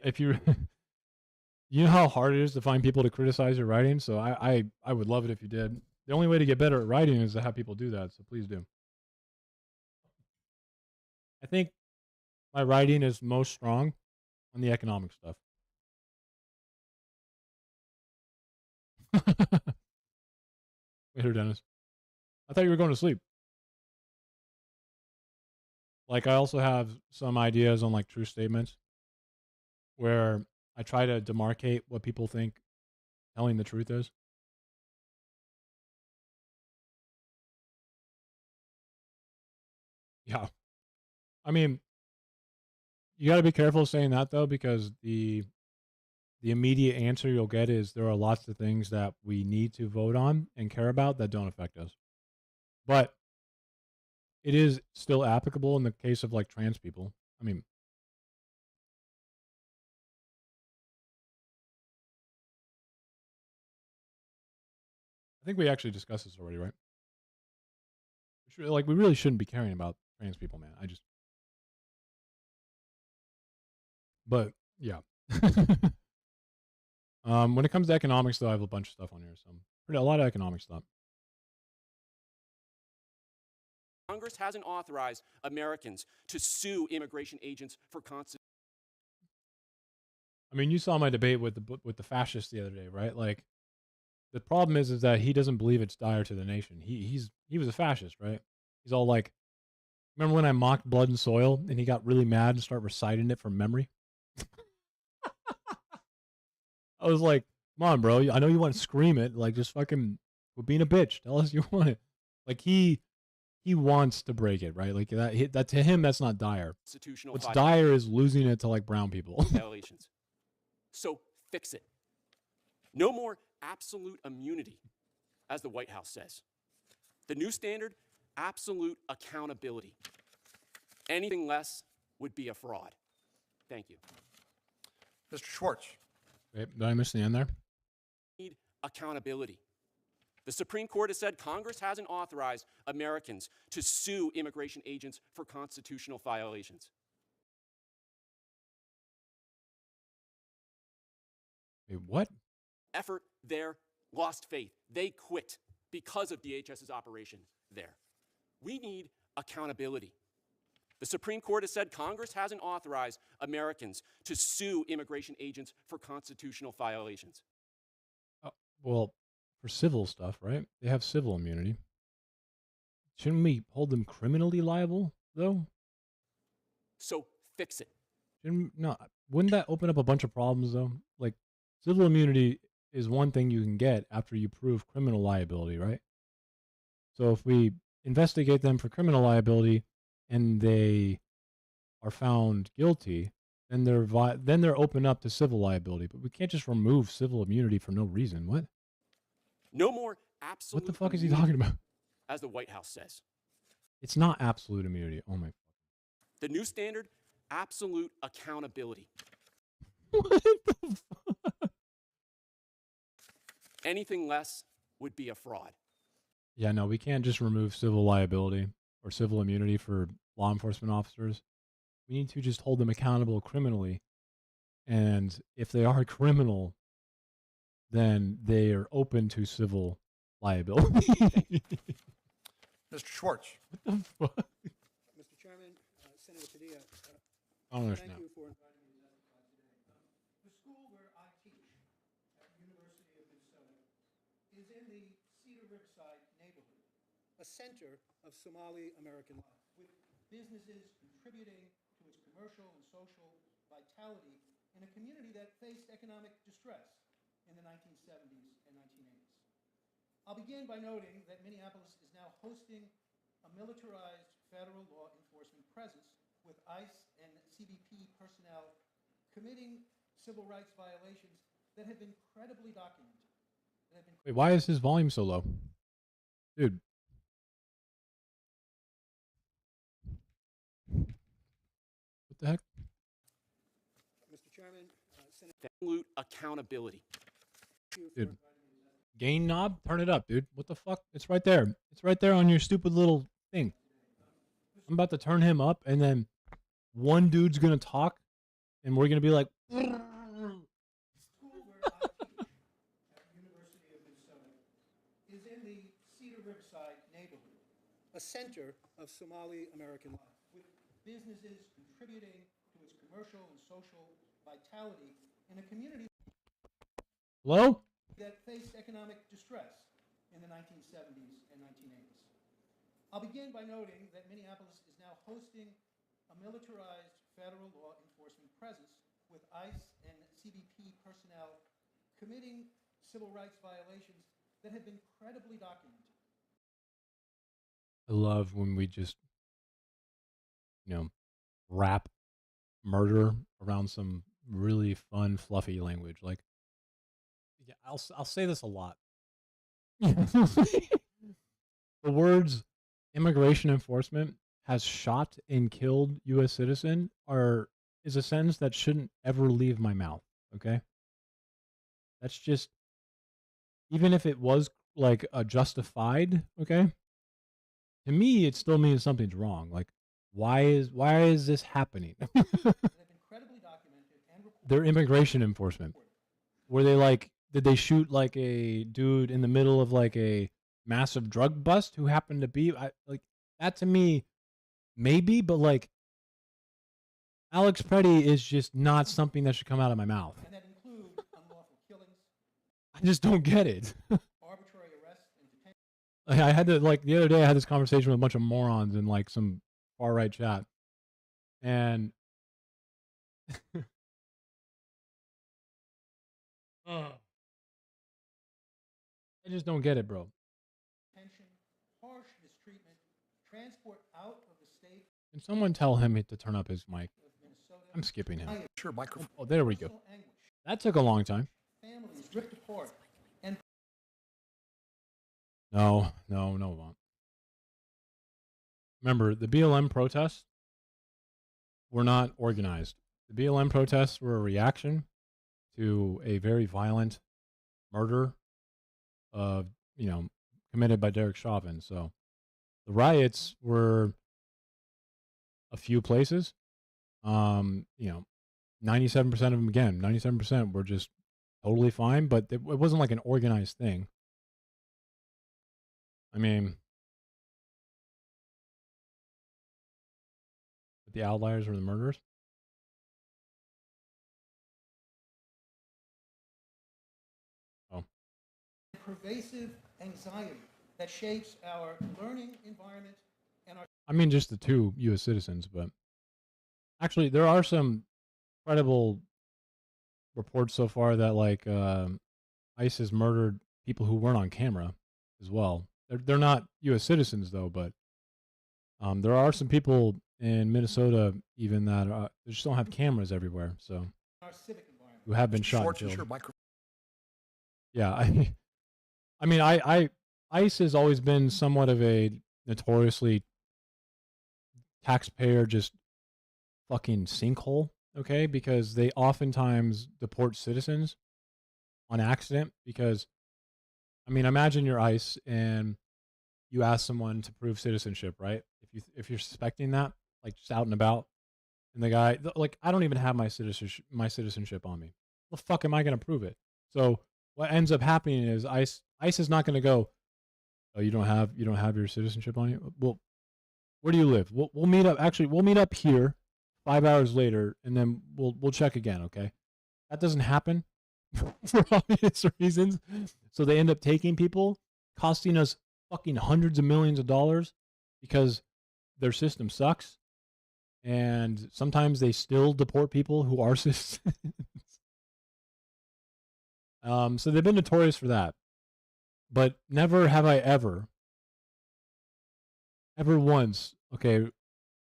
If you you know how hard it is to find people to criticize your writing, so I would love it if you did. The only way to get better at writing is to have people do that, so please do. I think my writing is most strong on the economic stuff. Wait here, Dennis. I thought you were going to sleep. Like, I also have some ideas on like true statements where I try to demarcate what people think telling the truth is. Yeah. I mean, you got to be careful saying that though, because the immediate answer you'll get is there are lots of things that we need to vote on and care about that don't affect us. But it is still applicable in the case of like trans people. I mean, I think we actually discussed this already, right? Like, we really shouldn't be caring about trans people, man. But yeah. When it comes to economics, though, I have a bunch of stuff on here. So a lot of economic stuff. Congress hasn't authorized Americans to sue immigration agents for constant. I mean, you saw my debate with the fascists the other day, right? Like, the problem is that he doesn't believe it's dire to the nation. He was a fascist, right? He's all like, remember when I mocked Blood and Soil and he got really mad and started reciting it from memory? I was like, come on, bro. I know you want to scream it. Like, just fucking quit being a bitch. Tell us you want it. Like, he he wants to break it, right? Like that to him, that's not dire. Constitutional What's dire is losing it to like brown people. violations. So fix it. No more absolute immunity, as the White House says. The new standard, absolute accountability. Anything less would be a fraud. Thank you. Mr. Schwartz. Wait, did I miss the end there? Need accountability. The Supreme Court has said Congress hasn't authorized Americans to sue immigration agents for constitutional violations. Wait, what? Effort there lost faith. They quit because of DHS's operation there. We need accountability. The Supreme Court has said Congress hasn't authorized Americans to sue immigration agents for constitutional violations. Well, for civil stuff, right? They have civil immunity. Shouldn't we hold them criminally liable, though? So fix it. No, wouldn't that open up a bunch of problems, though? Like, civil immunity is one thing you can get after you prove criminal liability, right? So if we investigate them for criminal liability and they are found guilty, then they're open up to civil liability. But we can't just remove civil immunity for no reason. What? No more absolute. What the fuck is he talking about? As the White House says. It's not absolute immunity. Oh my. The new standard, absolute accountability. What the fuck? Anything less would be a fraud. Yeah, no, we can't just remove civil liability or civil immunity for law enforcement officers. We need to just hold them accountable criminally. And if they are criminal, then they are open to civil liability. Mr. Schwartz. What the fuck? Mr. Chairman, Senator Padilla, I don't understand. thank you for inviting me to testify today. The school where I teach at the University of Minnesota is in the Cedar Riverside neighborhood, a center of Somali American life, with businesses contributing to its commercial and social vitality in a community that faced economic distress in the 1970s and 1980s. I'll begin by noting that Minneapolis is now hosting a militarized federal law enforcement presence with ICE and CBP personnel committing civil rights violations that have been credibly documented. Wait, why is his volume so low? Dude. What the heck? Mr. Chairman, Absolute accountability. Dude. Gain knob? Turn it up, dude. What the fuck? It's right there. It's right there on your stupid little thing. I'm about to turn him up, and then one dude's going to talk, and we're going to be like... school where I teach at the University of Minnesota is in the Cedar Riverside neighborhood, a center of Somali American life, with businesses contributing to its commercial and social vitality in a community Hello? that faced economic distress in the 1970s and 1980s. I'll begin by noting that Minneapolis is now hosting a militarized federal law enforcement presence with ICE and CBP personnel committing civil rights violations that have been credibly documented. I love when we just, wrap murder around some really fun, fluffy language. Like, yeah, I'll say this a lot. The words immigration enforcement has shot and killed U.S. citizen is a sentence that shouldn't ever leave my mouth. Okay, that's just, even if it was like a justified. Okay, to me it still means something's wrong. Like, why is this happening? Their immigration enforcement, were they like, did they shoot like a dude in the middle of like a massive drug bust who happened to be like that? To me, maybe, but like Alex Preddy is just not something that should come out of my mouth. And that include unlawful killings, I just don't get it. arbitrary arrests, and detention. I had to, like, the other day I had this conversation with a bunch of morons in like some far right chat, and I just don't get it, bro. Detention, harsh mistreatment, transport out of the state Can someone tell him to turn up his mic? I'm skipping him. Sure, microphone. Oh, there we go. personal anguish, That took a long time. families ripped apart, and No, it won't. Remember, the BLM protests were not organized. The BLM protests were a reaction to a very violent murder committed by Derek Chauvin. So the riots were a few places. 97% of them, again, 97% were just totally fine, but it wasn't like an organized thing. I mean, the outliers were the murderers. Oh. pervasive anxiety that shapes our learning environment and our I mean, just the two U.S. citizens, but actually, there are some credible reports so far that like ICE has murdered people who weren't on camera as well. They're not U.S. citizens though, but there are some people in Minnesota even that they just don't have cameras everywhere, so our civic environment. who have been Mr. shot and Schwartz, is killed. your microphone. Yeah, I mean, ICE has always been somewhat of a notoriously taxpayer just fucking sinkhole, okay? Because they oftentimes deport citizens on accident. Because, I mean, imagine you're ICE and you ask someone to prove citizenship, right? If you're suspecting that, like just out and about, and the guy like, I don't even have my citizenship on me. The fuck am I going to prove it? So what ends up happening is ICE is not going to go, oh, you don't have your citizenship on you. Well, where do you live? We'll meet up. Actually, we'll meet up here 5 hours later, and then we'll check again. Okay, that doesn't happen for obvious reasons. So they end up taking people, costing us fucking hundreds of millions of dollars because their system sucks. And sometimes they still deport people who are citizens. So they've been notorious for that. But never have I ever once, okay,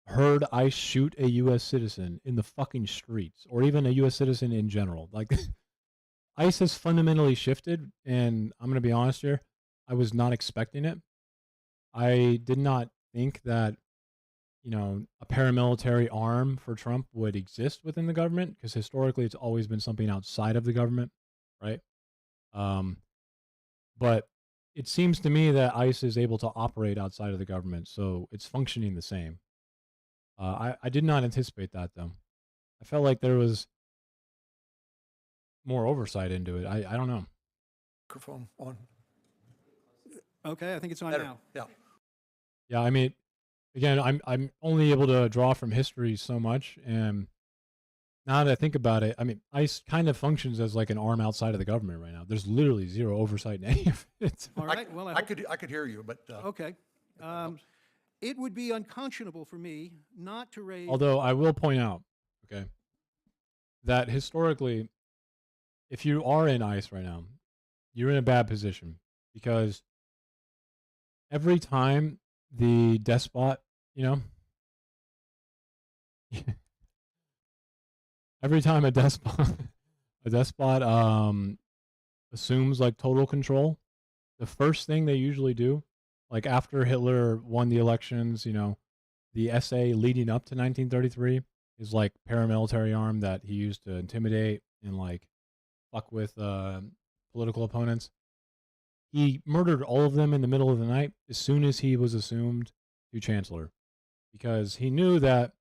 heard ICE shoot a U.S. citizen in the fucking streets, or even a U.S. citizen in general. Like, ICE has fundamentally shifted, and I'm going to be honest here, I was not expecting it. I did not think that, a paramilitary arm for Trump would exist within the government, because historically it's always been something outside of the government, right? But it seems to me that ICE is able to operate outside of the government, so it's functioning the same. I did not anticipate that, though. I felt like there was more oversight into it. I don't know. Microphone on. Okay, I think it's on Better. now. Yeah. Yeah, I mean, again, I'm only able to draw from history so much, and now that I think about it, I mean, ICE kind of functions as like an arm outside of the government right now. There's literally zero oversight in any of it. All right. Well, I could hear you, but okay. It would be unconscionable for me not to raise. Although I will point out, okay, that historically, if you are in ICE right now, you're in a bad position, because every time the despot, every time a despot assumes like total control, the first thing they usually do, like after Hitler won the elections, the SA leading up to 1933 is like paramilitary arm that he used to intimidate and like fuck with political opponents. He murdered all of them in the middle of the night as soon as he was assumed to chancellor, because he knew that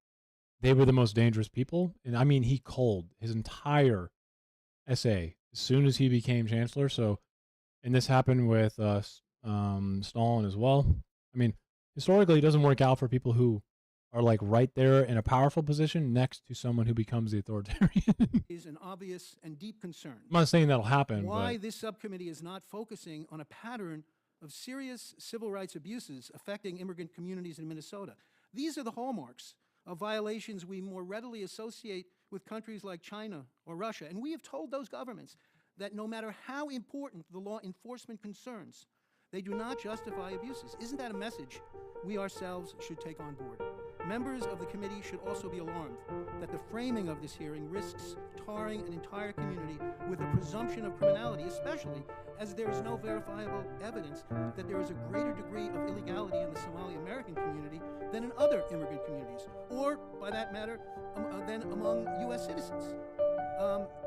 they were the most dangerous people. And I mean, he culled his entire SA as soon as he became chancellor. So, and this happened with Stalin as well. I mean, historically, it doesn't work out for people who are like right there in a powerful position next to someone who becomes the authoritarian. Is an obvious and deep concern. I'm not saying that'll happen. Why but this subcommittee is not focusing on a pattern of serious civil rights abuses affecting immigrant communities in Minnesota. These are the hallmarks of violations we more readily associate with countries like China or Russia. And we have told those governments that no matter how important the law enforcement concerns, They do not justify abuses. Isn't that a message we ourselves should take on board? Members of the committee should also be alarmed that the framing of this hearing risks tarring an entire community with a presumption of criminality, especially as there is no verifiable evidence that there is a greater degree of illegality in the Somali American community than in other immigrant communities, or, by that matter, than among U.S. citizens.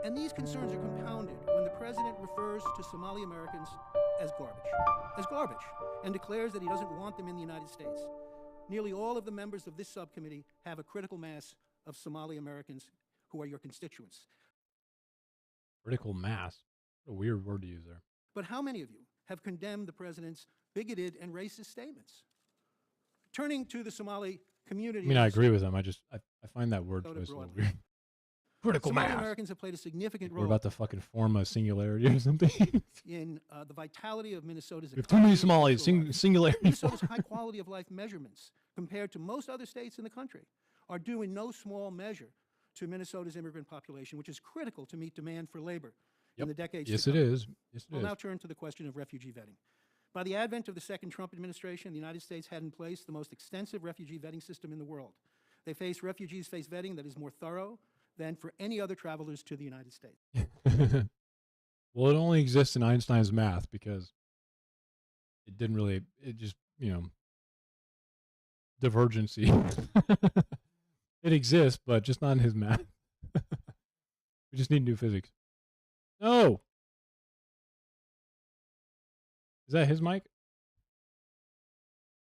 And these concerns are compounded when the president refers to Somali Americans as garbage, and declares that he doesn't want them in the United States. Nearly all of the members of this subcommittee have a critical mass of Somali Americans who are your constituents. Critical mass? What a weird word to use there. But how many of you have condemned the president's bigoted and racist statements? Turning to the Somali community... I mean, I agree with him. I find that word choice a little weird. Critical Somali mass. Americans have played a significant We're role about to fucking form a singularity or something. in the vitality of Minnesota's We have too many Somalis. Singularity. Minnesota's high quality of life measurements, compared to most other states in the country, are due in no small measure to Minnesota's immigrant population, which is critical to meet demand for labor in the decades Yes, to come. it is. Yes, it We'll is. now turn to the question of refugee vetting. By the advent of the second Trump administration, the United States had in place the most extensive refugee vetting system in the world. Refugees face vetting that is more thorough than for any other travelers to the United States. Well, it only exists in Einstein's math because it didn't really, it just, divergency. It exists, but just not in his math. We just need new physics. No! Is that his mic?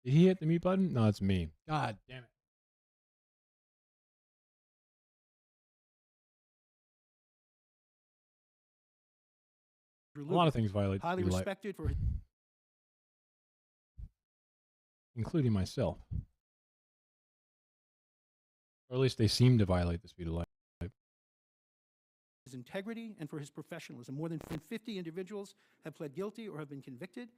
Did he hit the mute button? No, it's me. God damn it. A lot of things violate the highly speed of light, respected for his including myself. Or at least they seem to violate the speed of light. integrity and for his professionalism. More than 50 individuals have pled guilty or have been convicted.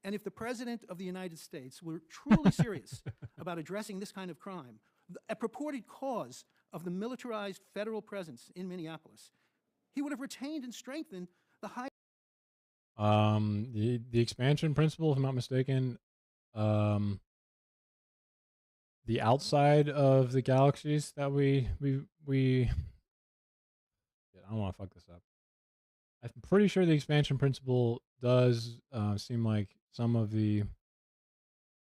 And if the President of the United States were truly serious about addressing this kind of crime, a purported cause of the militarized federal presence in Minneapolis, he would have retained and strengthened the high... The expansion principle, if I'm not mistaken, the outside of the galaxies that we I don't want to fuck this up. I'm pretty sure the expansion principle does seem like some of the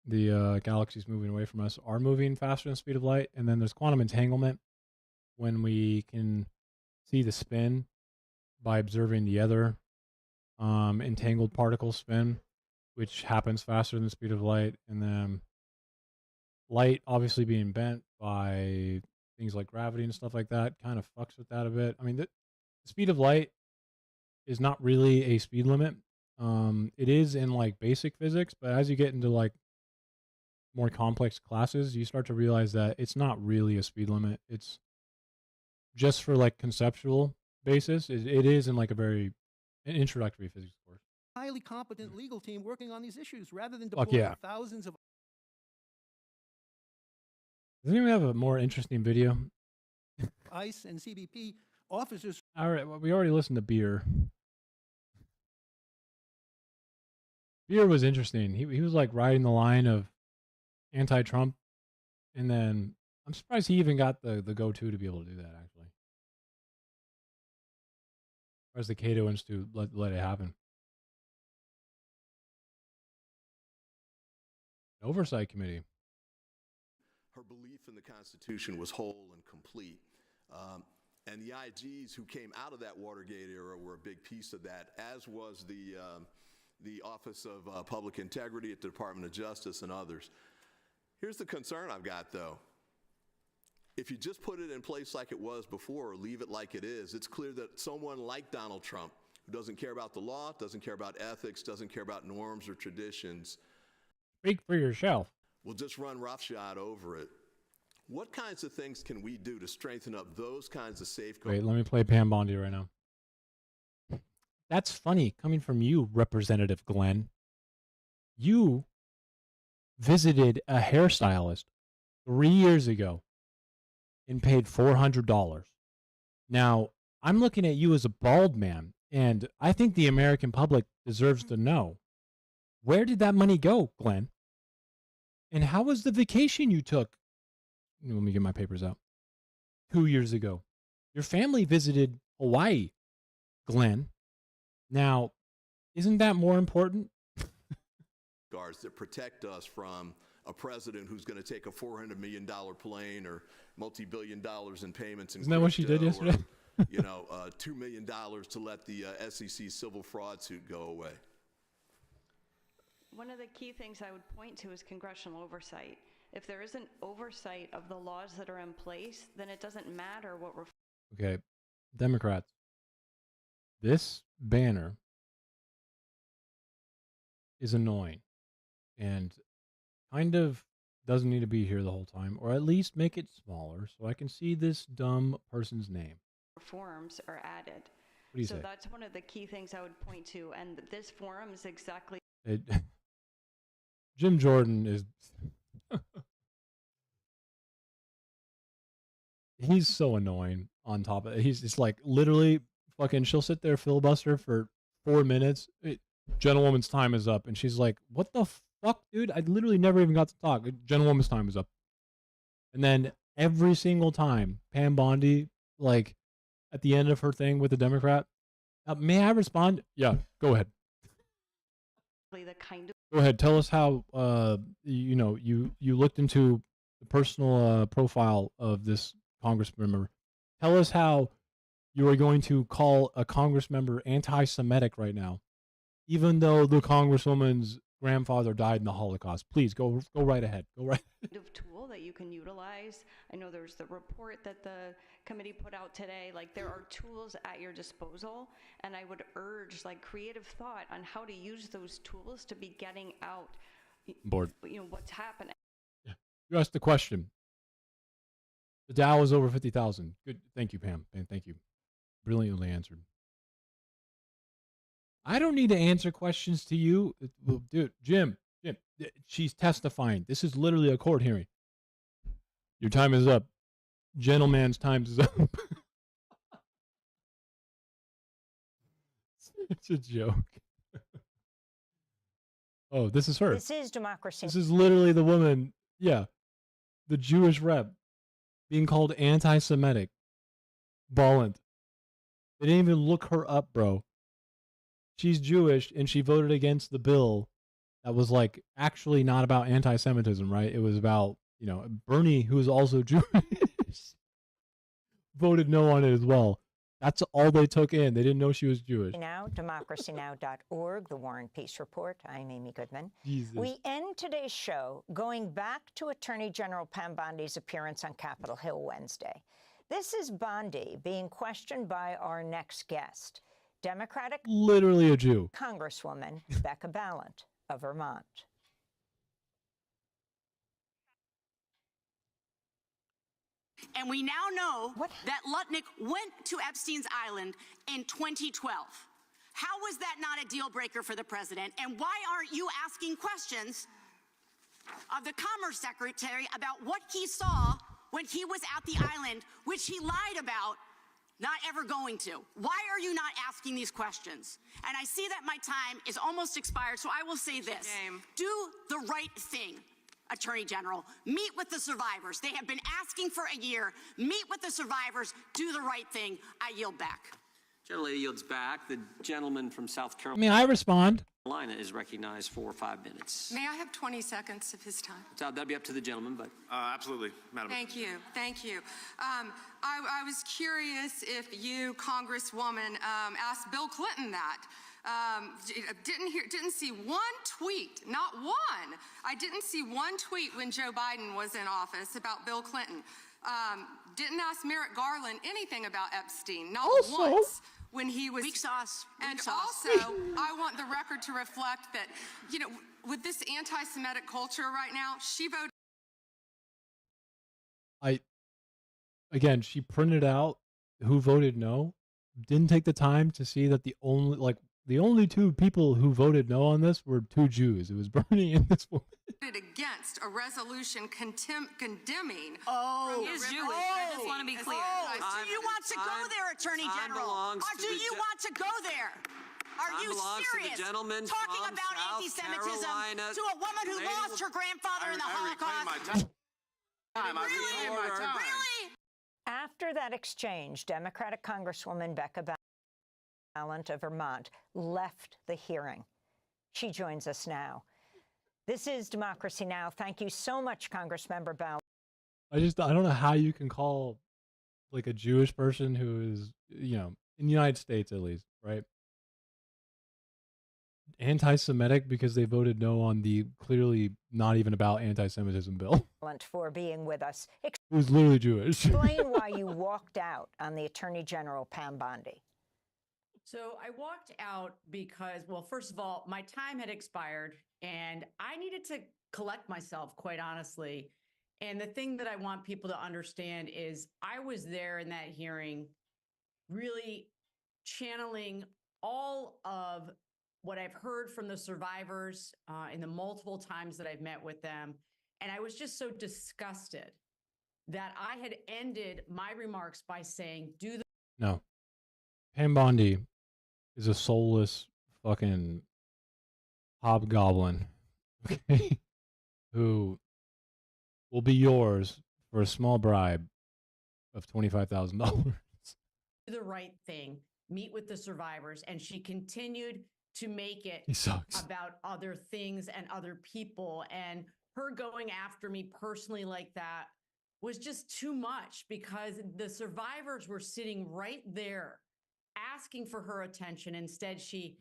galaxies moving away from us are moving faster than the speed of light, and then there's quantum entanglement when we can see the spin by observing the other entangled particle spin, which happens faster than the speed of light, and then light obviously being bent by things like gravity and stuff like that kind of fucks with that a bit. I mean, the speed of light is not really a speed limit. It is in like basic physics, but as you get into like more complex classes, you start to realize that it's not really a speed limit. It's just for like conceptual basis. It is in like an introductory physics course. highly competent legal team working on these issues rather than Fuck deploying yeah. thousands of... Does anyone have a more interesting video? ICE and CBP officers... All right, well, we already listened to Beer. Beer was interesting. He was like riding the line of anti-Trump, and then I'm surprised he even got the go-to to be able to do that, actually. Whereas the Cato Institute let it happen. Oversight Committee. Her belief in the Constitution was whole and complete. And the IGs who came out of that Watergate era were a big piece of that, as was the Office of Public Integrity at the Department of Justice and others. Here's the concern I've got, though. If you just put it in place like it was before or leave it like it is, it's clear that someone like Donald Trump, who doesn't care about the law, doesn't care about ethics, doesn't care about norms or traditions, Speak for yourself. will just run roughshod over it. What kinds of things can we do to strengthen up those kinds of safeguards? Wait, let me play Pam Bondi right now. That's funny coming from you, Representative Glenn. You visited a hairstylist 3 years ago and paid $400. Now, I'm looking at you as a bald man, and I think the American public deserves to know Where did that money go, Glenn? And how was the vacation you took? Let me get my papers out. 2 years ago. Your family visited Hawaii, Glenn. Now, isn't that more important? Guards that protect us from a president who's going to take a $400 million plane or multi-billion dollars in payments. Isn't that what she did yesterday? Or, $2 million to let the SEC civil fraud suit go away. One of the key things I would point to is congressional oversight. If there isn't oversight of the laws that are in place, then it doesn't matter what we're... Okay, Democrats, this banner is annoying and kind of doesn't need to be here the whole time, or at least make it smaller so I can see this dumb person's name. Reforms are added. What do you so say? That's one of the key things I would point to, and this forum is exactly... Jim Jordan is... He's so annoying on top of it. It's like literally fucking, she'll sit there filibuster for 4 minutes. Gentlewoman's time is up. And she's like, what the fuck, dude? I literally never even got to talk. Gentlewoman's time is up. And then every single time, Pam Bondi, like at the end of her thing with the Democrat, may I respond? Yeah, go ahead. the kind of... Go ahead. Tell us how, you looked into the personal profile of this Congress member. Tell us how you are going to call a Congress member anti-Semitic right now, even though the Congresswoman's grandfather died in the Holocaust. Please go right ahead. Go right. Of tool that you can utilize. I know there's the report that the committee put out today. Like, there are tools at your disposal, and I would urge like creative thought on how to use those tools to be getting out. Board. What's happening. Yeah. You asked the question. The Dow is over 50,000. Good. Thank you, Pam. Thank you. Brilliantly answered. I don't need to answer questions to you. Dude, Jim, she's testifying. This is literally a court hearing. Your time is up. Gentleman's time is up. It's a joke. Oh, this is her. This is democracy. This is literally the woman. Yeah. The Jewish rep being called anti-Semitic. Ballant. They didn't even look her up, bro. She's Jewish, and she voted against the bill that was like actually not about anti-Semitism, right? It was about, Bernie, who is also Jewish, voted no on it as well. That's all they took in. They didn't know she was Jewish. Now, democracynow.org, the War and Peace Report. I'm Amy Goodman. Jesus. We end today's show going back to Attorney General Pam Bondi's appearance on Capitol Hill Wednesday. This is Bondi being questioned by our next guest, Democratic literally a Jew, Congresswoman Becca Balint of Vermont. And we now know that Lutnick went to Epstein's Island in 2012. How was that not a deal breaker for the president? And why aren't you asking questions of the Commerce Secretary about what he saw when he was at the island, which he lied about not ever going to? Why are you not asking these questions? And I see that my time is almost expired, so I will say this. Do the right thing, Attorney General. Meet with the survivors. They have been asking for a year. Meet with the survivors. Do the right thing. I yield back. Gentlelady yields back. The gentleman from South Carolina. May I respond? Is recognized for 5 minutes. May I have 20 seconds of his time? So that'd be up to the gentleman, but. Absolutely, Madam. Thank you. Thank you. I was curious if you, Congresswoman, asked Bill Clinton that. Didn't see one tweet, not one. I didn't see one tweet when Joe Biden was in office about Bill Clinton. Didn't ask Merrick Garland anything about Epstein, not once. When he was weak sauce. And also, I want the record to reflect that, with this anti-Semitic culture right now, she voted. Again, she printed out who voted no. Didn't take the time to see that the only two people who voted no on this were two Jews. It was Bernie and this woman. Against a resolution condemning. Oh, he is Jewish. I just want to be clear. Do you want to go there, Attorney General? Or do you want to go there? Are Time you belongs to the serious? gentleman Talking from about South anti-Semitism Carolina. to a woman who Lady lost her grandfather in the Holocaust? Really? After that exchange, Democratic Congresswoman Becca Balint of Vermont left the hearing. She joins us now. This is Democracy Now! Thank you so much, Congressmember Balint. I don't know how you can call like a Jewish person who is, you know, in the United States at least, right, anti-Semitic because they voted no on the clearly not even about anti-Semitism bill. For being with us. Who's literally Jewish. Explain why you walked out on the Attorney General Pam Bondi. So I walked out because, well, first of all, my time had expired and I needed to collect myself, quite honestly. And the thing that I want people to understand is I was there in that hearing really channeling all of what I've heard from the survivors in the multiple times that I've met with them. And I was just so disgusted that I had ended my remarks by saying, No. Pam Bondi is a soulless fucking hobgoblin, okay, who will be yours for a small bribe of $25,000. the right thing, meet with the survivors. And she continued to make it He sucks. about other things and other people. And her going after me personally like that was just too much because the survivors were sitting right there asking for her attention. Instead, she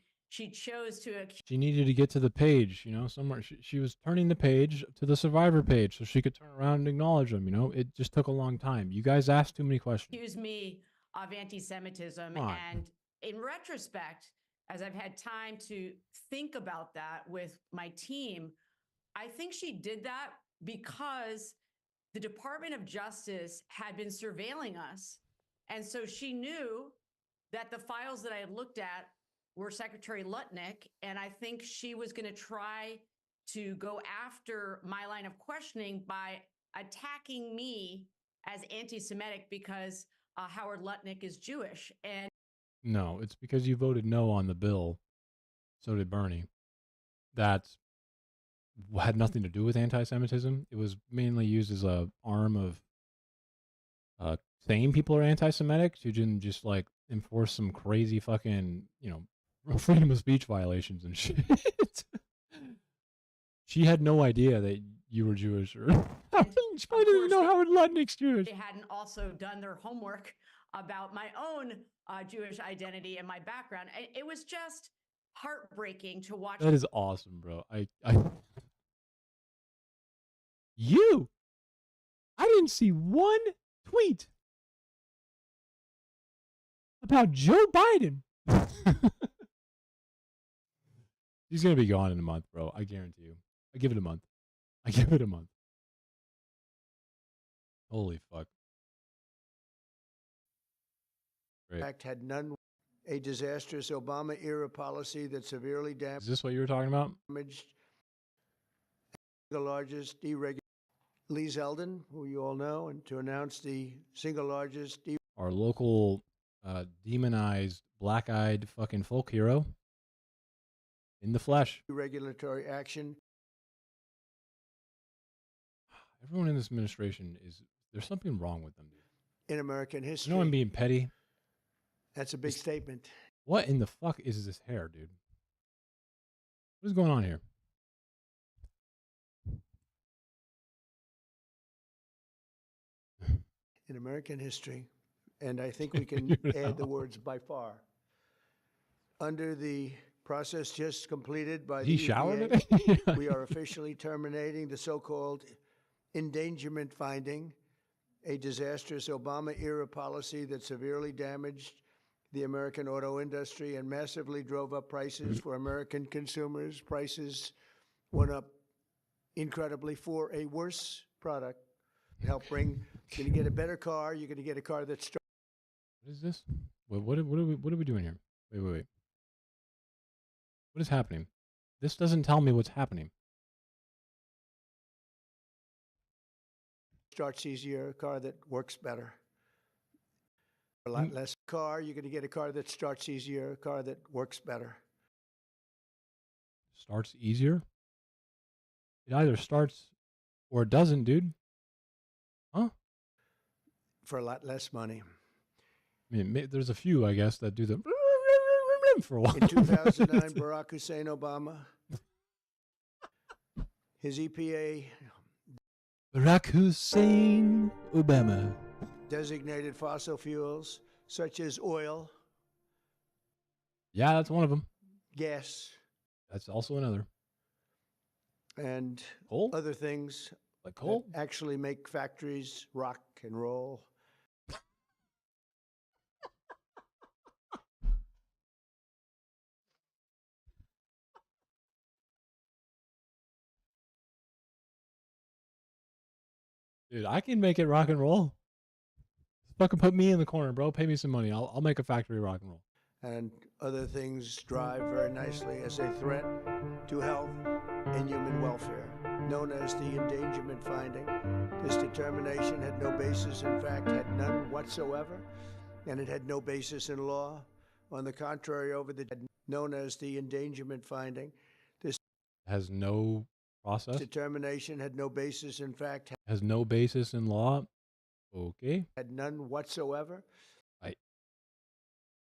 chose to. She needed to get to the page, you know, somewhere. She was turning the page to the survivor page so she could turn around and acknowledge them, you know. It just took a long time. You guys asked too many questions. Accuse me of anti-Semitism. Come on. And in retrospect, as I've had time to think about that with my team, I think she did that because the Department of Justice had been surveilling us. And so she knew that the files that I had looked at were Secretary Lutnick. And I think she was going to try to go after my line of questioning by attacking me as anti-Semitic because Howard Lutnick is Jewish. And No, it's because you voted no on the bill. So did Bernie. That had nothing to do with anti-Semitism. It was mainly used as a arm of saying people are anti-Semitic. You didn't just like enforce some crazy fucking, you know, freedom of speech violations and shit. She had no idea that you were Jewish, or she probably didn't know Howard Lutnick's Jewish. they hadn't also done their homework about my own Jewish identity and my background. It was just heartbreaking to watch. That is awesome, bro. I didn't see one tweet about Joe Biden. He's gonna be gone in a month, bro. I guarantee you. I give it a month. Holy fuck. Great. Act had none. A disastrous Obama-era policy that severely Is this what you were talking about? damaged the largest deregulation. Lee Zeldin, who you all know, and to announce the single largest Our local demonized black-eyed fucking folk hero in the flesh. regulatory action. Everyone in this administration there's something wrong with them, dude. In American history. You know I'm being petty? That's a big statement. What in the fuck is this hair, dude? What is going on here? In American history, and I think we can add the words by far. Under the process just completed by He the showered EPA, it? we are officially terminating the so-called endangerment finding, a disastrous Obama-era policy that severely damaged the American auto industry and massively drove up prices for American consumers. Prices went up incredibly for a worse product. Help bring, you're going to get a better car. You're going to get a car that's What is this? What are we doing here? Wait. What is happening? This doesn't tell me what's happening. starts easier, a car that works better. A lot less car, you're going to get a car that starts easier, a car that works better. starts easier. It either starts or it doesn't, dude. Huh? For a lot less money. I mean, there's a few, I guess, that do the for a while. In 2009, Barack Hussein Obama, his EPA Barack Hussein Obama designated fossil fuels such as oil, Yeah, that's one of them. gas, That's also another. and Coal? other things Like coal? that actually make factories rock and roll. Dude, I can make it rock and roll. Fucking put me in the corner, bro. Pay me some money. I'll make a factory rock and roll. And other things drive very nicely as a threat to health and human welfare, known as the endangerment finding. This determination had no basis, in fact, had none whatsoever, and it had no basis in law. On the contrary, known as the endangerment finding, this Has no process. determination had no basis, in fact, Has no basis in law. Okay. had none whatsoever.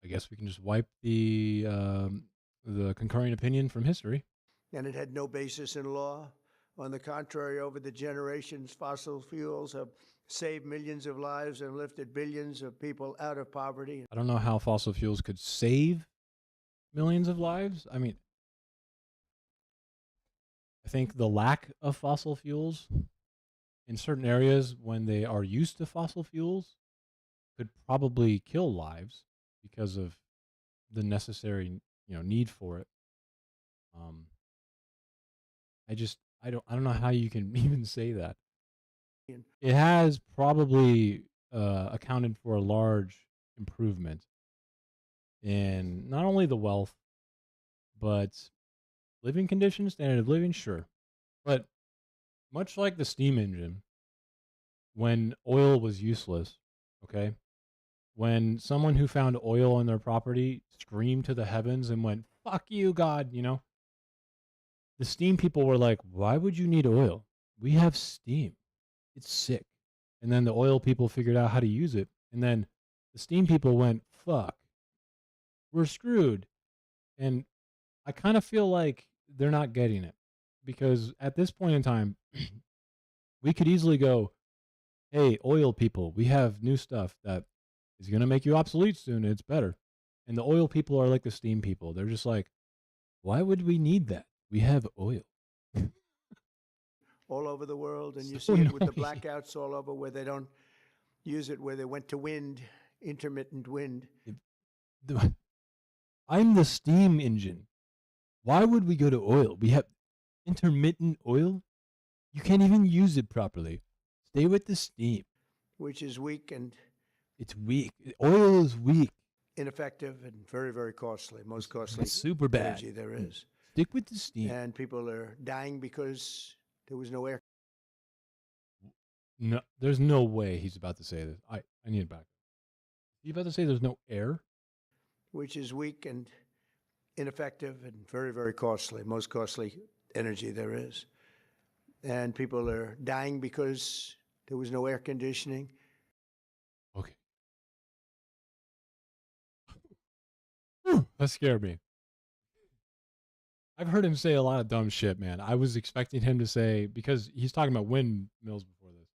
I guess we can just wipe the concurring opinion from history. And it had no basis in law. On the contrary, over the generations, fossil fuels have saved millions of lives and lifted billions of people out of poverty. I don't know how fossil fuels could save millions of lives. I mean, I think the lack of fossil fuels in certain areas when they are used to fossil fuels could probably kill lives because of the necessary, need for it. I don't know how you can even say that. It has probably accounted for a large improvement in not only the wealth, but living conditions, standard of living, sure. But much like the steam engine, when oil was useless, okay? When someone who found oil on their property screamed to the heavens and went, "Fuck you, God," the steam people were like, "Why would you need oil? We have steam. It's sick." And then the oil people figured out how to use it. And then the steam people went, "Fuck, we're screwed." And I kind of feel like they're not getting it, because at this point in time, we could easily go, "Hey, oil people, we have new stuff that is going to make you obsolete soon. It's better." And the oil people are like the steam people. They're just like, "Why would we need that? We have oil." All over the world, and you So see it with the annoying. blackouts all over where they don't use it, where they went to wind, intermittent wind. I'm the steam engine. Why would we go to oil? We have intermittent oil. You can't even use it properly. Stay with the steam. Which is weak and It's weak. Oil is weak. ineffective and very, very costly. Most costly It's super bad. energy there is. Stick with the steam. And people are dying because there was no air. No, there's no way he's about to say this. I need it back. He's about to say there's no air? Which is weak and ineffective and very, very costly. Most costly energy there is. And people are dying because there was no air conditioning. Okay. That scared me. I've heard him say a lot of dumb shit, man. I was expecting him to say, because he's talking about windmills before this.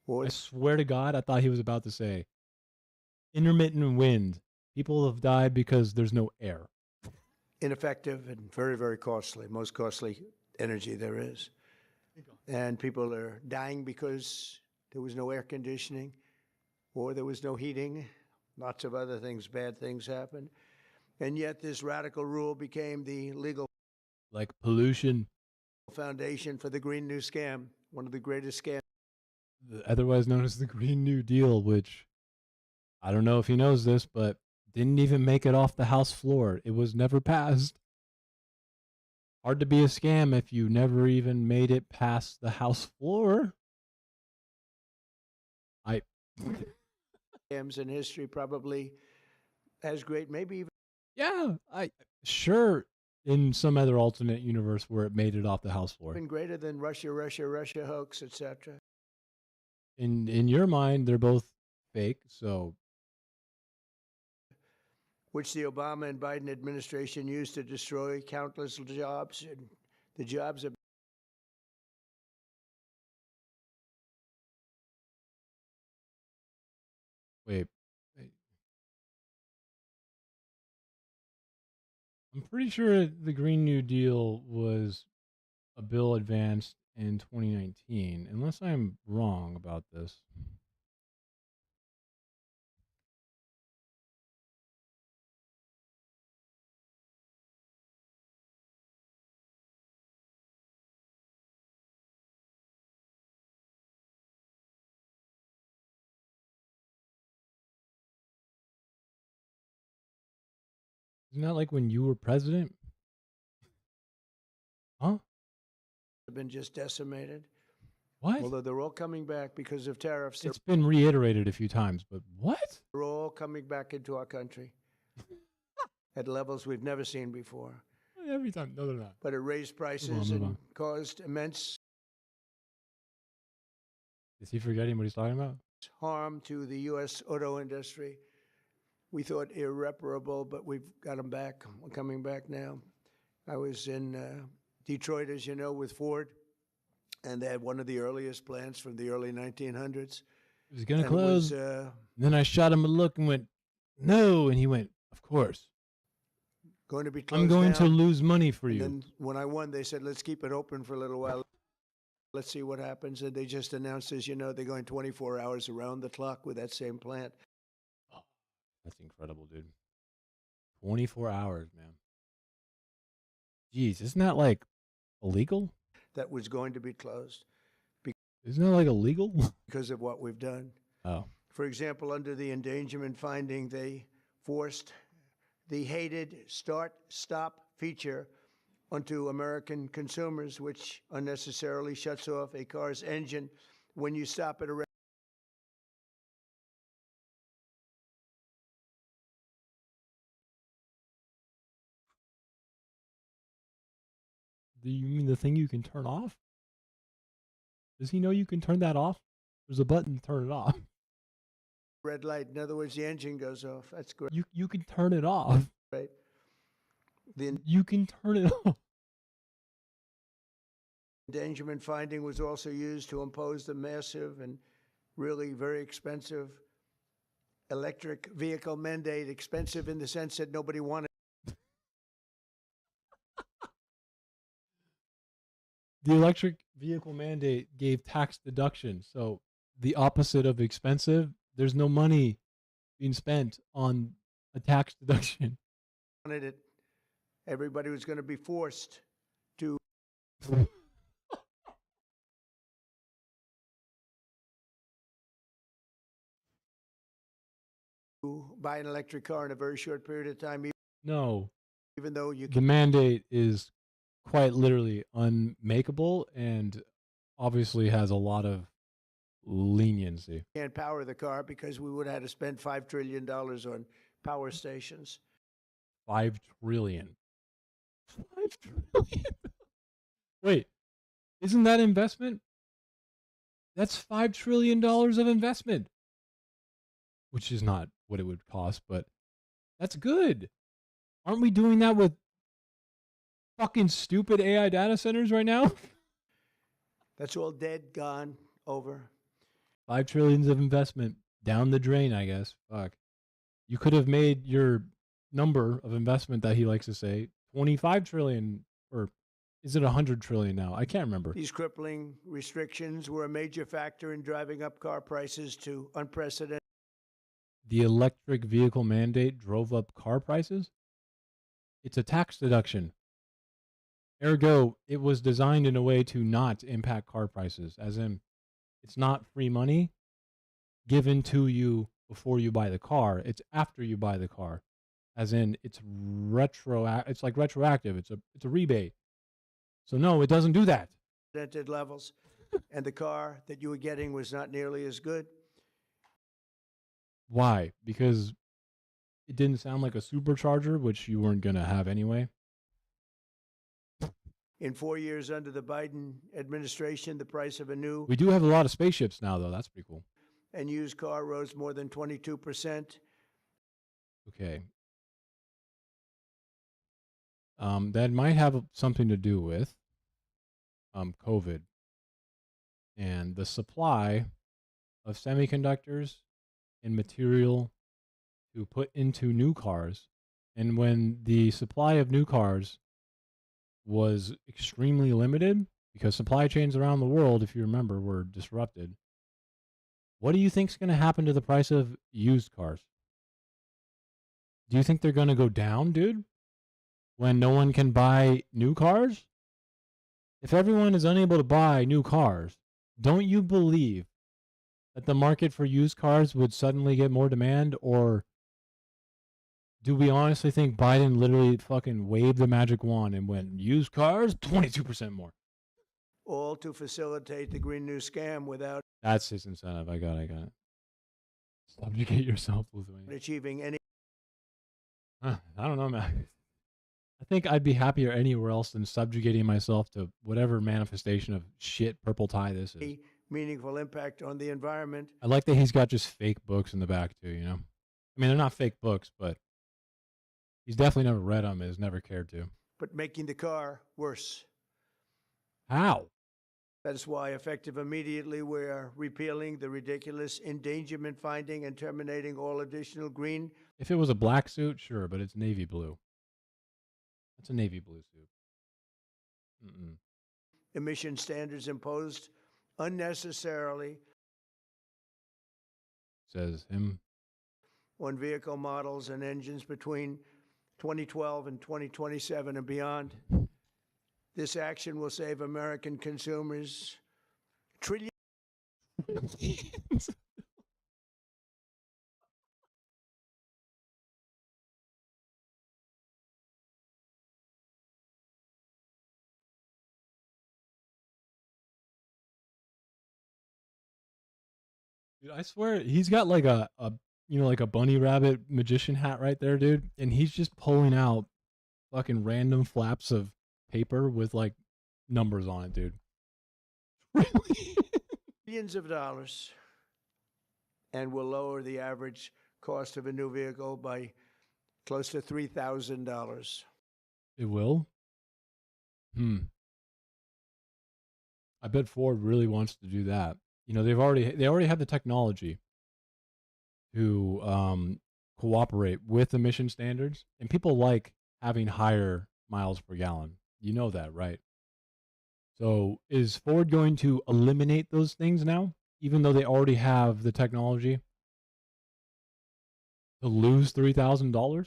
I swear to God, I thought he was about to say intermittent wind. People have died because there's no air. Ineffective and very, very costly. Most costly energy there is. And people are dying because there was no air conditioning or there was no heating. Lots of other things, bad things happened. And yet this radical rule became the legal Like pollution, foundation for the Green New Scam, one of the greatest scams. otherwise known as the Green New Deal, which I don't know if he knows this, but didn't even make it off the House floor. It was never passed. Hard to be a scam if you never even made it past the House floor. Scams in history probably as great, maybe even. Yeah, sure. in some other alternate universe where it made it off the House floor. Been greater than Russia hoax, etc. In your mind, they're both fake. So, which the Obama and Biden administration used to destroy countless jobs. And the jobs have wait. I'm pretty sure the Green New Deal was a bill advanced in 2019, unless I'm wrong about this. Isn't that like when you were president? Huh? have been just decimated. What? Although they're all coming back because of tariffs. It's been reiterated a few times, but what? They're all coming back into our country at levels we've never seen before. Every time. No, they're not. But it raised prices and caused immense Is he forgetting what he's talking about? harm to the U.S. auto industry. We thought irreparable, but we've got them back. We're coming back now. I was in Detroit, as you know, with Ford, and they had one of the earliest plants from the early 1900s. It was going to And it close. was, Then I shot him a look and went, no. And he went, of course. going to be closed I'm going to down. lose money for And you. then when I won, they said, let's keep it open for a little while. Let's see what happens. And they just announced, as you know, they're going 24 hours around the clock with that same plant. That's incredible, dude. 24 hours, man. Jeez, isn't that like illegal? That was going to be closed Isn't that like illegal? because of what we've done. Oh. For example, under the endangerment finding, they forced the hated start-stop feature onto American consumers, which unnecessarily shuts off a car's engine when you stop at a red. Do you mean the thing you can turn off? Does he know you can turn that off? There's a button to turn it off. Red light. In other words, the engine goes off. That's great. You can turn it off. Right. You can turn it off. Endangerment finding was also used to impose the massive and really very expensive electric vehicle mandate, expensive in the sense that nobody wanted. The electric vehicle mandate gave tax deduction. So the opposite of expensive, there's no money being spent on a tax deduction. Wanted it. Everybody was going to be forced to buy an electric car in a very short period of time, No. even though you The mandate is quite literally unmakeable and obviously has a lot of leniency. can't power the car because we would have had to spend $5 trillion on power stations. 5 trillion. 5 trillion. Wait, isn't that investment? That's $5 trillion of investment. Which is not what it would cost, but that's good. Aren't we doing that with fucking stupid AI data centers right now? That's all dead, gone, over. 5 trillions of investment down the drain, I guess. Fuck. You could have made your number of investment that he likes to say 25 trillion, or is it 100 trillion now? I can't remember. These crippling restrictions were a major factor in driving up car prices to unprecedented. The electric vehicle mandate drove up car prices? It's a tax deduction. Ergo, it was designed in a way to not impact car prices, as in, it's not free money given to you before you buy the car. It's after you buy the car, as in it's It's like retroactive. It's a rebate. So no, it doesn't do that. Levels, and the car that you were getting was not nearly as good. Why? Because it didn't sound like a supercharger, which you weren't gonna have anyway. In 4 years under the Biden administration, the price of a new We do have a lot of spaceships now, though. That's pretty cool. and used car rose more than 22%. Okay. That might have something to do with COVID and the supply of semiconductors and material to put into new cars. And when the supply of new cars was extremely limited, because supply chains around the world, if you remember, were disrupted, what do you think is going to happen to the price of used cars? Do you think they're going to go down, dude? When no one can buy new cars? If everyone is unable to buy new cars, don't you believe that the market for used cars would suddenly get more demand? Or do we honestly think Biden literally fucking waved the magic wand and went, used cars, 22% more? All to facilitate the Green New Scam without That's his incentive. I got it. Subjugate yourself, Lithuania. achieving any. I don't know, man. I think I'd be happier anywhere else than subjugating myself to whatever manifestation of shit purple tie this is. Meaningful impact on the environment. I like that he's got just fake books in the back too, you know? I mean, they're not fake books, but he's definitely never read them, has never cared to. But making the car worse. How? That is why, effective immediately, we are repealing the ridiculous endangerment finding and terminating all additional green. If it was a black suit, sure, but it's navy blue. That's a navy blue suit. Emission standards imposed unnecessarily Says him. on vehicle models and engines between 2012 and 2027 and beyond. This action will save American consumers trillions. Dude, I swear he's got like a like a bunny rabbit magician hat right there, dude, and he's just pulling out fucking random flaps of paper with like numbers on it, dude. Billions of dollars and will lower the average cost of a new vehicle by close to $3,000. It will? I bet Ford really wants to do that. You know, they already have the technology to cooperate with emission standards, and people like having higher miles per gallon. You know that, right? So is Ford going to eliminate those things now, even though they already have the technology to lose $3,000?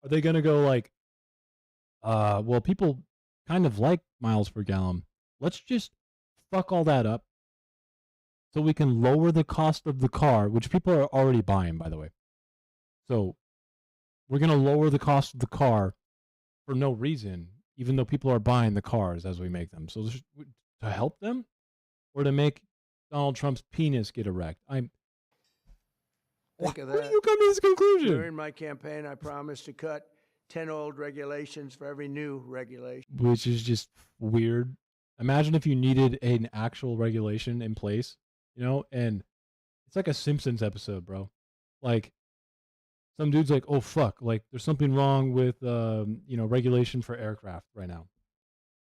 Are they going to go like, well, people kind of like miles per gallon. Let's just fuck all that up so we can lower the cost of the car, which people are already buying, by the way. So we're going to lower the cost of the car for no reason, even though people are buying the cars as we make them. So to help them or to make Donald Trump's penis get erect? Think of Where that. do you come to this conclusion? During my campaign, I promised to cut 10 old regulations for every new regulation. Which is just weird. Imagine if you needed an actual regulation in place, you know, and it's like a Simpsons episode, bro. Like some dude's like, oh fuck, like there's something wrong with regulation for aircraft right now.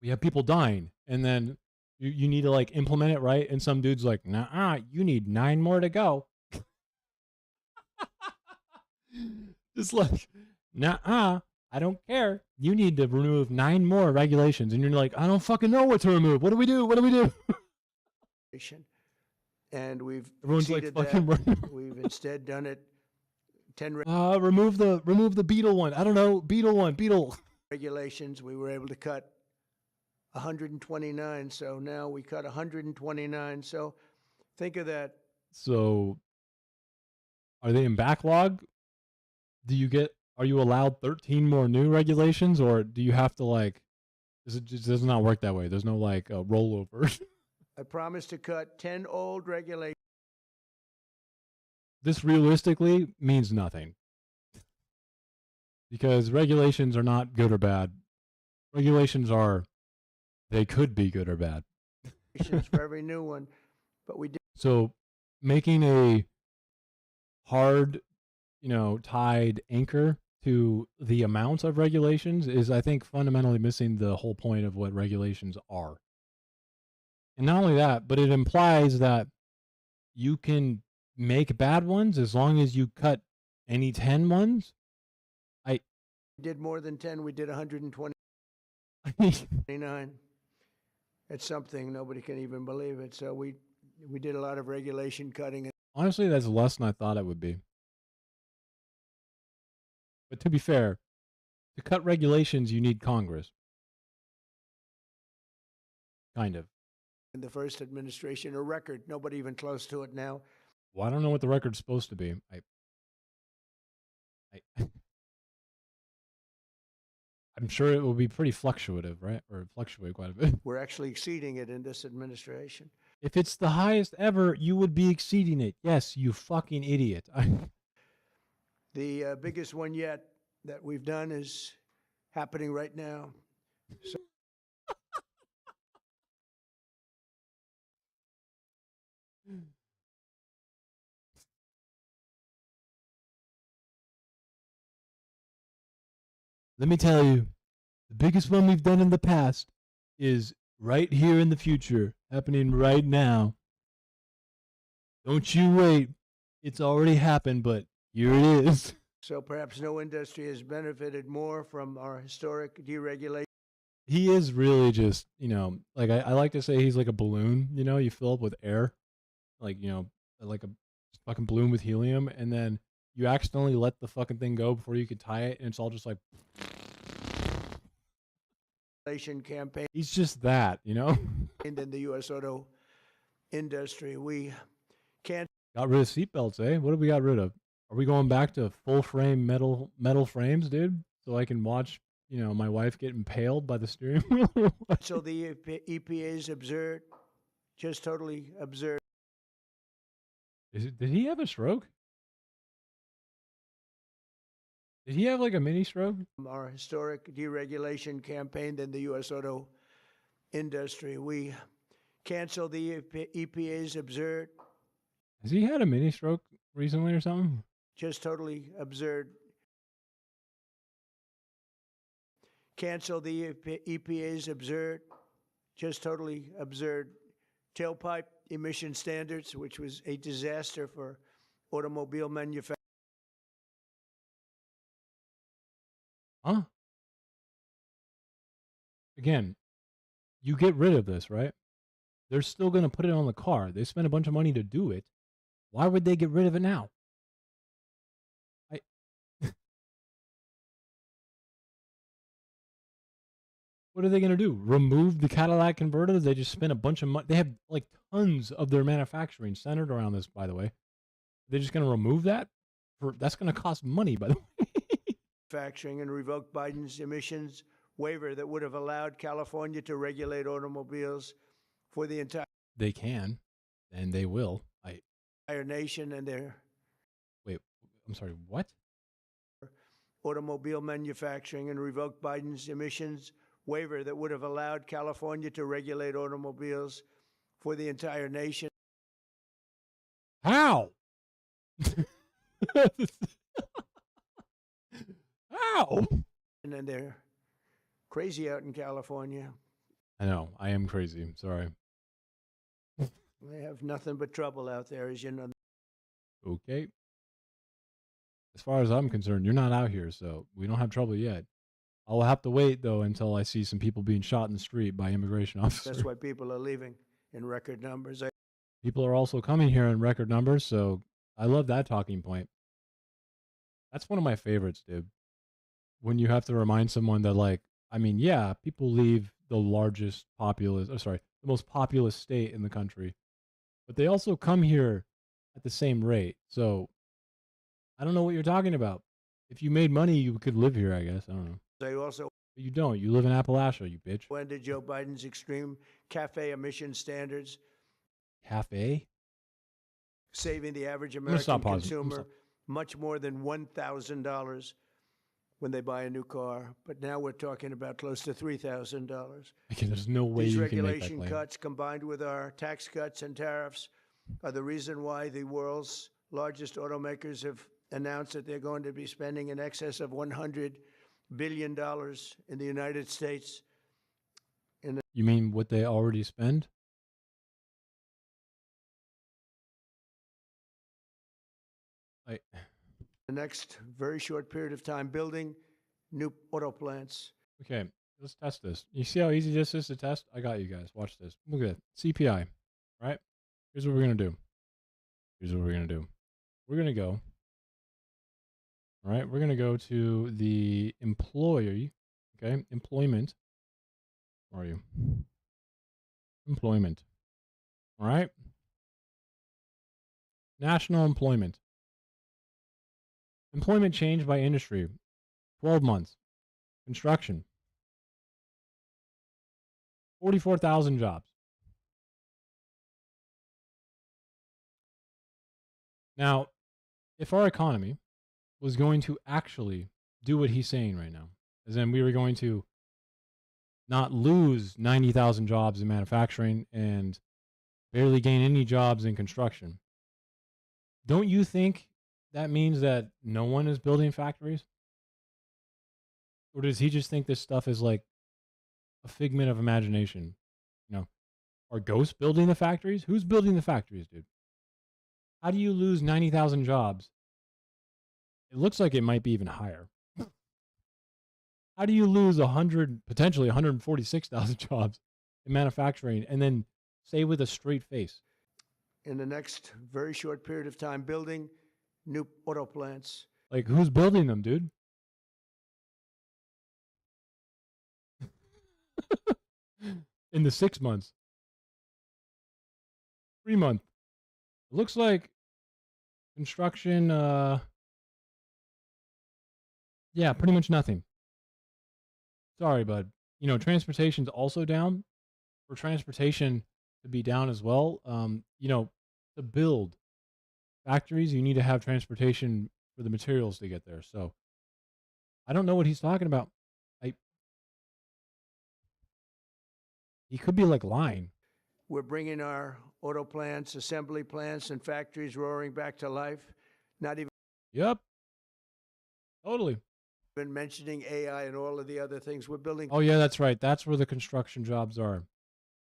We have people dying, and then you need to like implement it, right? And some dude's like, nah, you need 9 more to go. Just like, nah, I don't care. You need to remove 9 more regulations. And you're like, I don't fucking know what to remove. What do we do? What do we do? And we've Everyone's like exceeded fucking that. We've instead done it 10 remove the beetle one. I don't know. Beetle. regulations. We were able to cut 129. So now we cut 129. So think of that. So are they in backlog? Are you allowed 13 more new regulations, or do you have to like, does not work that way? There's no like rollover. I promised to cut 10 old regulations. This realistically means nothing. Because regulations are not good or bad. Regulations are, they could be good or bad. For every new one, but we did. So making a hard, tied anchor to the amount of regulations is, I think, fundamentally missing the whole point of what regulations are. And not only that, but it implies that you can make bad ones as long as you cut any 10 ones. We did more than 10. We did 129. It's something nobody can even believe it. So we did a lot of regulation cutting. Honestly, that's less than I thought it would be. But to be fair, to cut regulations, you need Congress. Kind of. In the first administration, a record. Nobody even close to it now. Well, I don't know what the record's supposed to be. I'm sure it will be pretty fluctuative, right? Or fluctuate quite a bit. We're actually exceeding it in this administration. If it's the highest ever, you would be exceeding it. Yes, you fucking idiot. The biggest one yet that we've done is happening right now. So let me tell you, the biggest one we've done in the past is right here in the future, happening right now. Don't you wait. It's already happened, but here it is. So perhaps no industry has benefited more from our historic deregulation. He is really just, like I like to say he's like a balloon, you fill up with air, like, like a fucking balloon with helium, and then you accidentally let the fucking thing go before you could tie it, and it's all just like... Campaign. He's just that, And in the U.S. auto industry, we can't... Got rid of seatbelts, eh? What have we got rid of? Are we going back to full frame metal frames, dude? So I can watch, my wife get impaled by the steering wheel? So the EPA is absurd, just totally absurd. Did he have a stroke? Did he have like a mini stroke? Our historic deregulation campaign in the U.S. auto industry, we canceled the EPA's absurd. Has he had a mini stroke recently or something? Just totally absurd. Cancel the EPA's absurd, just totally absurd tailpipe emission standards, which was a disaster for automobile manufacturers. Huh? Again, you get rid of this, right? They're still going to put it on the car. They spent a bunch of money to do it. Why would they get rid of it now? What are they going to do? Remove the Cadillac converters? They just spent a bunch of money. They have like tons of their manufacturing centered around this, by the way. They're just going to remove that? That's going to cost money, by the way. Manufacturing and revoke Biden's emissions waiver that would have allowed California to regulate automobiles for the entire... They can, and they will. Entire nation and their... Wait, I'm sorry, what? Automobile manufacturing and revoke Biden's emissions waiver that would have allowed California to regulate automobiles for the entire nation. How? How? And then they're crazy out in California. I know. I am crazy. I'm sorry. They have nothing but trouble out there, as you know. Okay. As far as I'm concerned, you're not out here, so we don't have trouble yet. I'll have to wait, though, until I see some people being shot in the street by immigration officers. That's why people are leaving in record numbers. People are also coming here in record numbers, so I love that talking point. That's one of my favorites, dude. When you have to remind someone that, like, I mean, yeah, people leave the largest the most populous state in the country, but they also come here at the same rate. So I don't know what you're talking about. If you made money, you could live here, I guess. I don't know. They also... But you don't. You live in Appalachia, you bitch. Ended Joe Biden's extreme CAFE emission standards. CAFE? Saving the average American consumer much more than $1,000 when they buy a new car, but now we're talking about close to $3,000. Okay, there's no way These you can make that regulation claim. cuts, combined with our tax cuts and tariffs, are the reason why the world's largest automakers have announced that they're going to be spending in excess of $100 billion in the United States. You mean what they already spend? The next very short period of time building new auto plants. Okay, let's test this. You see how easy this is to test? I got you guys. Watch this. Look at it. CPI, right? Here's what we're going to do. Here's what we're going to do. We're going to go. All right, we're going to go to the employee. Okay, employment. Where are you? Employment. All right. National employment. Employment change by industry. 12 months. Construction. 44,000 jobs. Now, if our economy was going to actually do what he's saying right now, as in we were going to not lose 90,000 jobs in manufacturing and barely gain any jobs in construction, don't you think that means that no one is building factories? Or does he just think this stuff is like a figment of imagination? You know, are ghosts building the factories? Who's building the factories, dude? How do you lose 90,000 jobs? It looks like it might be even higher. How do you lose potentially 146,000 jobs in manufacturing and then say with a straight face? In the next very short period of time building new auto plants. Like, who's building them, dude? In the 6 months. 3 months. It looks like construction, yeah, pretty much nothing. Sorry, bud. You know, transportation's also down. For transportation to be down as well, you know, to build factories, you need to have transportation for the materials to get there. So I don't know what he's talking about. He could be like lying. We're bringing our auto plants, assembly plants, and factories roaring back to life. Not even. Yep. Totally. Been mentioning AI and all of the other things we're building. Oh, yeah, that's right. That's where the construction jobs are.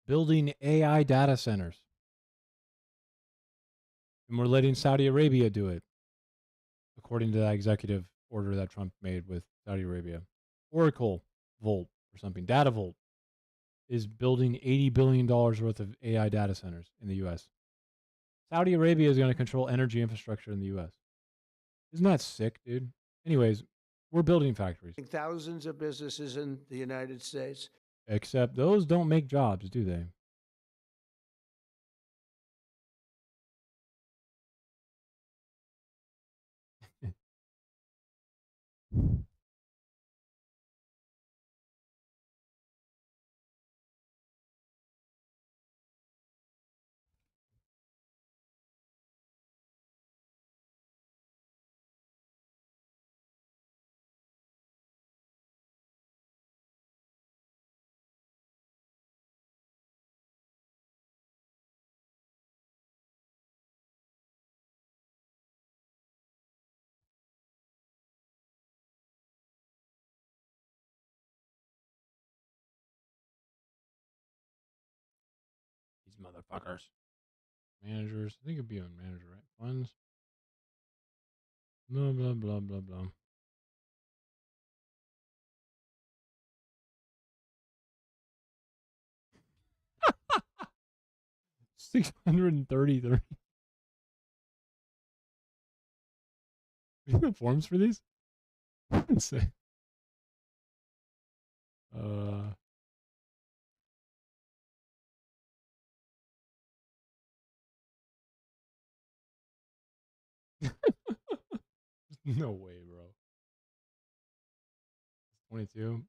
Building AI data centers. And we're letting Saudi Arabia do it, according to that executive order that Trump made with Saudi Arabia. Oracle Volt or something. DataVolt is building $80 billion worth of AI data centers in the U.S. Saudi Arabia is going to control energy infrastructure in the U.S. Isn't that sick, dude? Anyways, we're building factories. Thousands of businesses in the United States. Except those don't make jobs, do they? These motherfuckers. Managers. I think it'd be on manager, right? Funds. Blah, blah, blah, blah, blah. $633. We have forms for these? Let's see. No way, bro. 22.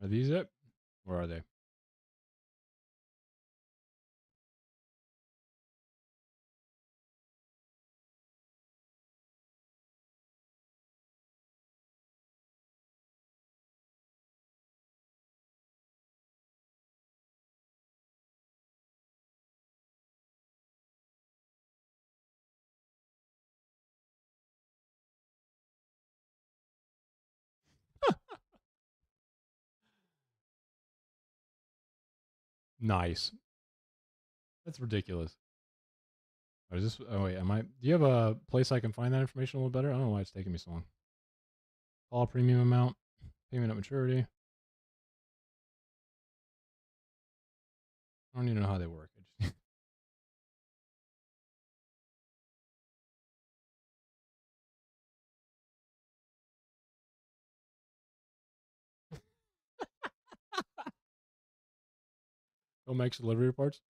Are these it? Where are they? Nice. That's ridiculous. Is this? Oh wait, am I? Do you have a place I can find that information a little better? I don't know why it's taking me so long. Call premium amount, payment at maturity. I don't even know how they work. Comex delivery reports.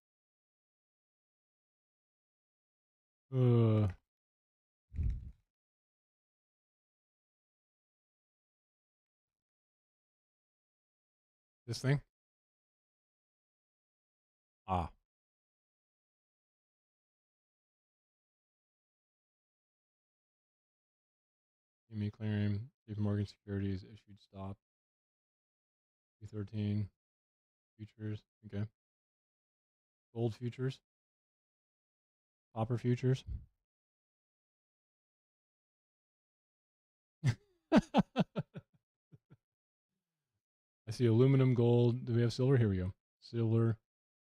This thing. Ah. Me clearing. JP Morgan Securities issued stop. 213. Futures. Okay. Gold futures. Copper futures. I see aluminum, gold. Do we have silver? Here we go. Silver.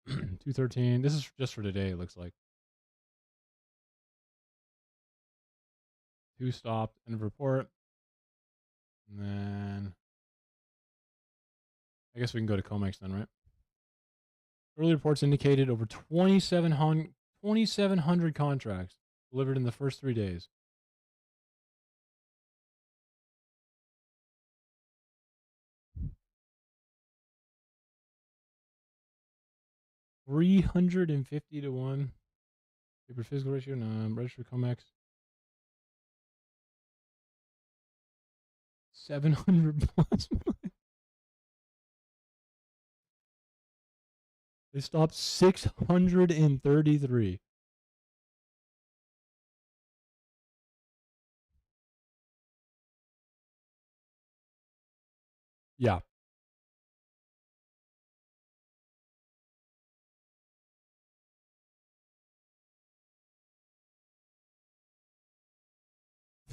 213. This is just for today, it looks like. 2 stopped. End of report. And then I guess we can go to Comex then, right? Early reports indicated over 2,700 contracts delivered in the first 3 days. $350 to 1. Paper physical ratio, no. Registered Comex. 700 plus. They stopped 633. Yeah.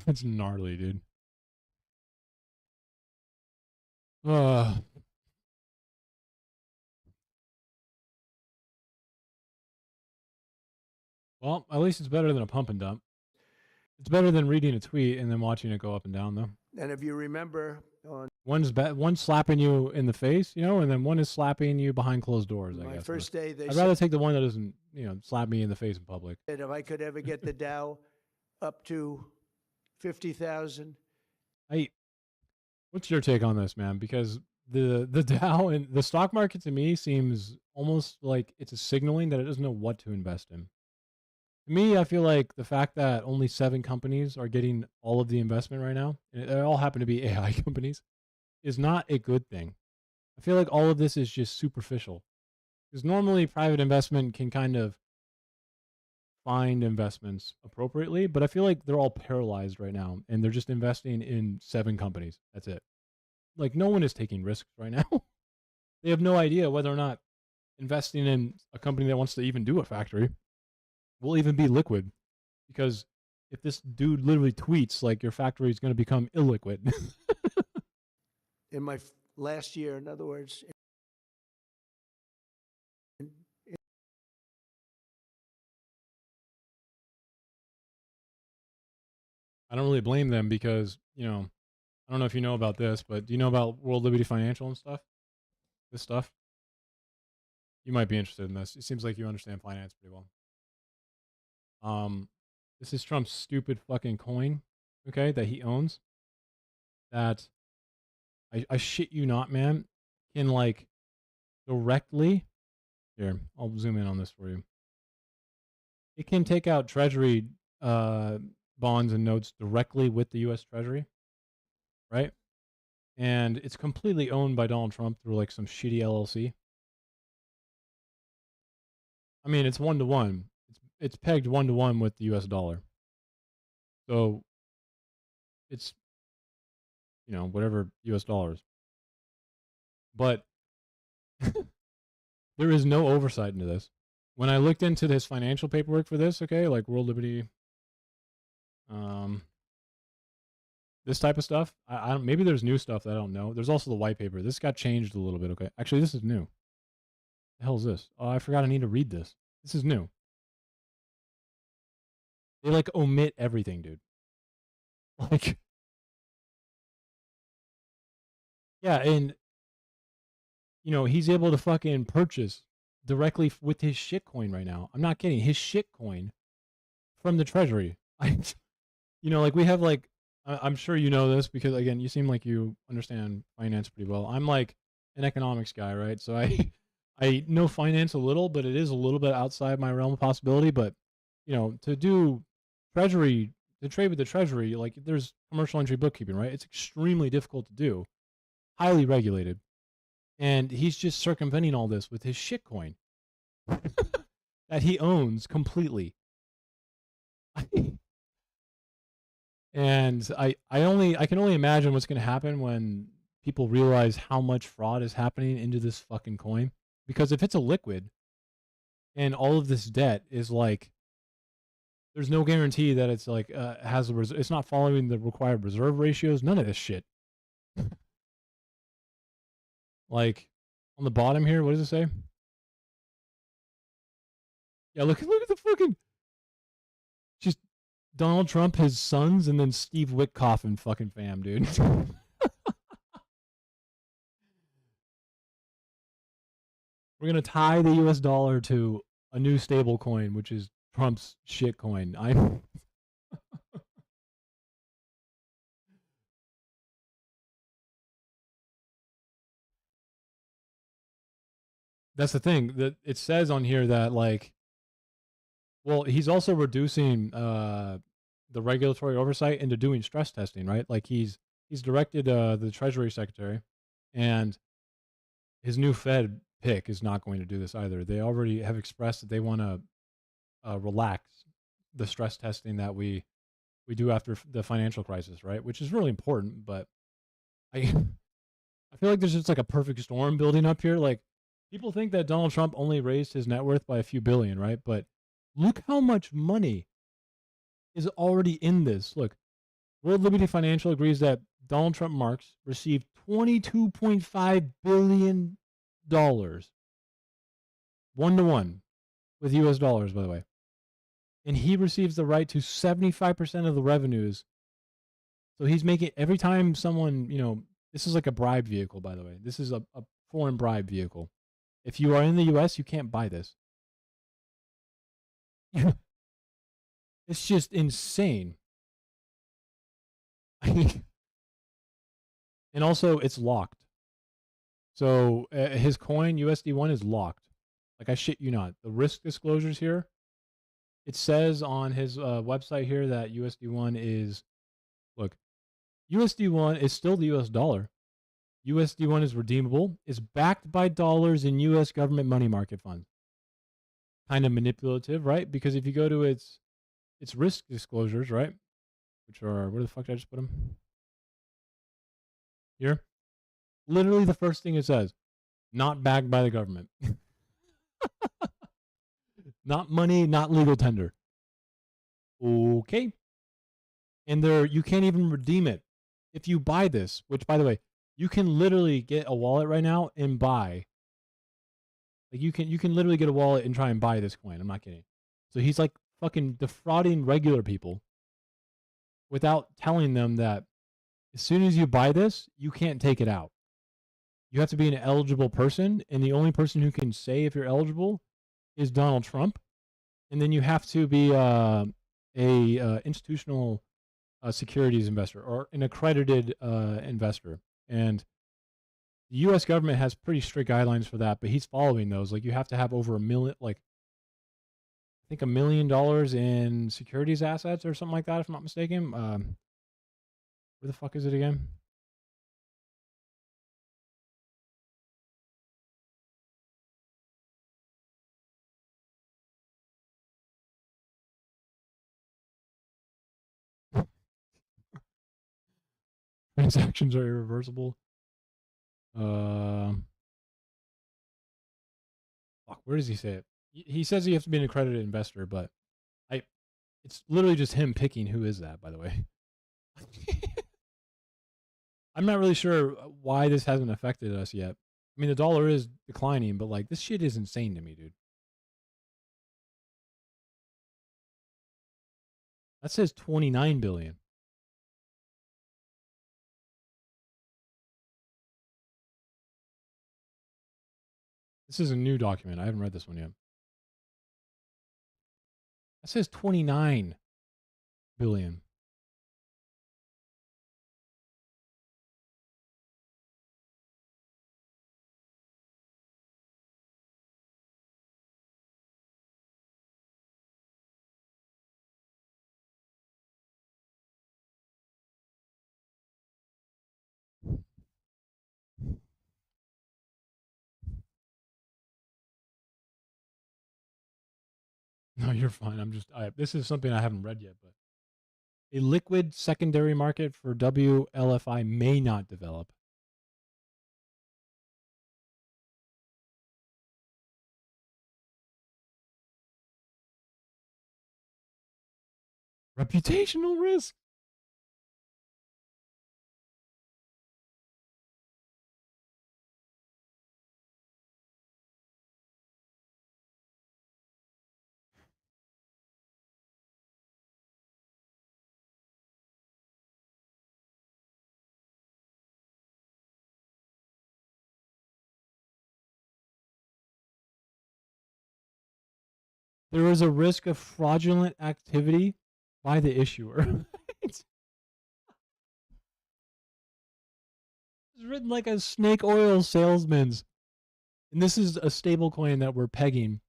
That's gnarly, dude. Well, at least it's better than a pump and dump. It's better than reading a tweet and then watching it go up and down, though. And if you remember, one's slapping you in the face, and then one is slapping you behind closed doors. I my guess. first day, they I'd rather take the one that doesn't, slap me in the face in public. said if I could ever get the Dow up to 50,000. What's your take on this, man? Because the Dow and the stock market to me seems almost like it's a signaling that it doesn't know what to invest in. To me, I feel like the fact that only 7 companies are getting all of the investment right now, and they all happen to be AI companies, is not a good thing. I feel like all of this is just superficial. Because normally private investment can kind of find investments appropriately, but I feel like they're all paralyzed right now, and they're just investing in 7 companies. That's it. Like, no one is taking risks right now. They have no idea whether or not investing in a company that wants to even do a factory will even be liquid, because if this dude literally tweets like your factory is going to become illiquid. In my last year, in other words, I don't really blame them because, I don't know if you know about this, but do you know about World Liberty Financial and stuff? This stuff? You might be interested in this. It seems like you understand finance pretty well. This is Trump's stupid fucking coin, okay, that he owns. That I shit you not, man, can like directly here, I'll zoom in on this for you. It can take out treasury bonds and notes directly with the US Treasury, right? and it's completely owned by Donald Trump through like some shitty LLC. I mean, it's 1-to-1. It's pegged 1-to-1 with the U.S. dollar. So it's, you know, whatever U.S. dollars. But there is no oversight into this. When I looked into this financial paperwork for this, okay, like World Liberty, this type of stuff, I don't, maybe there's new stuff that I don't know. There's also the white paper. This got changed a little bit, okay? Actually, this is new. The hell is this? Oh, I forgot I need to read this. This is new. They like omit everything, dude. Like, yeah, and you know, he's able to fucking purchase directly with his shitcoin right now. I'm not kidding. His shitcoin from the treasury. You know, like we have like, I'm sure you know this because again, you seem like you understand finance pretty well. I'm like an economics guy, right? So I know finance a little, but it is a little bit outside my realm of possibility. But you know, to do treasury, to trade with the treasury, like there's commercial entry bookkeeping, right? It's extremely difficult to do, highly regulated. And he's just circumventing all this with his shitcoin that he owns completely. And I can only imagine what's going to happen when people realize how much fraud is happening into this fucking coin. Because if it's a liquid and all of this debt is like, there's no guarantee that it's like has a it's not following the required reserve ratios. None of this shit. Like on the bottom here, what does it say? Yeah, look at the fucking just Donald Trump, his sons, and then Steve Witkoff and fucking fam, dude. We're gonna tie the US dollar to a new stable coin, which is Trump's shit coin. That's the thing that it says on here that like, well, he's also reducing the regulatory oversight into doing stress testing, right? Like he's directed the Treasury Secretary, and his new Fed pick is not going to do this either. They already have expressed that they want to relax the stress testing that we do after the financial crisis, right? Which is really important, but I feel like there's just like a perfect storm building up here. Like people think that Donald Trump only raised his net worth by a few billion, right? But look how much money is already in this. Look, World Liberty Financial agrees that Donald Trump Marks received $22.5 billion, 1-to-1 with US dollars, by the way. And he receives the right to 75% of the revenues. So he's making, every time someone, you know, this is like a bribe vehicle, by the way. This is a foreign bribe vehicle. If you are in the US, you can't buy this. It's just insane. And also, it's locked. So his coin, USD1, is locked. Like, I shit you not. The risk disclosures here, it says on his website here that USD1 is, look, USD1 is still the US dollar. USD1 is redeemable, is backed by dollars in US government money market funds. Kind of manipulative, right? Because if you go to its risk disclosures, right? Which are, where the fuck did I just put them? Here. Literally the first thing it says, not backed by the government. Not money, not legal tender. Okay. And there, you can't even redeem it. If you buy this, which by the way, you can literally get a wallet right now and buy. Like you can literally get a wallet and try and buy this coin. I'm not kidding. So he's like fucking defrauding regular people without telling them that as soon as you buy this, you can't take it out. You have to be an eligible person, and the only person who can say if you're eligible is Donald Trump. And then you have to be a institutional securities investor or an accredited investor. And the U.S. government has pretty strict guidelines for that, but he's following those. Like you have to have over $1 million, like I think $1 million in securities assets or something like that, if I'm not mistaken. Where the fuck is it again? Transactions are irreversible. Fuck, where does he say it? He says he has to be an accredited investor, but it's literally just him picking who is that, by the way. I'm not really sure why this hasn't affected us yet. I mean, the dollar is declining, but like this shit is insane to me, dude. That says 29 billion. This is a new document. I haven't read this one yet. That says 29 billion. No, you're fine. This is something I haven't read yet, but a liquid secondary market for WLFI may not develop. Reputational risk. There is a risk of fraudulent activity by the issuer. It's written like a snake oil salesman's. And this is a stable coin that we're pegging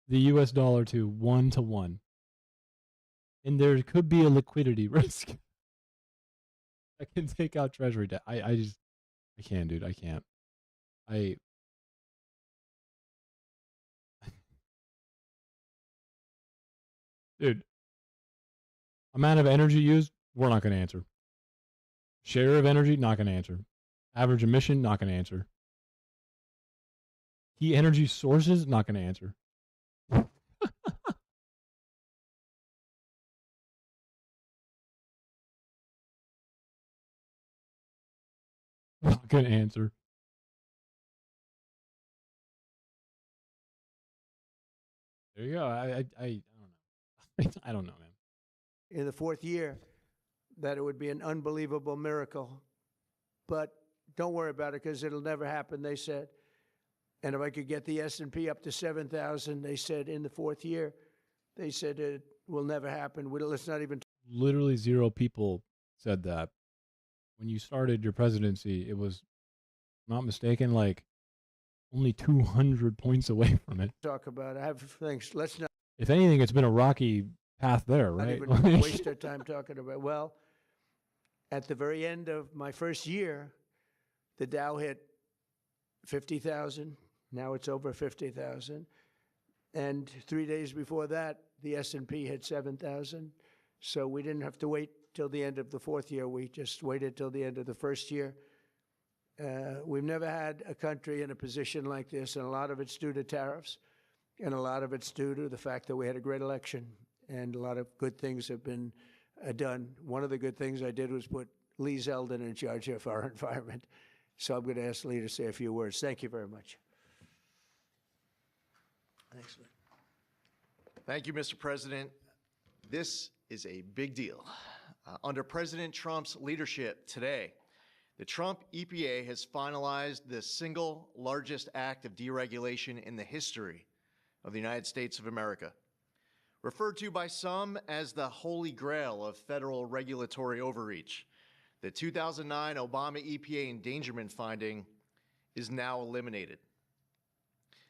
the US dollar to 1-to-1. And there could be a liquidity risk. I can take out treasury debt. I can't, dude. I can't. Dude, amount of energy used, we're not going to answer. Share of energy, not going to answer. Average emission, not going to answer. Key energy sources, not going to answer. Not going to answer. There you go. I don't know. I don't know, man. In the fourth year, that it would be an unbelievable miracle. But don't worry about it because it'll never happen, they said. And if I could get the S&P up to 7,000, they said in the fourth year, they said it will never happen. Let's not even. Literally 0 people said that. When you started your presidency, it was, not mistaken, like only 200 points away from it. Talk about it. I have things. Let's not. If anything, it's been a rocky path there, right? Not even waste our time talking about. Well, at the very end of my first year, the Dow hit 50,000. Now it's over 50,000. And 3 days before that, the S&P hit 7,000. So we didn't have to wait till the end of the fourth year. We just waited till the end of the first year. We've never had a country in a position like this, and a lot of it's due to tariffs, and a lot of it's due to the fact that we had a great election, and a lot of good things have been done. One of the good things I did was put Lee Zeldin in charge of our environment. So I'm going to ask Lee to say a few words. Thank you very much. Thanks, Lee. Thank you, Mr. President. This is a big deal. Under President Trump's leadership today, the Trump EPA has finalized the single largest act of deregulation in the history of the United States of America. Referred to by some as the holy grail of federal regulatory overreach, the 2009 Obama EPA endangerment finding is now eliminated.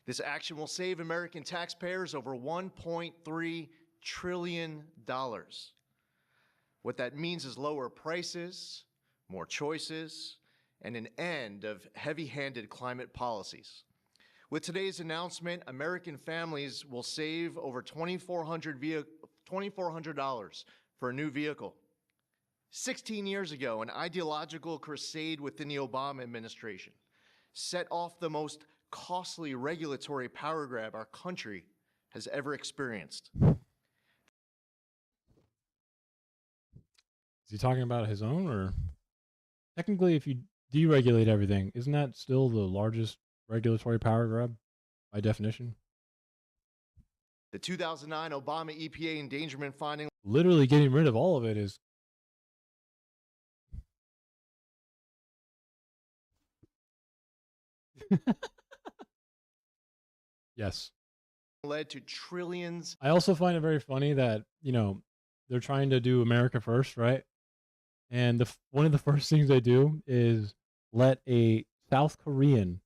This action will save American taxpayers over $1.3 trillion. What that means is lower prices, more choices, and an end of heavy-handed climate policies. With today's announcement, American families will save over $2,400 for a new vehicle. 16 years ago, an ideological crusade within the Obama administration set off the most costly regulatory power grab our country has ever experienced. Is he talking about his own, or technically, if you deregulate everything, isn't that still the largest regulatory power grab by definition? The 2009 Obama EPA endangerment finding Literally getting rid of all of it is yes. led to trillions. I also find it very funny that, they're trying to do America first, right? And one of the first things they do is let a South Korean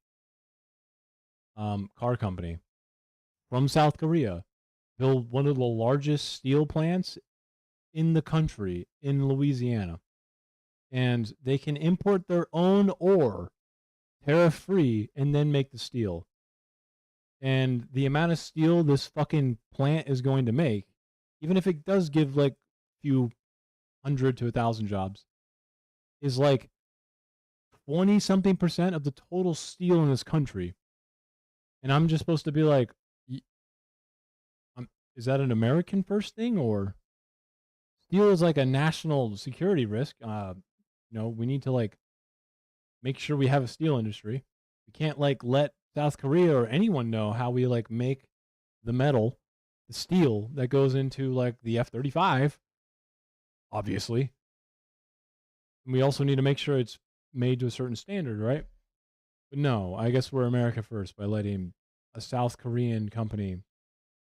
car company from South Korea build one of the largest steel plants in the country in Louisiana. And they can import their own ore tariff-free and then make the steel. And the amount of steel this fucking plant is going to make, even if it does give like a few 100 to 1,000 jobs, is like 20-something% of the total steel in this country. And I'm just supposed to be like, is that an American first thing, or steel is like a national security risk? We need to like make sure we have a steel industry. We can't like let South Korea or anyone know how we like make the metal, the steel that goes into like the F-35, obviously. And we also need to make sure it's made to a certain standard, right? But no, I guess we're America first by letting a South Korean company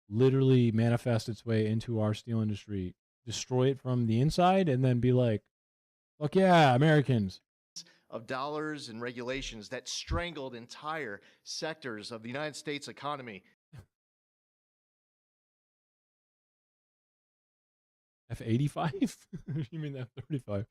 literally manifest its way into our steel industry, destroy it from the inside, and then be like, fuck yeah, Americans. Of dollars and regulations that strangled entire sectors of the United States economy. F-85? You mean F-35?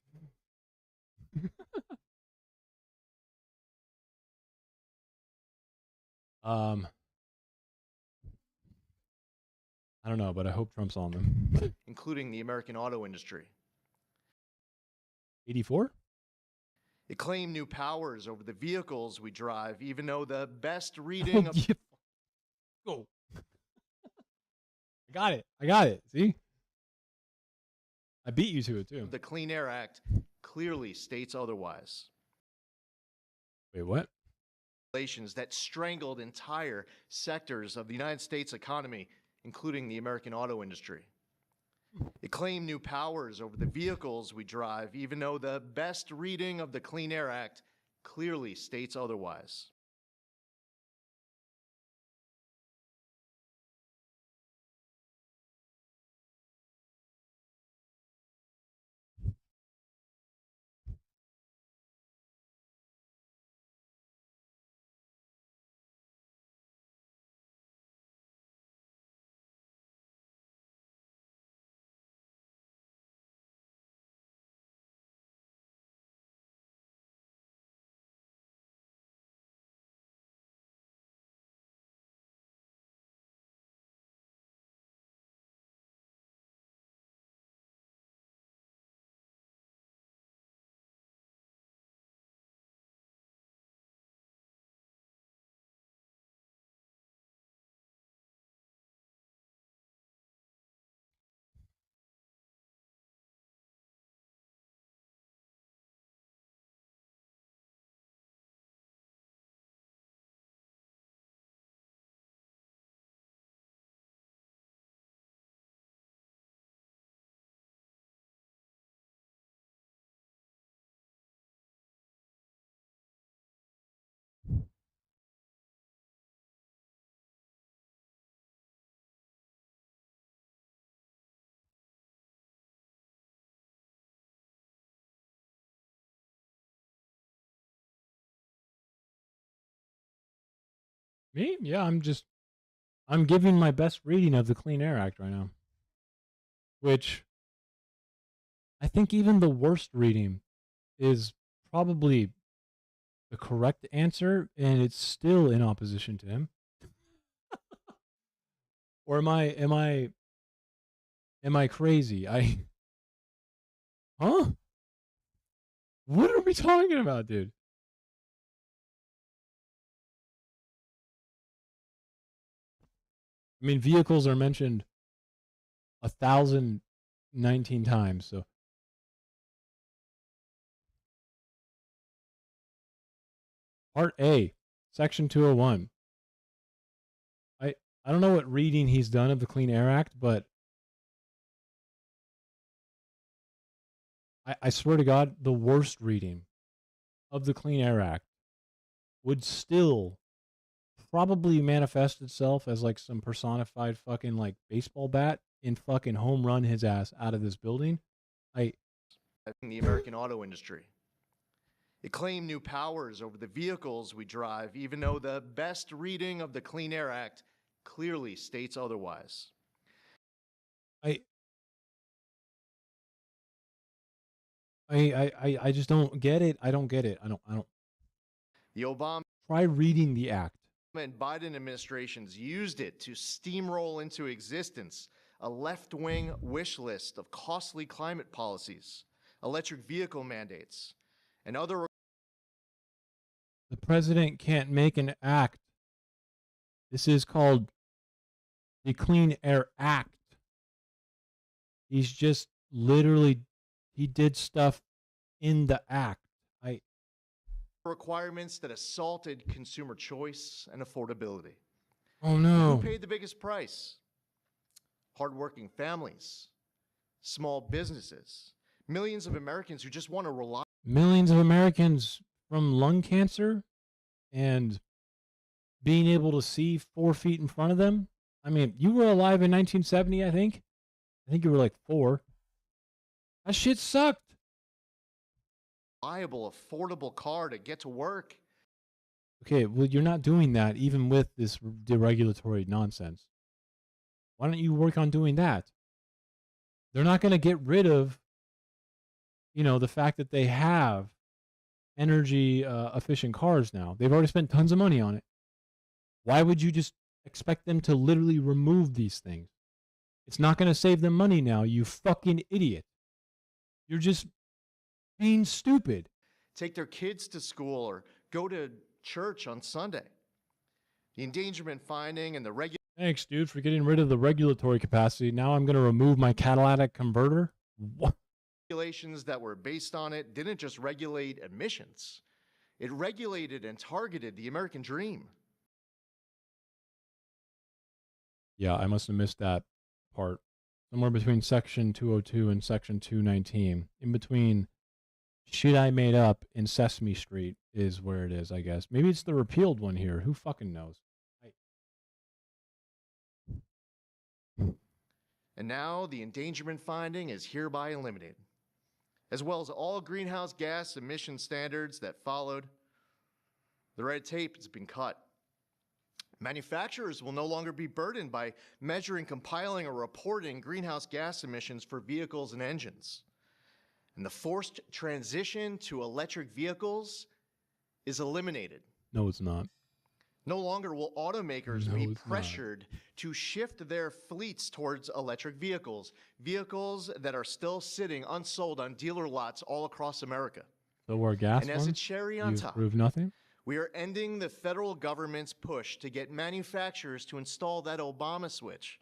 I don't know, but I hope Trump's on them. Including the American auto industry. 84? It claimed new powers over the vehicles we drive, even though the best reading of... Go. I got it. See? I beat you to it, too. The Clean Air Act clearly states otherwise. Wait, what? Regulations that strangled entire sectors of the United States economy, including the American auto industry. It claimed new powers over the vehicles we drive, even though the best reading of the Clean Air Act clearly states otherwise. Me? Yeah, I'm giving my best reading of the Clean Air Act right now. Which I think even the worst reading is probably the correct answer, and it's still in opposition to him. Or am I crazy? Huh? What are we talking about, dude? I mean, vehicles are mentioned 1,019 times, so. Part A, Section 201. I don't know what reading he's done of the Clean Air Act, but I swear to God, the worst reading of the Clean Air Act would still probably manifest itself as like some personified fucking like baseball bat and fucking home run his ass out of this building. In the American auto industry. It claimed new powers over the vehicles we drive, even though the best reading of the Clean Air Act clearly states otherwise. I just don't get it. I don't get it. I don't. The Obama Try reading the act. and Biden administrations used it to steamroll into existence a left-wing wish list of costly climate policies, electric vehicle mandates, and other. The president can't make an act. This is called the Clean Air Act. He's just literally, he did stuff in the act. Requirements that assaulted consumer choice and affordability. Oh no. Who paid the biggest price? Hardworking families, small businesses, millions of Americans who just want to rely. Millions of Americans from lung cancer and being able to see 4 feet in front of them. I mean, you were alive in 1970, I think. I think you were like 4. That shit sucked. Reliable, affordable car to get to work. Okay, well, you're not doing that even with this deregulatory nonsense. Why don't you work on doing that? They're not going to get rid of, the fact that they have energy efficient cars now. They've already spent tons of money on it. Why would you just expect them to literally remove these things? It's not going to save them money now, you fucking idiot. You're just being stupid. Take their kids to school or go to church on Sunday. The endangerment finding and the Thanks, dude, for getting rid of the regulatory capacity. Now I'm going to remove my catalytic converter? What? Regulations that were based on it didn't just regulate emissions. It regulated and targeted the American dream. Yeah, I must have missed that part. Somewhere between Section 202 and Section 219. In between shit I made up in Sesame Street is where it is, I guess. Maybe it's the repealed one here. Who fucking knows? And now the endangerment finding is hereby eliminated, as well as all greenhouse gas emission standards that followed. The red tape has been cut. Manufacturers will no longer be burdened by measuring, compiling, or reporting greenhouse gas emissions for vehicles and engines. And the forced transition to electric vehicles is eliminated. No, it's not. No longer will automakers No, be it's not. pressured to shift their fleets towards electric vehicles, vehicles that are still sitting unsold on dealer lots all across America. So we're gas And as a ones? cherry on You top, prove nothing? we are ending the federal government's push to get manufacturers to install that Obama switch,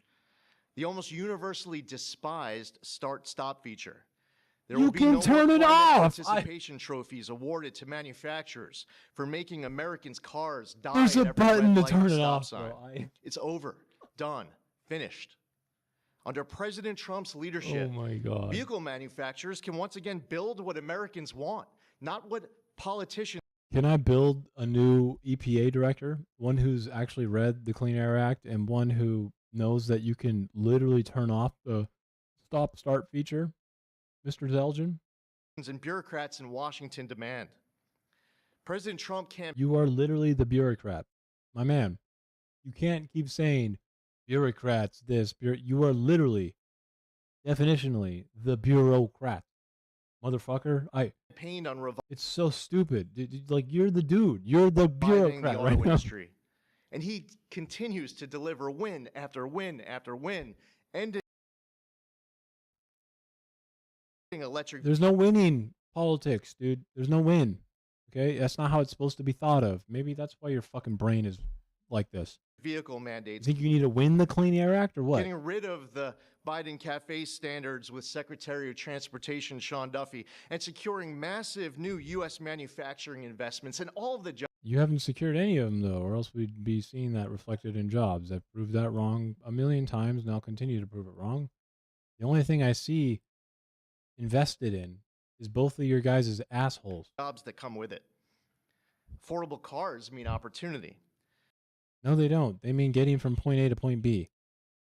the almost universally despised start-stop feature. There You will be can no more turn it climate off! Participation trophies awarded to manufacturers for making Americans' cars die There's at a every button red to light turn and it stop off, sign. bro. It's over, done, finished. Under President Trump's leadership, Oh my God. vehicle manufacturers can once again build what Americans want, not what politicians. Can I build a new EPA director? One who's actually read the Clean Air Act and one who knows that you can literally turn off the stop-start feature, Mr. Zelgin? and bureaucrats in Washington demand. President Trump can't. You are literally the bureaucrat. My man, you can't keep saying bureaucrats this. You are literally, definitionally, the bureaucrat. Motherfucker. Campaigned on It's so stupid. Like, you're the dude. You're the reviving the bureaucrat auto right now. industry. And he continues to deliver win after win after win, ending electric. There's no winning. politics, dude. There's no win. Okay, that's not how it's supposed to be thought of. Maybe that's why your fucking brain is like this. Vehicle You mandates. think you need to win the Clean Air Act or what? Getting rid of the Biden cafe standards with Secretary of Transportation Sean Duffy and securing massive new U.S. manufacturing investments and all of the jobs. You haven't secured any of them, though, or else we'd be seeing that reflected in jobs. I've proved that wrong a million times, and I'll continue to prove it wrong. The only thing I see invested in is both of your guys' assholes. Jobs that come with it. Affordable cars mean opportunity. No, they don't. They mean getting from point A to point B.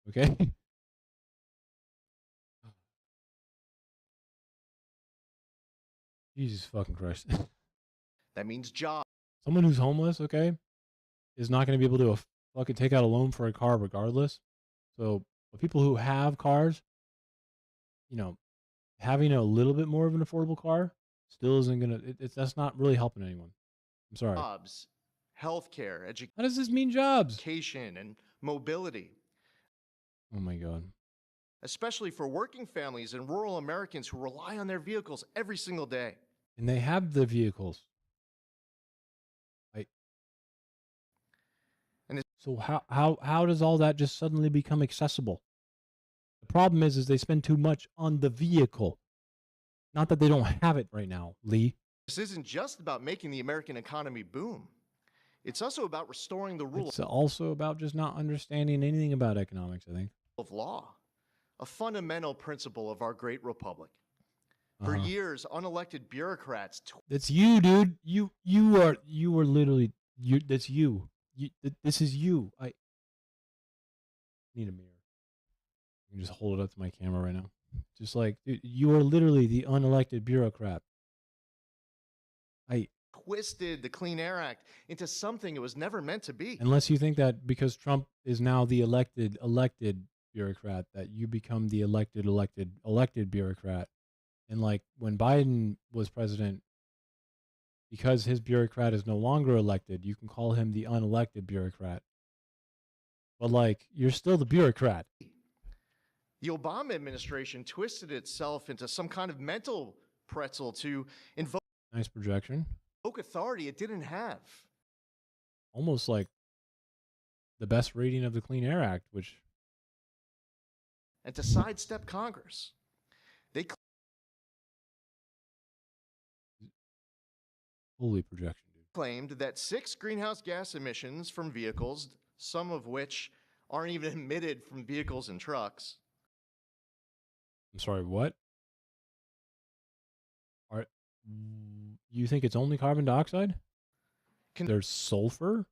Okay? Jesus fucking Christ. That means jobs. Someone who's homeless, okay, is not going to be able to fucking take out a loan for a car regardless. So, but people who have cars, you know, having a little bit more of an affordable car still isn't going to, that's not really helping anyone. I'm sorry. Jobs, healthcare, How does this mean jobs? education, and mobility. Oh my God. Especially for working families and rural Americans who rely on their vehicles every single day. And they have the vehicles. So how does all that just suddenly become accessible? The problem is they spend too much on the vehicle. Not that they don't have it right now, Lee. This isn't just about making the American economy boom. It's also about restoring the rule It's also about just not understanding anything about economics, I think. of law, a fundamental principle of our great republic. For Uh-huh. years, unelected bureaucrats That's you, dude. You are literally you. That's you. This is you. I need a mirror. I can just hold it up to my camera right now. Just like, dude, you are literally the unelected bureaucrat. twisted the Clean Air Act into something it was never meant to be. Unless you think that because Trump is now the elected bureaucrat, that you become the elected bureaucrat. And like when Biden was president, because his bureaucrat is no longer elected, you can call him the unelected bureaucrat. But like, you're still the bureaucrat. The Obama administration twisted itself into some kind of mental pretzel to invoke Nice projection. authority it didn't have. Almost like the best rating of the Clean Air Act, which And to sidestep Congress. They holy projection, dude. claimed that 6 greenhouse gas emissions from vehicles, some of which aren't even emitted from vehicles and trucks, I'm sorry, what? You think it's only carbon dioxide? There's sulfur?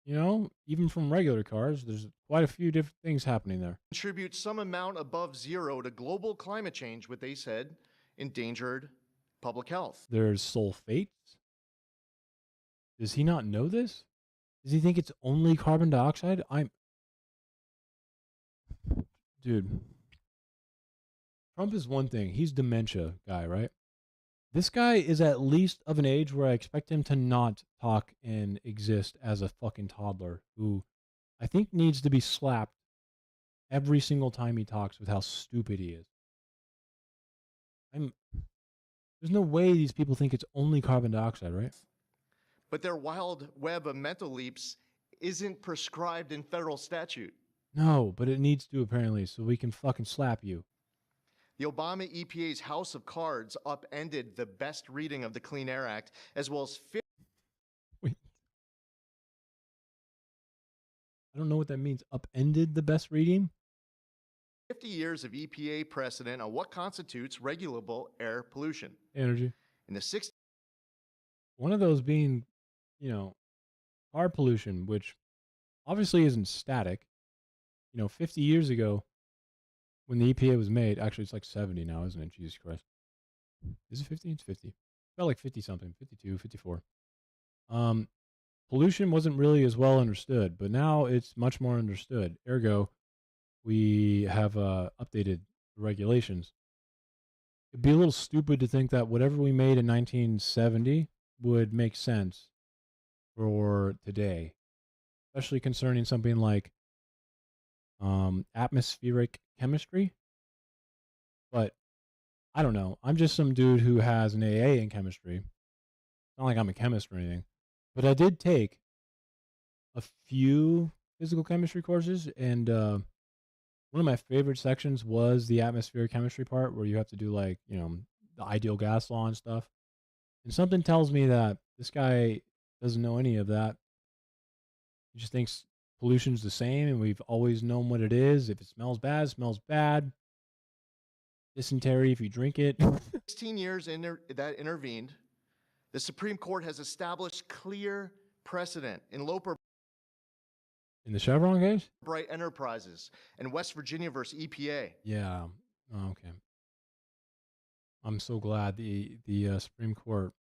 You know, even from regular cars, there's quite a few different things happening there. contribute some amount above zero to global climate change, what they said endangered public health. There's sulfates. Does he not know this? Does he think it's only carbon dioxide? Dude. Trump is one thing. He's dementia guy, right? This guy is at least of an age where I expect him to not talk and exist as a fucking toddler who I think needs to be slapped every single time he talks with how stupid he is. There's no way these people think it's only carbon dioxide, right? But their wild web of mental leaps isn't prescribed in federal statute. No, but it needs to apparently, so we can fucking slap you. The Obama EPA's House of Cards upended the best reading of the Clean Air Act, as well as I don't know what that means. Upended the best reading? 50 years of EPA precedent on what constitutes regulable air pollution. Energy. In the 60s, One of those being, you know, car pollution, which obviously isn't static. 50 years ago, when the EPA was made, actually it's like 70 now, isn't it? Jesus Christ. Is it 50? It's 50. Felt like 50 something, 52, 54. Pollution wasn't really as well understood, but now it's much more understood. Ergo, we have updated the regulations. It'd be a little stupid to think that whatever we made in 1970 would make sense for today, especially concerning something like atmospheric chemistry. But I don't know. I'm just some dude who has an AA in chemistry. Not like I'm a chemist or anything, but I did take a few physical chemistry courses, and one of my favorite sections was the atmospheric chemistry part, where you have to do like, the ideal gas law and stuff. And something tells me that this guy doesn't know any of that. He just thinks pollution's the same, and we've always known what it is. If it smells bad, it smells bad. Dysentery if you drink it. 16 years that intervened, the Supreme Court has established clear precedent in Loper In the Chevron case? Bright Enterprises and West Virginia versus EPA. Yeah. Oh, okay. I'm so glad the Supreme Court.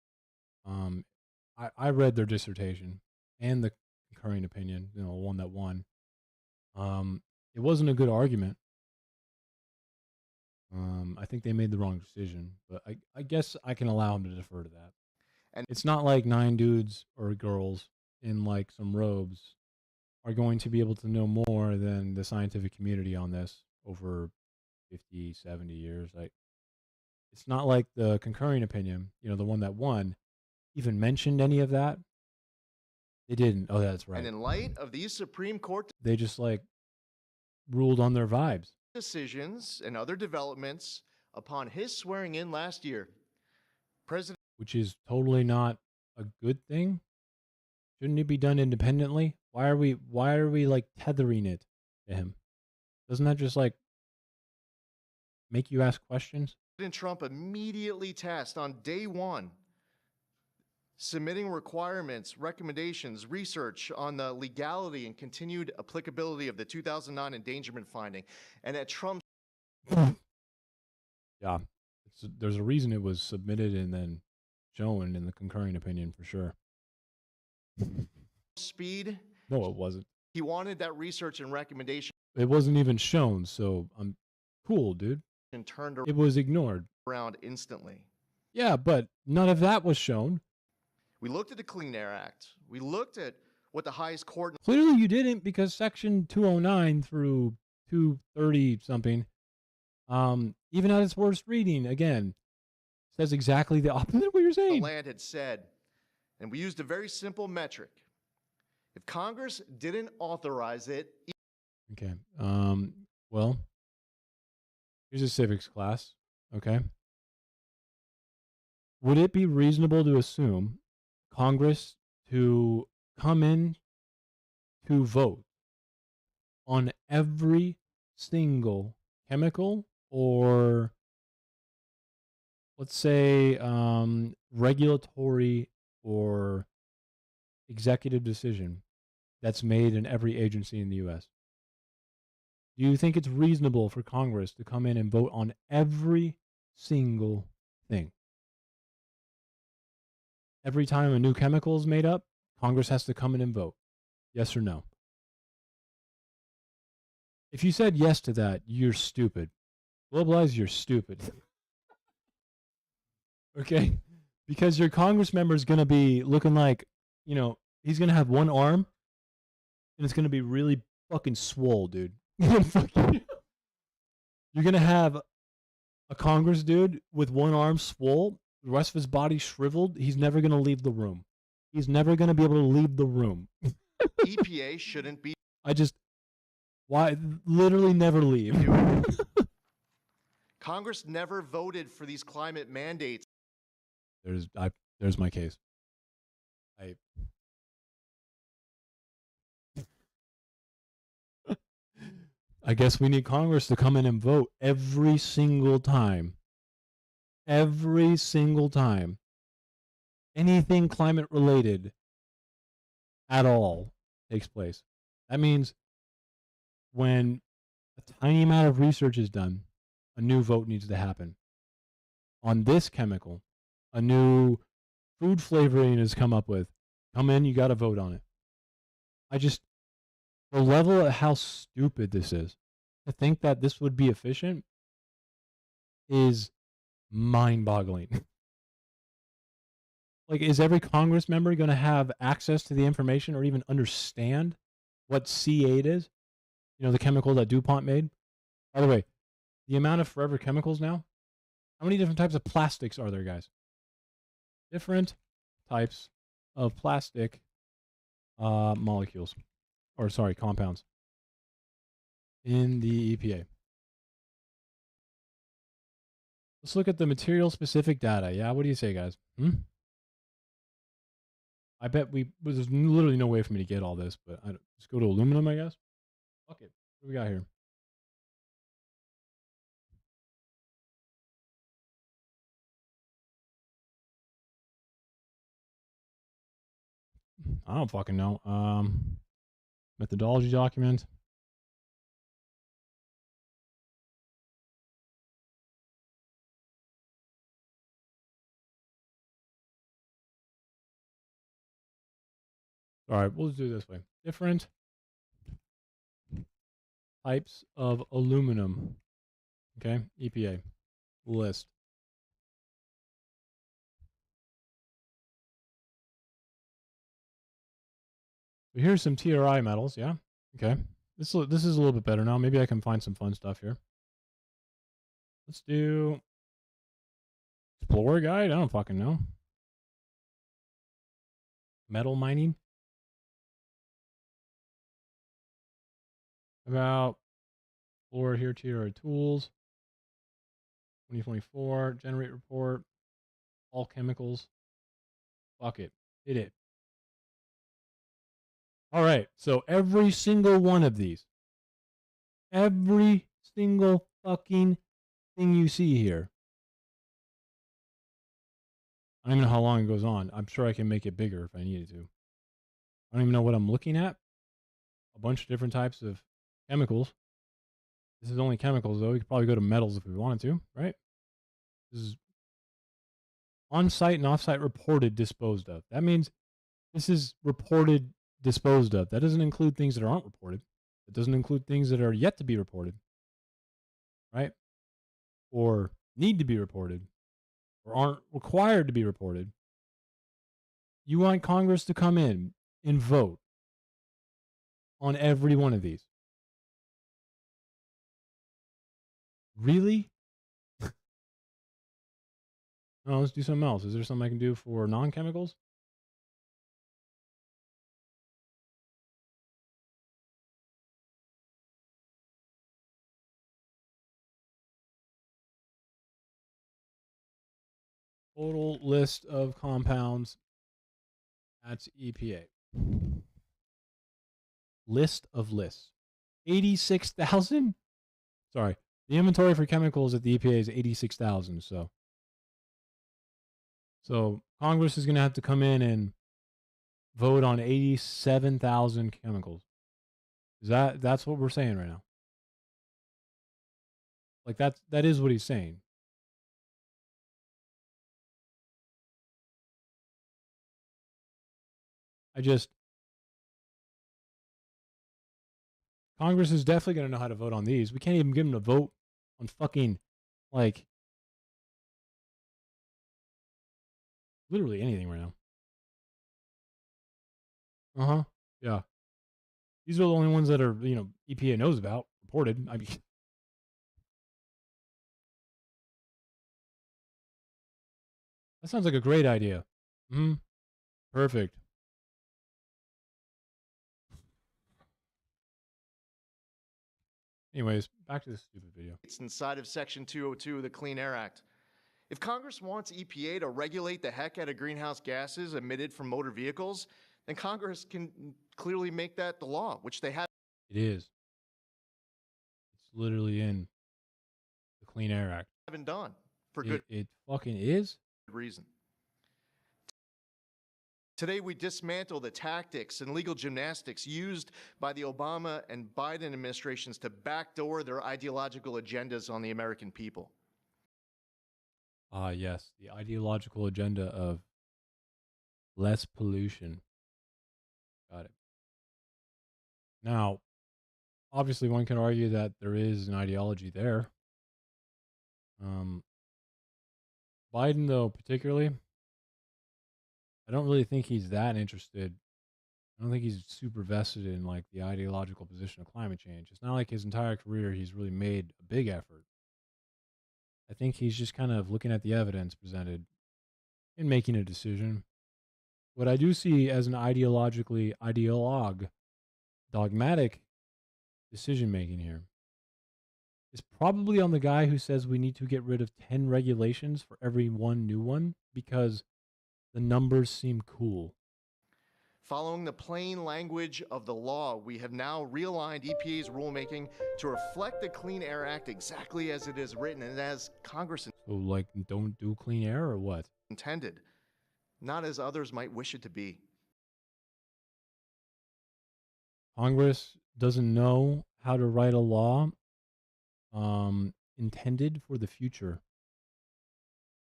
I read their dissertation and the concurring opinion. One that won. It wasn't a good argument. I think they made the wrong decision, but I guess I can allow them to defer to that. And it's not like 9 dudes or girls in like some robes are going to be able to know more than the scientific community on this over 50, 70 years. It's not like the concurring opinion, the one that won, even mentioned any of that. They didn't. Oh, that's right. And in light of these Supreme Court They just ruled on their vibes. decisions and other developments upon his swearing in last year, President Which is totally not a good thing. Shouldn't it be done independently? Why are we tethering it to him? Doesn't that just make you ask questions? Trump immediately tasked on day one submitting requirements, recommendations, research on the legality and continued applicability of the 2009 endangerment finding. And at Trump's Yeah. There's a reason it was submitted and then shown in the concurring opinion for sure. speed, No, it wasn't. he wanted that research and recommendation It wasn't even shown, so I'm cool, dude. turned It was ignored. around instantly. Yeah, but none of that was shown. We looked at the Clean Air Act. We looked at what the highest court Clearly you didn't, because section 209 through 230 something, even at its worst reading, again, says exactly the opposite of what you're the saying. land had said. And we used a very simple metric. If Congress didn't authorize it, Okay. Well, here's a civics class. Okay. Would it be reasonable to assume Congress to come in to vote on every single chemical or, let's say, regulatory or executive decision that's made in every agency in the U.S.? Do you think it's reasonable for Congress to come in and vote on every single thing? Every time a new chemical is made up, Congress has to come in and vote. Yes or no? If you said yes to that, you're stupid. Globalize, you're stupid. Okay? Because your Congress member is going to be looking like, he's going to have one arm, and it's going to be really fucking swole, dude. You're going to have a Congress dude with one arm swole, the rest of his body shriveled. He's never going to leave the room. He's never going to be able to leave the room. EPA shouldn't be literally never leave. Congress never voted for these climate mandates. There's my case. I guess we need Congress to come in and vote every single time. Every single time anything climate related at all takes place. That means when a tiny amount of research is done, a new vote needs to happen. On this chemical, a new food flavoring has come up with. Come in, you got to vote on it. The level of how stupid this is, to think that this would be efficient, is mind-boggling. Is every Congress member going to have access to the information or even understand what C8 is? The chemical that DuPont made? By the way, the amount of forever chemicals now, How many different types of plastics are there, guys? Different types of plastic molecules, or sorry, compounds in the EPA. Let's look at the material-specific data. Yeah, what do you say, guys? I bet there's literally no way for me to get all this, but just go to aluminum, I guess. Okay, what do we got here? I don't fucking know. Methodology document. All right, we'll just do it this way. Different types of aluminum. Okay, EPA list. But here's some TRI metals. Yeah. Okay. This is a little bit better now. Maybe I can find some fun stuff here. Let's do Explorer Guide. I don't fucking know. Metal mining. About Explorer here, TRI tools. 2024 generate report. All chemicals. Fuck it. Hit it. All right, so every single one of these, every single fucking thing you see here, I don't even know how long it goes on. I'm sure I can make it bigger if I needed to. I don't even know what I'm looking at. A bunch of different types of chemicals. This is only chemicals, though. We could probably go to metals if we wanted to, right? This is on-site and off-site reported disposed of. That means this is reported disposed of. That doesn't include things that aren't reported. It doesn't include things that are yet to be reported, right? Or need to be reported, or aren't required to be reported. You want Congress to come in and vote on every one of these. Really? No, let's do something else. Is there something I can do for non-chemicals? Total list of compounds. That's EPA. List of lists. 86,000? Sorry. The inventory for chemicals at the EPA is 86,000. So Congress is going to have to come in and vote on 87,000 chemicals. That's what we're saying right now? Like that is what he's saying. Congress is definitely going to know how to vote on these. We can't even give them a vote on fucking, like, literally anything right now. Yeah. These are the only ones that are, EPA knows about, reported. I mean, that sounds like a great idea. Perfect. Anyways, back to this stupid video. It's inside of Section 202 of the Clean Air Act. If Congress wants EPA to regulate the heck out of greenhouse gases emitted from motor vehicles, then Congress can clearly make that the law, which they have. It is. It's literally in the Clean Air Act. Haven't done for good. It fucking is. Reason. Today, we dismantle the tactics and legal gymnastics used by the Obama and Biden administrations to backdoor their ideological agendas on the American people. Yes, the ideological agenda of less pollution. Got it. Now, obviously, one can argue that there is an ideology there. Biden, though, particularly, I don't really think he's that interested. I don't think he's super vested in like the ideological position of climate change. It's not like his entire career he's really made a big effort I think he's just kind of looking at the evidence presented and making a decision. What I do see as an dogmatic decision making here is probably on the guy who says we need to get rid of 10 regulations for every one new one because the numbers seem cool. Following the plain language of the law, we have now realigned EPA's rulemaking to reflect the Clean Air Act exactly as it is written and as Congress So, like, don't do clean air or what? intended, not as others might wish it to be. Congress doesn't know how to write a law intended for the future.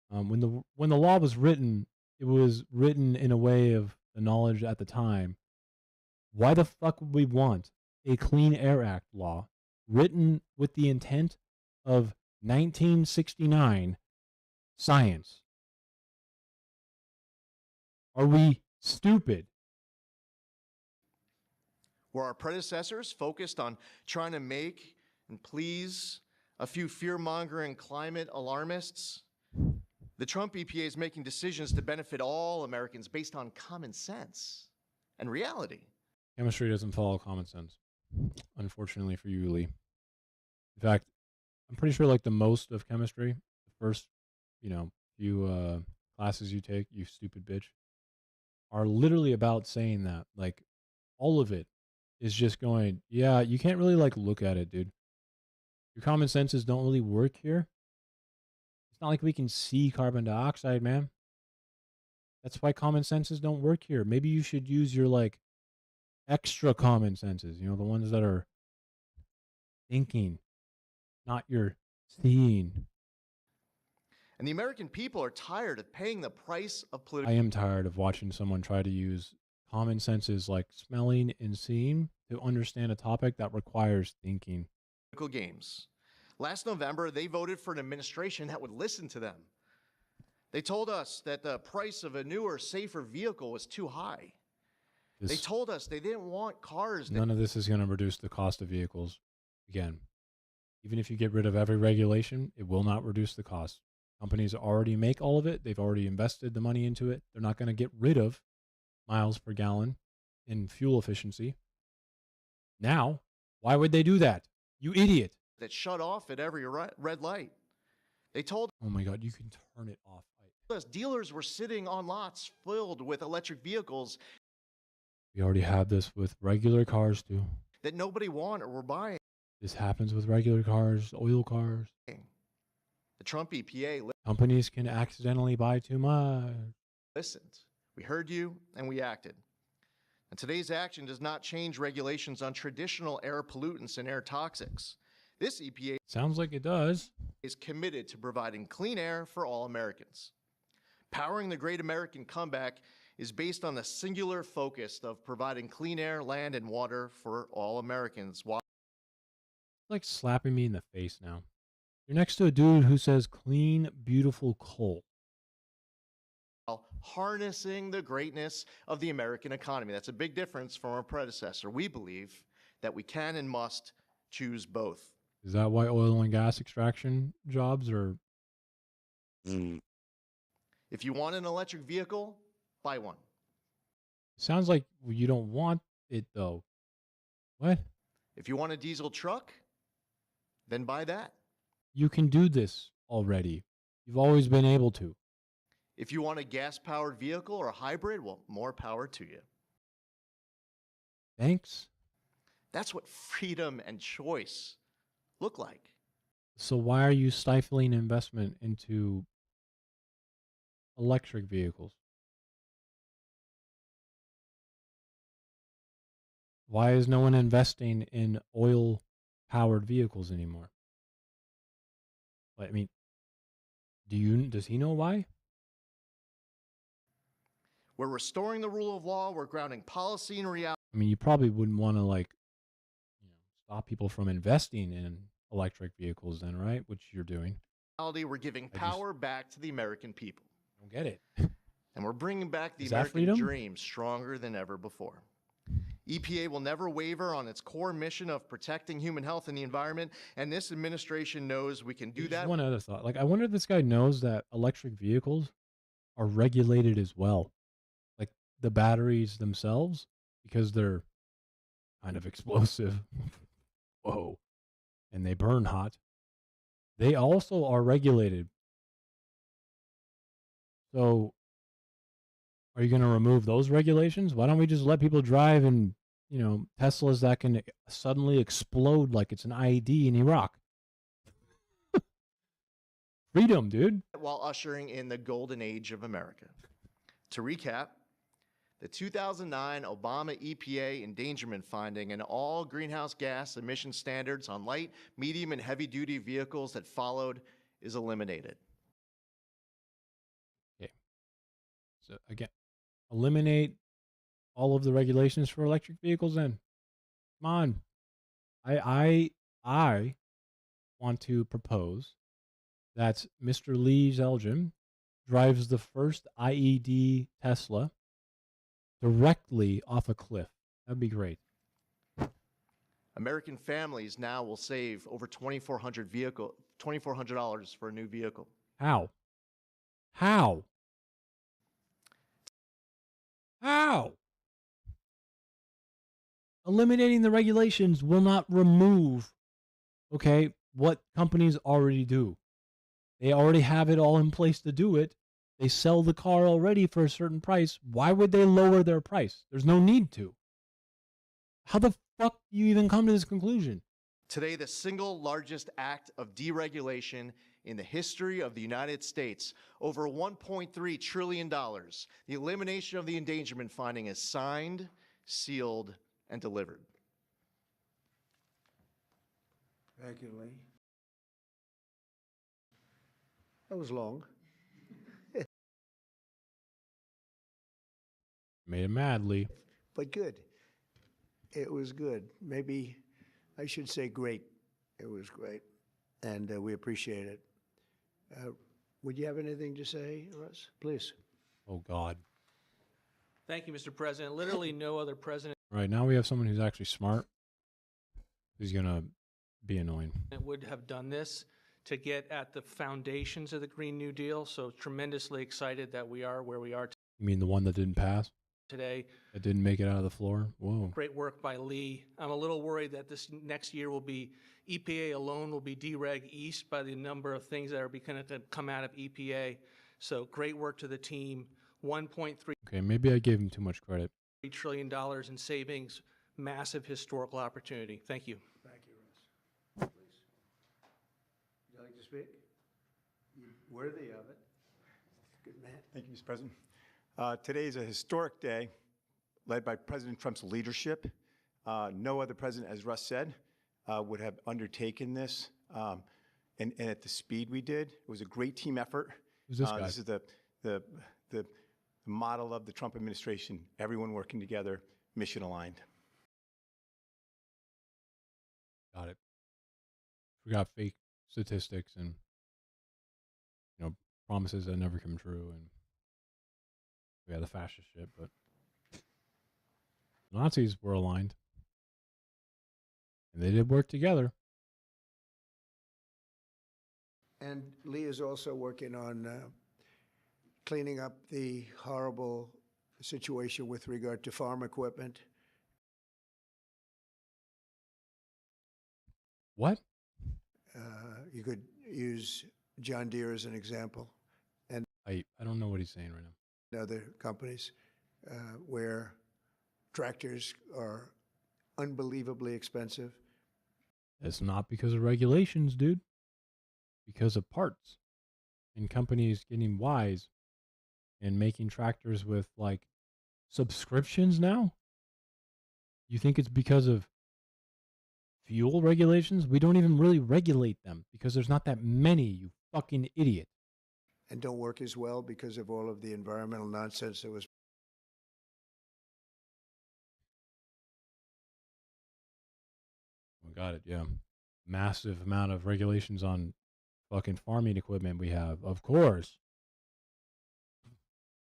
When the law was written, it was written in a way of the knowledge at the time. Why the fuck would we want a Clean Air Act law written with the intent of 1969 science? Are we stupid? Where our predecessors focused on trying to make and please a few fear-mongering climate alarmists, the Trump EPA is making decisions to benefit all Americans based on common sense and reality. Chemistry doesn't follow common sense, unfortunately for you, Lee. In fact, I'm pretty sure like the most of chemistry, the first, few classes you take, you stupid bitch, are literally about saying that. Like, all of it is just going, yeah, you can't really like look at it, dude. Your common senses don't really work here. It's not like we can see carbon dioxide, man. That's why common senses don't work here. Maybe you should use your like extra common senses, the ones that are thinking, not your seeing. And the American people are tired of paying the price of political. I am tired of watching someone try to use common senses like smelling and seeing to understand a topic that requires thinking. Games. Last November, they voted for an administration that would listen to them. They told us that the price of a newer, safer vehicle was too high. They told us they didn't want cars. None of this is going to reduce the cost of vehicles. Again, even if you get rid of every regulation, it will not reduce the cost. Companies already make all of it. They've already invested the money into it. They're not going to get rid of miles per gallon in fuel efficiency. Now, why would they do that? You idiot. That shut off at every red light. They told Oh my God, you can turn it off. us dealers were sitting on lots filled with electric vehicles We already have this with regular cars too. that nobody wanted or were buying. This happens with regular cars, oil cars. The Trump EPA Companies can accidentally buy too much. listened. We heard you and we acted. And today's action does not change regulations on traditional air pollutants and air toxics. This EPA Sounds like it does. is committed to providing clean air for all Americans. Powering the Great American Comeback is based on the singular focus of providing clean air, land, and water for all Americans. Like slapping me in the face now. You're next to a dude who says clean, beautiful coal. While harnessing the greatness of the American economy. That's a big difference from our predecessor. We believe that we can and must choose both. Is that why oil and gas extraction jobs are... If you want an electric vehicle, buy one. Sounds like you don't want it though. What? If you want a diesel truck, then buy that. You can do this already. You've always been able to. If you want a gas-powered vehicle or a hybrid, well, more power to you. Thanks. That's what freedom and choice look like. So why are you stifling investment into electric vehicles? Why is no one investing in oil-powered vehicles anymore? I mean, does he know why? We're restoring the rule of law. We're grounding policy in reality. I mean, you probably wouldn't want to stop people from investing in electric vehicles then, right? Which you're doing. We're giving power back to the American people. I don't get it. And we're bringing back the Is that American freedom? dream stronger than ever before. EPA will never waver on its core mission of protecting human health and the environment, and this administration knows we can do Just that. one other thought. Like, I wonder if this guy knows that electric vehicles are regulated as well. Like the batteries themselves, because they're kind of explosive. Whoa. And they burn hot. They also are regulated. So are you going to remove those regulations? Why don't we just let people drive in, Teslas that can suddenly explode like it's an IED in Iraq? Freedom, dude. While ushering in the golden age of America. To recap, the 2009 Obama EPA endangerment finding and all greenhouse gas emission standards on light, medium, and heavy-duty vehicles that followed is eliminated. Okay. So again, eliminate all of the regulations for electric vehicles then. Come on. I want to propose that Mr. Lee Zeldin drives the first IED Tesla directly off a cliff. That'd be great. American families now will save over $2,400 for a new vehicle. How? How? Eliminating the regulations will not remove, what companies already do. They already have it all in place to do it. They sell the car already for a certain price. Why would they lower their price? There's no need to. How the fuck do you even come to this conclusion? Today, the single largest act of deregulation in the history of the United States, over $1.3 trillion. The elimination of the endangerment finding is signed, sealed, and delivered. Thank you, Lee. That was long. Made him mad, Lee. But good. It was good. Maybe I should say great. It was great. And we appreciate it. Would you have anything to say, Russ? Please. Oh, God. Thank you, Mr. President. Literally no other president All right, now we have someone who's actually smart, who's going to be annoying. would have done this to get at the foundations of the Green New Deal. So tremendously excited that we are where we are You mean the one that didn't pass? today. That didn't make it out of the floor? Whoa. Great work by Lee. I'm a little worried that this next year will be, EPA alone will be dereg east by the number of things that are going to come out of EPA. So great work to the team. $1.3 Okay, maybe I gave him too much credit. trillion in savings, massive historical opportunity. Thank you. Thank you, Russ. Please. Would you like to speak? You're worthy of it. Good man. Thank you, Mr. President. Today is a historic day led by President Trump's leadership. No other president, as Russ said, would have undertaken this and at the speed we did. It was a great team effort. Who's this guy? This is the model of the Trump administration, everyone working together, mission aligned. Got it. We got fake statistics and, promises that never come true. And we had the fascist shit, but Nazis were aligned. And they did work together. And Lee is also working on cleaning up the horrible situation with regard to farm equipment. What? You could use John Deere as an example, and I don't know what he's saying right now. other companies where tractors are unbelievably expensive. It's not because of regulations, dude. Because of parts. And companies getting wise and making tractors with, subscriptions now? You think it's because of fuel regulations? We don't even really regulate them because there's not that many, you fucking idiot. And don't work as well because of all of the environmental nonsense that was. We got it, yeah. Massive amount of regulations on fucking farming equipment we have. Of course.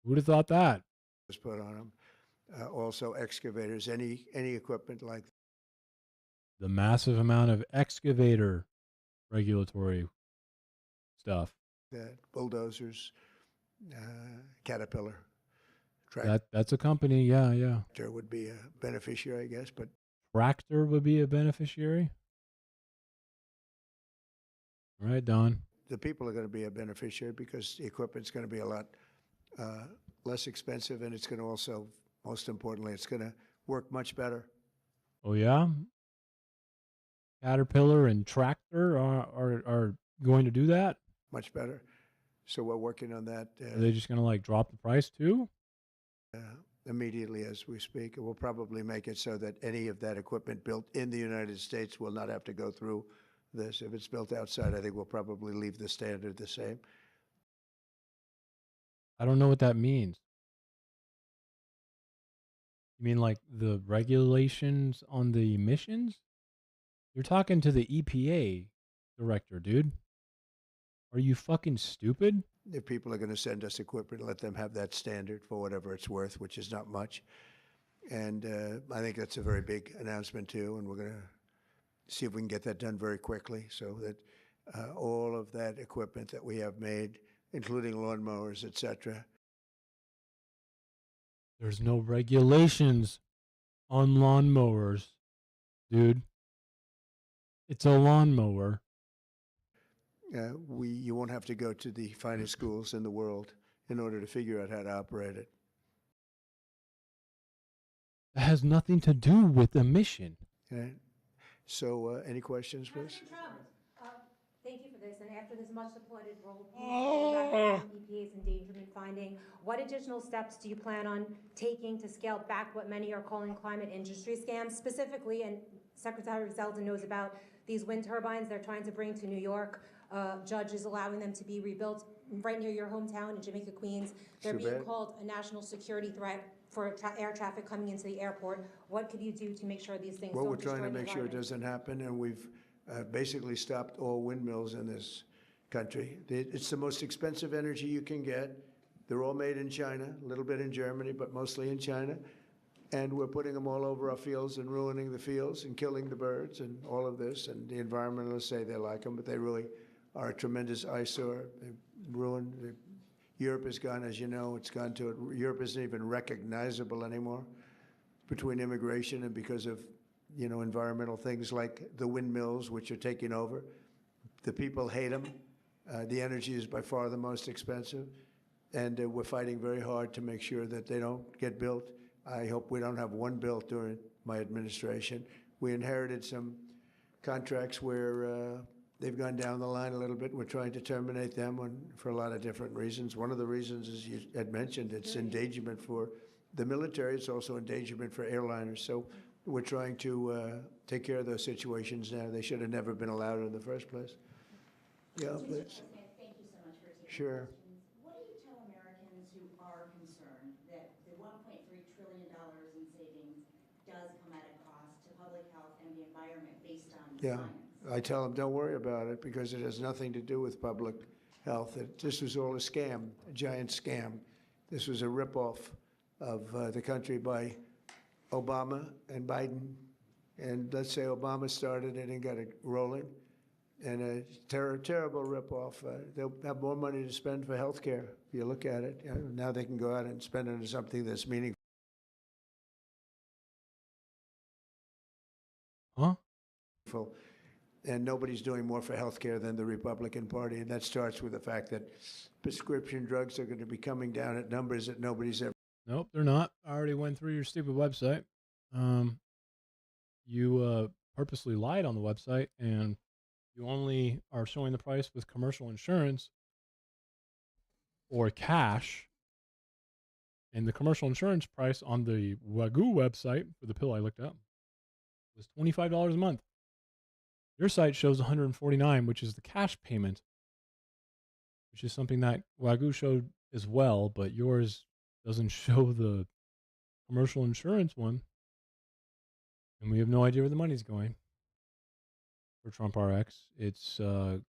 Who'd have thought that? Was put on them. also excavators, any equipment like The massive amount of excavator regulatory stuff. that, bulldozers, Caterpillar. That's a company, yeah. Tractor would be a beneficiary, I guess, but Tractor would be a beneficiary. All right, Don. the people are going to be a beneficiary because the equipment's going to be a lot less expensive, and it's going to also, most importantly, it's going to work much better. Oh yeah. Caterpillar and Tractor are going to do that. Much better. So we're working on that Are they just going to like drop the price too? immediately as we speak. We'll probably make it so that any of that equipment built in the United States will not have to go through this. If it's built outside, I think we'll probably leave the standard the same. I don't know what that means. You mean like the regulations on the emissions? You're talking to the EPA director, dude. Are you fucking stupid? If people are going to send us equipment, let them have that standard for whatever it's worth, which is not much. And I think that's a very big announcement too, and we're going to see if we can get that done very quickly so that all of that equipment that we have made, including lawnmowers, et cetera. There's no regulations on lawnmowers, dude. It's a lawnmower. You won't have to go to the finest schools in the world in order to figure out how to operate it. That has nothing to do with emission. Okay. So any questions, please? President Trump, thank you for this. And after this much applauded role EPA's endangerment finding, what additional steps do you plan on taking to scale back what many are calling climate industry scams? Specifically, and Secretary Zeldin knows about these wind turbines they're trying to bring to New York. Judge is allowing them to be rebuilt right near your hometown in Jamaica, Queens. They're being called a national security threat for air traffic coming into the airport. What could you do to make sure these things Well, don't we're destroy trying to the make sure it environment? doesn't happen, and we've basically stopped all windmills in this country. It's the most expensive energy you can get. They're all made in China, a little bit in Germany, but mostly in China. And we're putting them all over our fields and ruining the fields and killing the birds and all of this. And the environmentalists say they like them, but they really are a tremendous eyesore. They ruined. Europe has gone, as you know, Europe isn't even recognizable anymore between immigration and because of, environmental things like the windmills, which are taking over. The people hate them. The energy is by far the most expensive. And we're fighting very hard to make sure that they don't get built. I hope we don't have one built during my administration. We inherited some contracts where they've gone down the line a little bit. We're trying to terminate them for a lot of different reasons. One of the reasons, as you had mentioned, it's endangerment for the military. It's also endangerment for airliners. So we're trying to take care of those situations now. They should have never been allowed in the first place. Yeah, please. Thank you so much for taking Sure. questions. What do you tell Americans who are concerned that the $1.3 trillion in savings does come at a cost to public health and the environment based on Yeah. science? I tell them, don't worry about it because it has nothing to do with public health. This was all a scam, a giant scam. This was a ripoff of the country by Obama and Biden. And let's say Obama started it and got it rolling. And a terrible ripoff. They'll have more money to spend for health care if you look at it. Now they can go out and spend it on something that's meaningful. Huh? And nobody's doing more for health care than the Republican Party. And that starts with the fact that prescription drugs are going to be coming down at numbers that nobody's ever. Nope, they're not. I already went through your stupid website. You purposely lied on the website, and you only are showing the price with commercial insurance or cash. And the commercial insurance price on the Wagoo website for the pill I looked up was $25 a month. Your site shows $149, which is the cash payment, which is something that Wagoo showed as well, but yours doesn't show the commercial insurance one. And we have no idea where the money's going for Trump RX. It's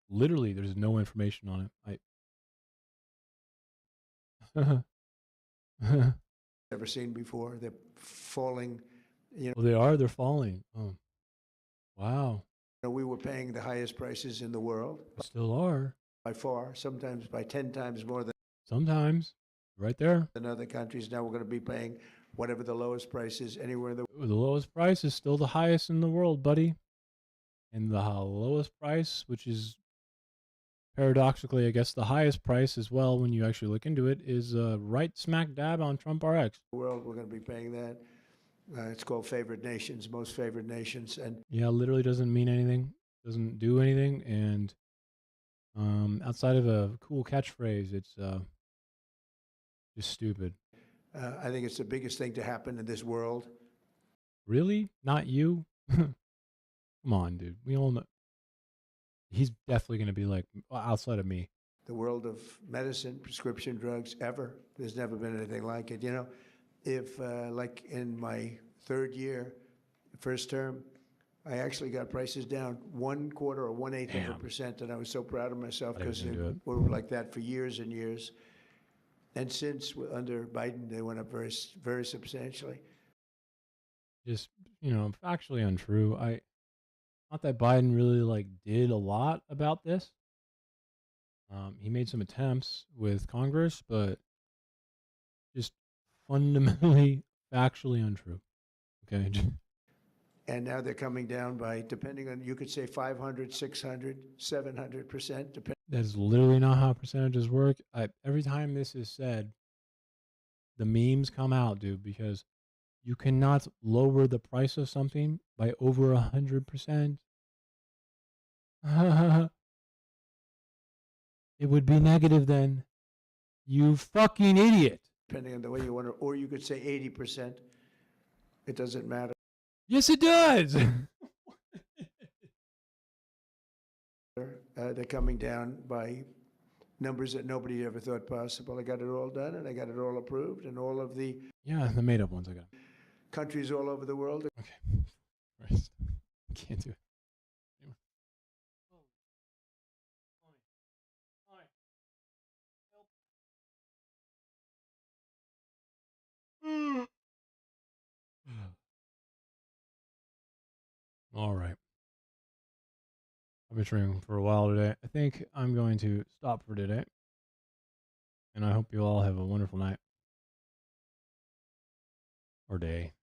literally, there's no information on it. never seen before. They're falling. Well, they're falling. Oh, wow. We were paying the highest prices in the world. Still are. By far, sometimes by 10 times more Sometimes. Right there. than other countries. Now we're going to be paying whatever the lowest price is anywhere in the world. The lowest price is still the highest in the world, buddy. And the lowest price, which is paradoxically, I guess, the highest price as well when you actually look into it, is right smack dab on Trump RX. We're going to be paying that. It's called favored nations, most favored nations. And Yeah, literally doesn't mean anything, doesn't do anything, and outside of a cool catchphrase, it's just stupid. I think it's the biggest thing to happen in this world. Really? Not you? Come on, dude. We all know. He's definitely going to be like, outside of me. The world of medicine, prescription drugs, ever. There's never been anything like it. You know, if like in my third year, first term, I actually got prices down 1/4 or 1/8%, and I was so proud of myself because we were like that for years and years. And since under Biden, they went up very, very substantially. Just, factually untrue. Not that Biden really like did a lot about this. He made some attempts with Congress, but just fundamentally, factually untrue. Okay. And now they're coming down by, depending on, you could say 500, 600, 700%. That's literally not how percentages work. Every time this is said, the memes come out, dude, because you cannot lower the price of something by over 100%. It would be negative then. You fucking idiot. Depending on the way you want to, or you could say 80%. It doesn't matter. Yes, it does. They're coming down by numbers that nobody ever thought possible. I got it all done, and I got it all approved, and all of the Yeah, the made up ones I got. countries all over the world. Okay. Christ. Can't do it. All right. I've been streaming for a while today. I think I'm going to stop for today. And I hope you all have a wonderful night. Or day.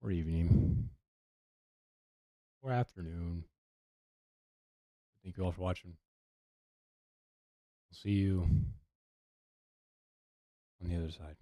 Or evening. Or afternoon. Thank you all for watching. I'll see you on the other side.